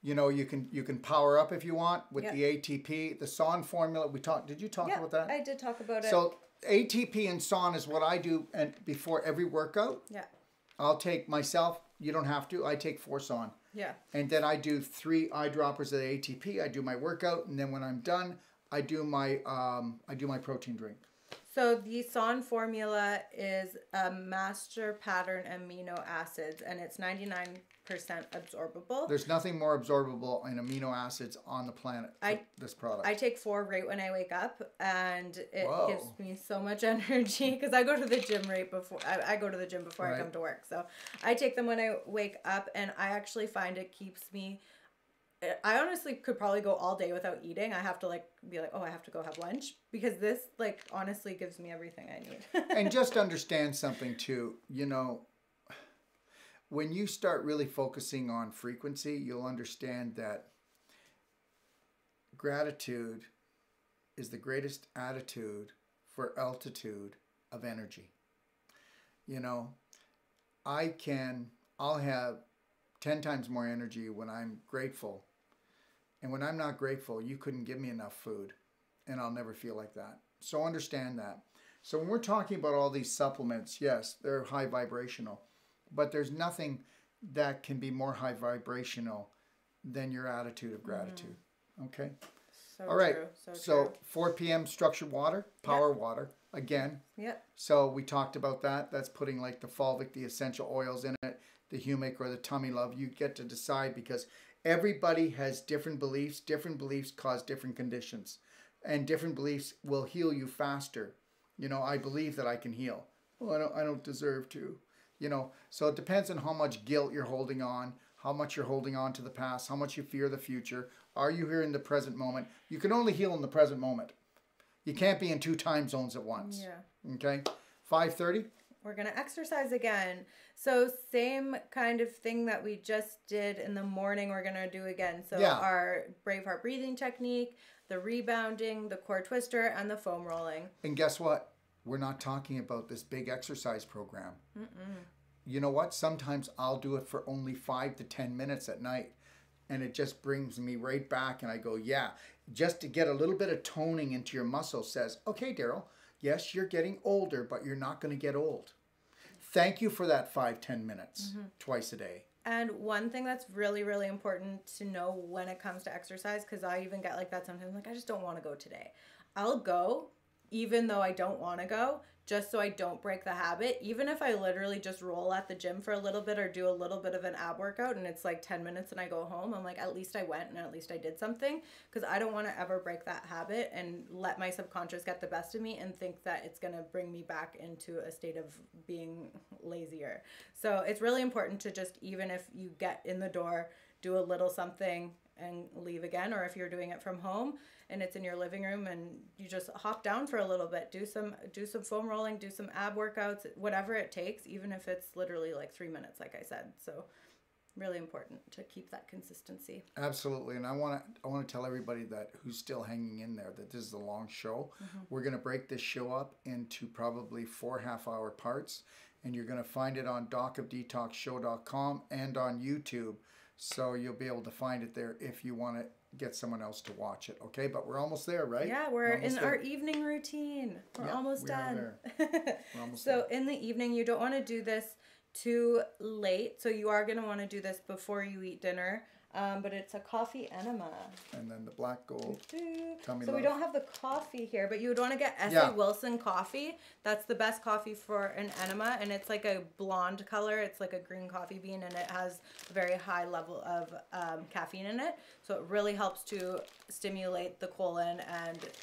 you know, you can power up if you want with the ATP, the SON formula. Did you talk about that? I did talk about it. So ATP and SON is what I do before every workout. Yeah. I'll take myself. You don't have to. I take 4 SON. Yeah. And then I do 3 eyedroppers of the ATP. I do my workout, and then when I'm done, I do my protein drink. So the SON formula is a master pattern amino acids, and it's 99% absorbable. There's nothing more absorbable in amino acids on the planet than this product. I take 4 right when I wake up, and it gives me so much energy because I go to the gym right before I go to the gym before I come to work. So I take them when I wake up, and I actually find it keeps me. I honestly could probably go all day without eating. I have to be like, oh, I have to go have lunch, because this honestly gives me everything I need. And just understand something too, you know, when you start really focusing on frequency, you'll understand that gratitude is the greatest attitude for altitude of energy. You know, I'll have 10 times more energy when I'm grateful. And when I'm not grateful, you couldn't give me enough food, and I'll never feel like that. So understand that. So when we're talking about all these supplements, yes, they're high vibrational, but there's nothing that can be more high vibrational than your attitude of gratitude. Okay? So all right. True. So 4 p.m. structured water, power water, again. Yep. So we talked about that. That's putting like the Fulvic, the essential oils in it, the humic or the tummy love. You get to decide, because everybody has different beliefs. Different beliefs cause different conditions, and different beliefs will heal you faster. You know, I believe that I can heal. Well, I don't deserve to. You know, so it depends on how much guilt you're holding on, how much you're holding on to the past, how much you fear the future. Are you here in the present moment? You can only heal in the present moment. You can't be in 2 time zones at once. Yeah. Okay. 5:30. we're going to exercise again. So same kind of thing that we just did in the morning, we're going to do again. So our brave heart breathing technique, the rebounding, the core twister, and the foam rolling. And guess what? We're not talking about this big exercise program. You know what? Sometimes I'll do it for only 5 to 10 minutes at night. And it just brings me right back. And I go, yeah, just to get a little bit of toning into your muscles says, okay, Darrell, yes, you're getting older, but you're not going to get old. Thank you for that 5-10 minutes twice a day. And one thing that's really, really important to know when it comes to exercise, because I even get like that sometimes, like, I just don't want to go today. I'll go even though I don't want to go, just so I don't break the habit. Even if I literally just roll at the gym for a little bit or do a little bit of an ab workout and it's like 10 minutes and I go home, I'm like, at least I went and at least I did something, because I don't want to ever break that habit and let my subconscious get the best of me and think that it's going to bring me back into a state of being lazier. So it's really important to just, even if you get in the door, do a little something and leave again, or if you're doing it from home and it's in your living room and you just hop down for a little bit, do some foam rolling, do some ab workouts, whatever it takes, even if it's literally like 3 minutes, like I said. So really important to keep that consistency. Absolutely. And I want to tell everybody that who's still hanging in there that this is a long show. We're going to break this show up into probably 4 half-hour parts, and you're going to find it on docofdetoxshow.com and on YouTube. So you'll be able to find it there if you want to get someone else to watch it. Okay, but we're almost there, right? Yeah, we're in our evening routine. We're almost done. We're almost so in the evening, you don't want to do this too late. So you are going to want to do this before you eat dinner. But it's a coffee enema. And then the black gold. So we don't have the coffee here, but you would want to get S.A. Wilson coffee. That's the best coffee for an enema, and it's like a blonde color. It's like a green coffee bean, and it has a very high level of caffeine in it. So it really helps to stimulate the colon, and it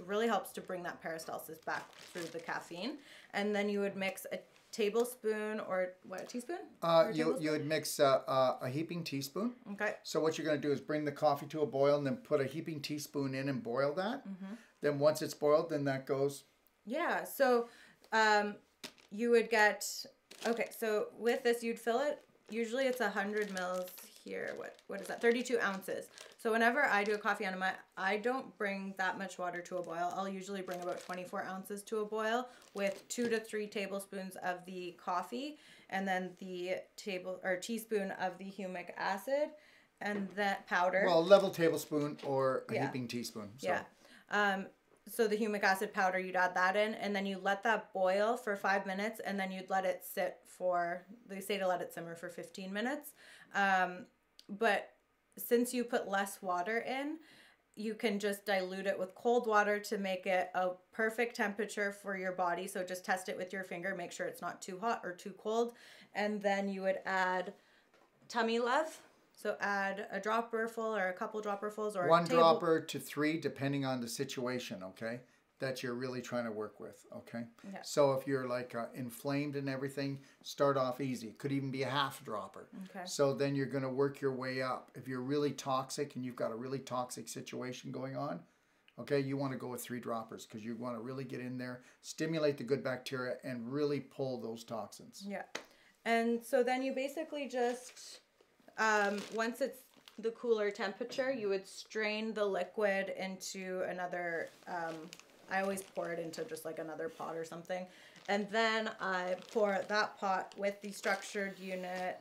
really helps to bring that peristalsis back through the caffeine. And then you would mix a tablespoon or what, a teaspoon? You would mix a heaping teaspoon. Okay. So what you're going to do is bring the coffee to a boil and then put a heaping teaspoon in and boil that. Then once it's boiled, then that goes. Yeah. So you would get, okay, so with this, you'd fill it. Usually it's 100 mils here. What is that? 32 ounces. So whenever I do a coffee enema, I don't bring that much water to a boil. I'll usually bring about 24 ounces to a boil with 2 to 3 tablespoons of the coffee, and then the teaspoon of the humic acid, and that powder. Well, level tablespoon or a heaping teaspoon. So. Yeah. So the humic acid powder, you'd add that in, and then you let that boil for 5 minutes, and then you'd let it sit for, they say to let it simmer for 15 minutes. But since you put less water in, you can just dilute it with cold water to make it a perfect temperature for your body. So just test it with your finger, make sure it's not too hot or too cold. And then you would add tummy love. So add a dropper full or a couple dropperfuls, or 1 dropper to 3, depending on the situation, okay, that you're really trying to work with, okay? Yeah. So if you're like inflamed and everything, start off easy. Could even be a half dropper. Okay. So then you're going to work your way up. If you're really toxic and you've got a really toxic situation going on, okay, you want to go with 3 droppers because you want to really get in there, stimulate the good bacteria, and really pull those toxins. Yeah. And so then you basically just... once it's the cooler temperature, you would strain the liquid into another, I always pour it into just like another pot or something. And then I pour that pot with the structured unit.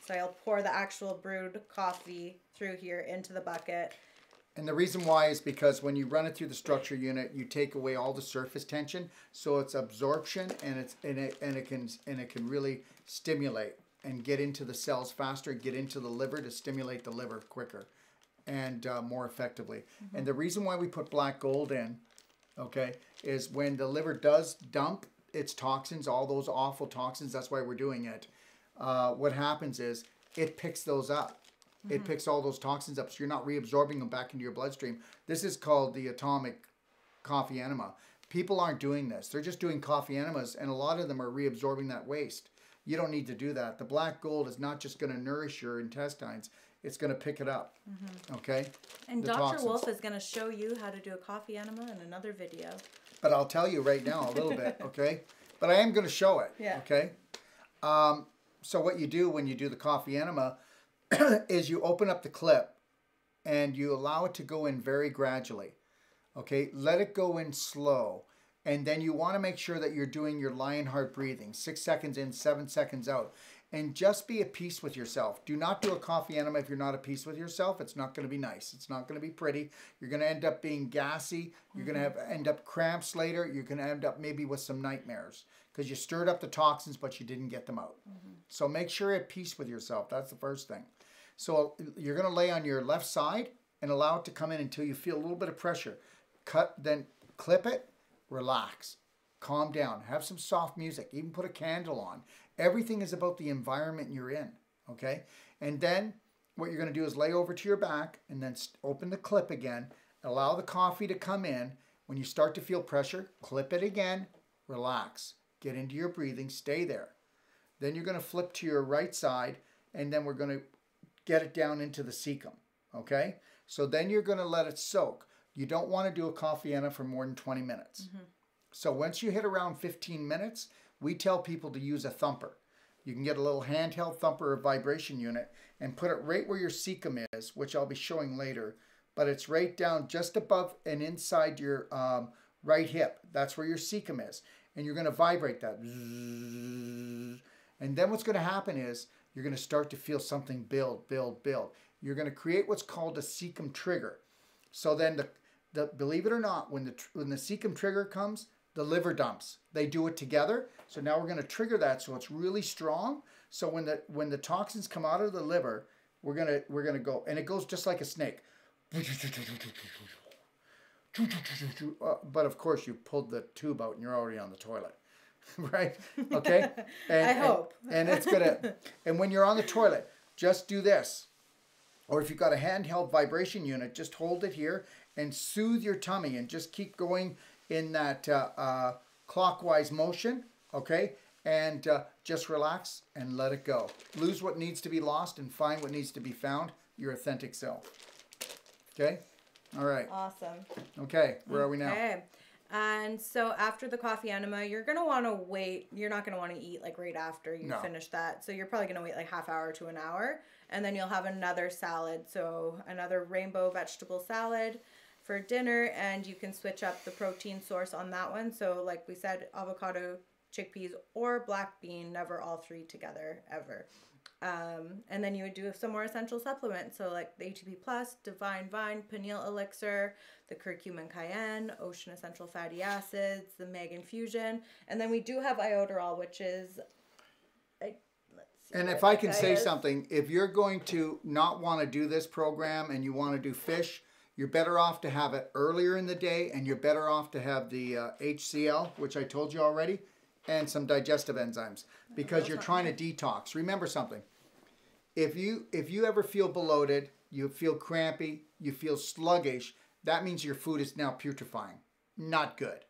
So I'll pour the actual brewed coffee through here into the bucket. And the reason why is because when you run it through the structure unit, you take away all the surface tension, so it's absorption, and it can really stimulate and get into the cells faster, get into the liver to stimulate the liver quicker and more effectively. And the reason why we put black gold in, okay, is when the liver does dump its toxins, all those awful toxins, that's why we're doing it. What happens is it picks those up. It picks all those toxins up, so you're not reabsorbing them back into your bloodstream. This is called the atomic coffee enema. People aren't doing this. They're just doing coffee enemas, and a lot of them are reabsorbing that waste. You don't need to do that. The black gold is not just going to nourish your intestines. It's going to pick it up, okay? And Dr. Wolfe is going to show you how to do a coffee enema in another video. But I'll tell you right now a little bit, okay? But I am going to show it. Yeah. Okay. So what you do when you do the coffee enema is you open up the clip and you allow it to go in very gradually. Okay. Let it go in slow. And then you want to make sure that you're doing your lion heart breathing, 6 seconds in, 7 seconds out. And just be at peace with yourself. Do not do a coffee enema if you're not at peace with yourself. It's not going to be nice. It's not going to be pretty. You're going to end up being gassy. You're going to end up cramps later. You're going to end up maybe with some nightmares because you stirred up the toxins, but you didn't get them out. So make sure you're at peace with yourself. That's the first thing. So you're going to lay on your left side and allow it to come in until you feel a little bit of pressure. Then clip it. Relax, calm down, have some soft music, even put a candle on. Everything is about the environment you're in, okay? And then what you're going to do is lay over to your back and then open the clip again. Allow the coffee to come in. When you start to feel pressure, clip it again, relax, get into your breathing, stay there. Then you're going to flip to your right side and then we're going to get it down into the cecum, okay? So then you're going to let it soak. You don't want to do a coffee enema for more than 20 minutes. So once you hit around 15 minutes, we tell people to use a thumper. You can get a little handheld thumper or vibration unit and put it right where your cecum is, which I'll be showing later. But it's right down just above and inside your right hip. That's where your cecum is. And you're going to vibrate that. And then what's going to happen is you're going to start to feel something build, build, build. You're going to create what's called a cecum trigger. So then believe it or not, when the cecum trigger comes, the liver dumps. They do it together. So now we're going to trigger that so it's really strong. So when the toxins come out of the liver, we're gonna go, and it goes just like a snake. But of course you pulled the tube out and you're already on the toilet. Right? Okay? I hope. And it's gonna, and when you're on the toilet, just do this. Or if you've got a handheld vibration unit, just hold it here and soothe your tummy and just keep going in that clockwise motion, okay? And just relax and let it go. Lose what needs to be lost and find what needs to be found, your authentic self. Okay? All right. Awesome. Okay, where are we now? Okay. And so after the coffee enema, you're going to want to wait. You're not going to want to eat like right after you finish that. So you're probably going to wait like half hour to an hour. And then you'll have another salad. So another rainbow vegetable salad for dinner. And you can switch up the protein source on that one. So like we said, avocado, chickpeas, or black bean, never all three together ever. And then you would do some more essential supplements. So like the ATP Plus, Divine Vine, Pineal Elixir, the curcumin cayenne, Ocean Essential Fatty Acids, the Meg Infusion. And then we do have iodoral, which is, let's see. And if I can say something, if you're going to not want to do this program and you want to do fish, you're better off to have it earlier in the day, and you're better off to have the HCl, which I told you already, and some digestive enzymes, because you're trying to detox. Remember something. If you ever feel bloated, you feel crampy, you feel sluggish, that means your food is now putrefying. Not good.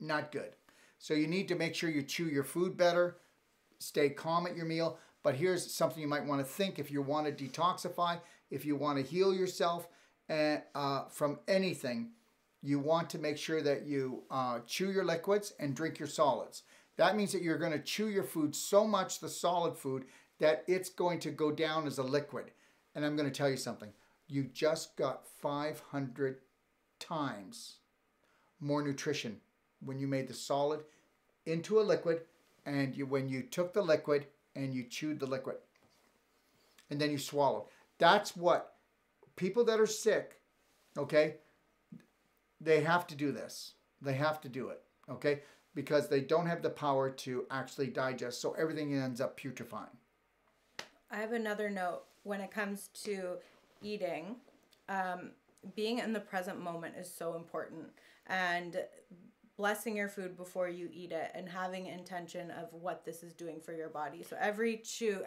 Not good. So you need to make sure you chew your food better, stay calm at your meal. But here's something you might want to think if you want to detoxify, if you want to heal yourself from anything, you want to make sure that you chew your liquids and drink your solids. That means that you're going to chew your food so much, the solid food, that it's going to go down as a liquid. And I'm going to tell you something. You just got 500 times more nutrition when you made the solid into a liquid, and when you took the liquid and you chewed the liquid. And then you swallowed. That's what people that are sick, okay, they have to do this. They have to do it, okay? Because they don't have the power to actually digest, so everything ends up putrefying. I have another note when it comes to eating. Being in the present moment is so important, and blessing your food before you eat it, and having intention of what this is doing for your body. So every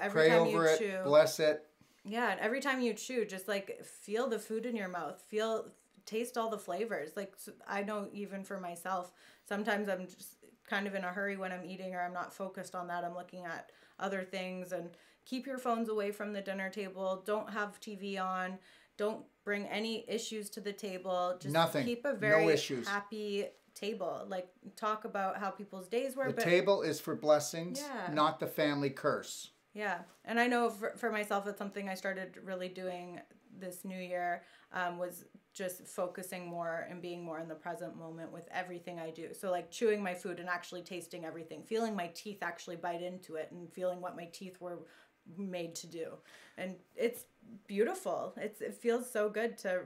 Pray time over you it, chew, bless it. Yeah, and every time you chew, just like feel the food in your mouth, taste all the flavors. Like I know even for myself, sometimes I'm just kind of in a hurry when I'm eating, or I'm not focused on that. I'm looking at other things. And keep your phones away from the dinner table. Don't have TV on. Don't bring any issues to the table. Just Nothing. Keep a very no issues. happy table. Like, talk about how people's days were. The table is for blessings, not the family curse. Yeah. And I know for myself, it's something I started really doing this new year, was just focusing more and being more in the present moment with everything I do. So like chewing my food and actually tasting everything, feeling my teeth actually bite into it and feeling what my teeth were made to do. And it's beautiful. It feels so good to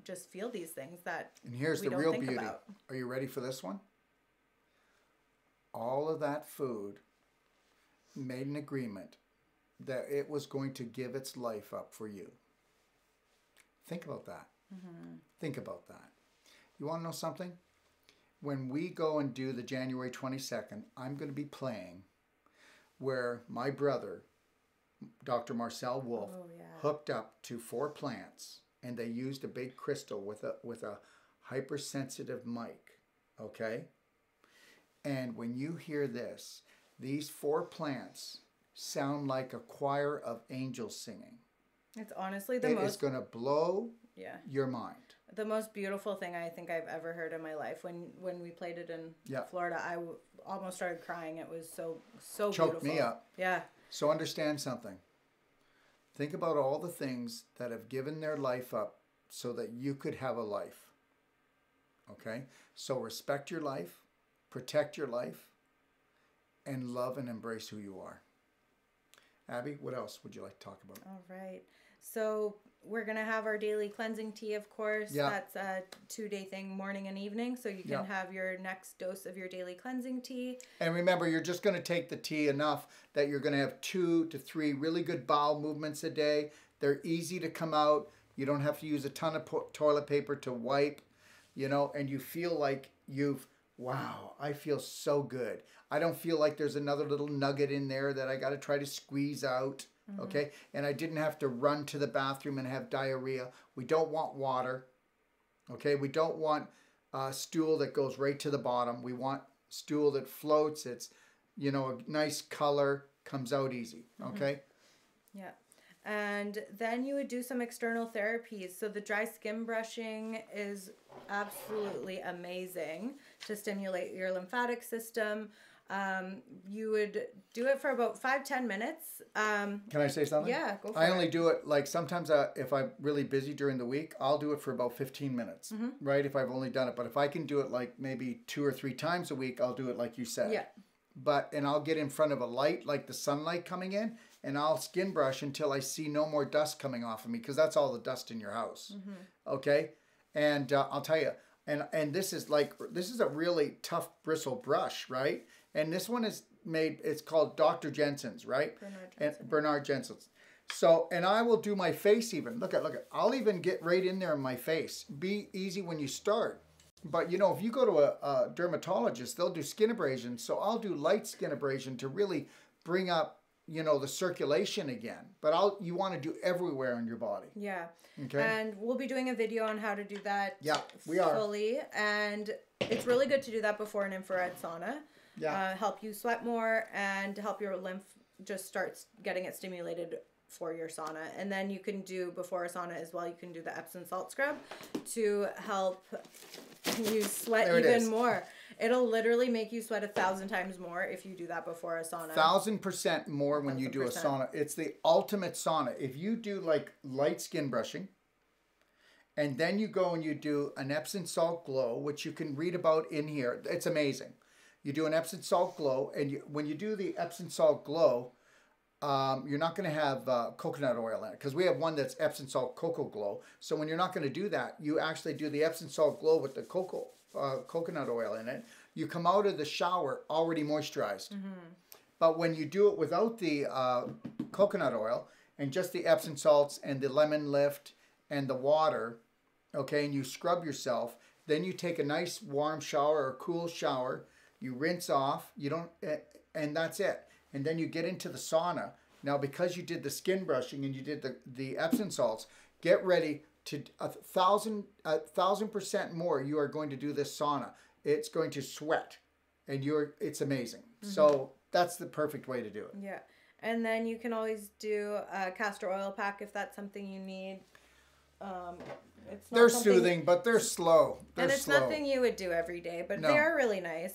just feel these things that and here's we the don't real think beauty. about. Are you ready for this one? All of that food made an agreement that it was going to give its life up for you. Think about that. Mm-hmm. Think about that. You want to know something? When we go and do the January 22nd, I'm going to be playing where my brother, Dr. Marcel Wolfe, hooked up to 4 plants, and they used a big crystal with a hypersensitive mic, okay? And when you hear this, these 4 plants sound like a choir of angels singing. It's honestly the most... most... It is going to blow your mind. The most beautiful thing I think I've ever heard in my life. When we played it in Florida, I almost started crying. It was so Choked beautiful. me up. Yeah. So understand something. Think about all the things that have given their life up so that you could have a life. Okay? So respect your life, protect your life, and love and embrace who you are. Abby, what else would you like to talk about? All right. So we're going to have our daily cleansing tea, of course. Yeah. That's a 2-day thing, morning and evening. So you can have your next dose of your daily cleansing tea. And remember, you're just going to take the tea enough that you're going to have 2 to 3 really good bowel movements a day. They're easy to come out. You don't have to use a ton of toilet paper to wipe, and you feel like wow, I feel so good. I don't feel like there's another little nugget in there that I got to try to squeeze out. Mm-hmm. Okay. And I didn't have to run to the bathroom and have diarrhea. We don't want water. Okay. We don't want stool that goes right to the bottom. We want stool that floats. It's, a nice color, comes out easy. Okay. Mm-hmm. Yeah. And then you would do some external therapies. So the dry skin brushing is absolutely amazing to stimulate your lymphatic system. You would do it for about 5-10 minutes. Can I say something? Yeah, go for it. I only do it like sometimes if I'm really busy during the week, I'll do it for about 15 minutes, right? If I've only done it. But if I can do it like maybe 2 or 3 times a week, I'll do it like you said. Yeah. And I'll get in front of a light, like the sunlight coming in, and I'll skin brush until I see no more dust coming off of me, because that's all the dust in your house. Mm-hmm. Okay? And I'll tell you, and this is a really tough bristle brush, right? And this one is made, it's called Dr. Jensen's, right? Bernard Jensen's. So, and I will do my face even. Look at. I'll even get right in there in my face. Be easy when you start. But, if you go to a dermatologist, they'll do skin abrasion. So I'll do light skin abrasion to really bring up, the circulation again. But you want to do everywhere on your body. Yeah. Okay. And we'll be doing a video on how to do that we are. fully. And it's really good to do that before an infrared sauna. Yeah. Help you sweat more and help your lymph just start getting it stimulated for your sauna. And then you can do, before a sauna as well, you can do the Epsom salt scrub to help you sweat even more. It'll literally make you sweat 1,000 times more if you do that before a sauna. 1,000% more when you do a sauna. It's the ultimate sauna. If you do like light skin brushing, and then you go and you do an Epsom salt glow, which you can read about in here. It's amazing. You do an Epsom salt glow, and when you do the Epsom salt glow, you're not going to have coconut oil in it, because we have one that's Epsom salt cocoa glow. So when you're not going to do that, you actually do the Epsom salt glow with the coconut oil in it. You come out of the shower already moisturized. Mm-hmm. But when you do it without the coconut oil and just the Epsom salts and the lemon lift and the water, okay, and you scrub yourself, then you take a nice warm shower or cool shower. You rinse off, and that's it. And then you get into the sauna. Now, because you did the skin brushing and you did the Epsom salts, get ready to 1,000% more. You are going to do this sauna. It's going to sweat, and it's amazing. Mm-hmm. So that's the perfect way to do it. Yeah. And then you can always do a castor oil pack if that's something you need. It's not They're something- soothing, but they're slow. They're and it's slow. nothing you would do every day, but No. they are really nice.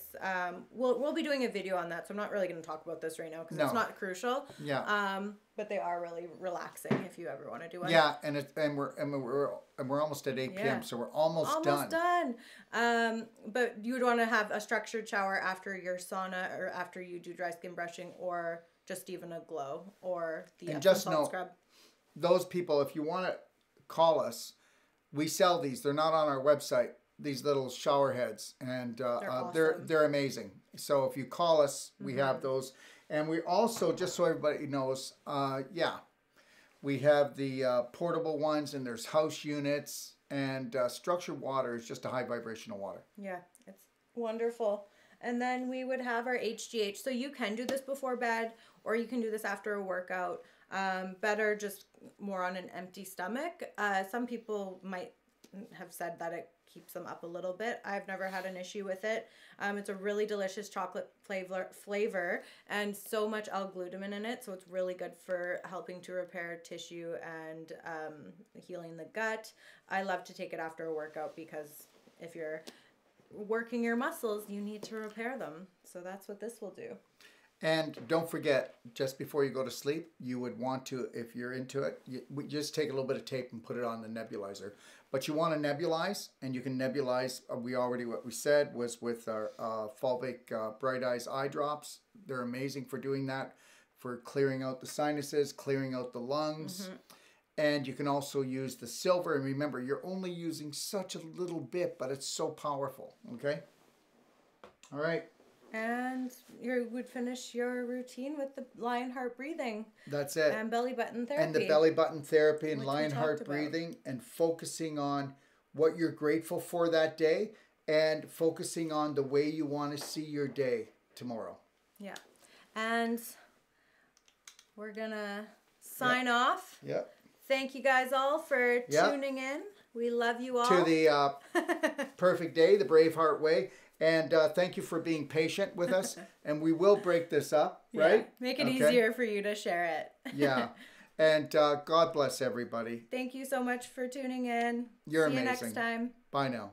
We'll be doing a video on that, so I'm not really going to talk about this right now because No. it's not crucial. Yeah. But they are really relaxing if you ever want to do one. Yeah, and we're almost at 8 p.m. Yeah. So we're almost done. But you would want to have a structured shower after your sauna or after you do dry skin brushing, or just even a glow or the And Epsom just salt know, scrub. those people, if you want to call us, we sell these. They're not on our website. These little shower heads, and they're amazing. So if you call us, we have those, and we also, just so everybody knows, we have the portable ones, and there's house units, and structured water is just a high vibrational water. Yeah, it's wonderful. And then we would have our HGH. So you can do this before bed, or you can do this after a workout. Better just more on an empty stomach. Some people might have said that it keeps them up a little bit. I've never had an issue with it. It's a really delicious chocolate flavor and so much L-glutamine in it. So it's really good for helping to repair tissue and healing the gut. I love to take it after a workout because if you're working your muscles, you need to repair them. So that's what this will do. And don't forget, just before you go to sleep, you would want to, if you're into it, we just take a little bit of tape and put it on the nebulizer. But you want to nebulize, and you can nebulize, what we said was with our Fulvic Bright Eyes eye drops. They're amazing for doing that, for clearing out the sinuses, clearing out the lungs. And you can also use the silver. And remember, you're only using such a little bit, but it's so powerful. Okay? All right. And you would finish your routine with the Lionheart breathing. That's it. And belly button therapy. And the belly button therapy and which Lionheart breathing, and focusing on what you're grateful for that day, and focusing on the way you want to see your day tomorrow. Yeah. And we're going to sign off. Yep. Thank you guys all for tuning in. We love you all. To the perfect day, the Braveheart way. And thank you for being patient with us. And we will break this up, right? Yeah. Make it easier for you to share it. Yeah. And God bless everybody. Thank you so much for tuning in. You're See amazing. you next time. Bye now.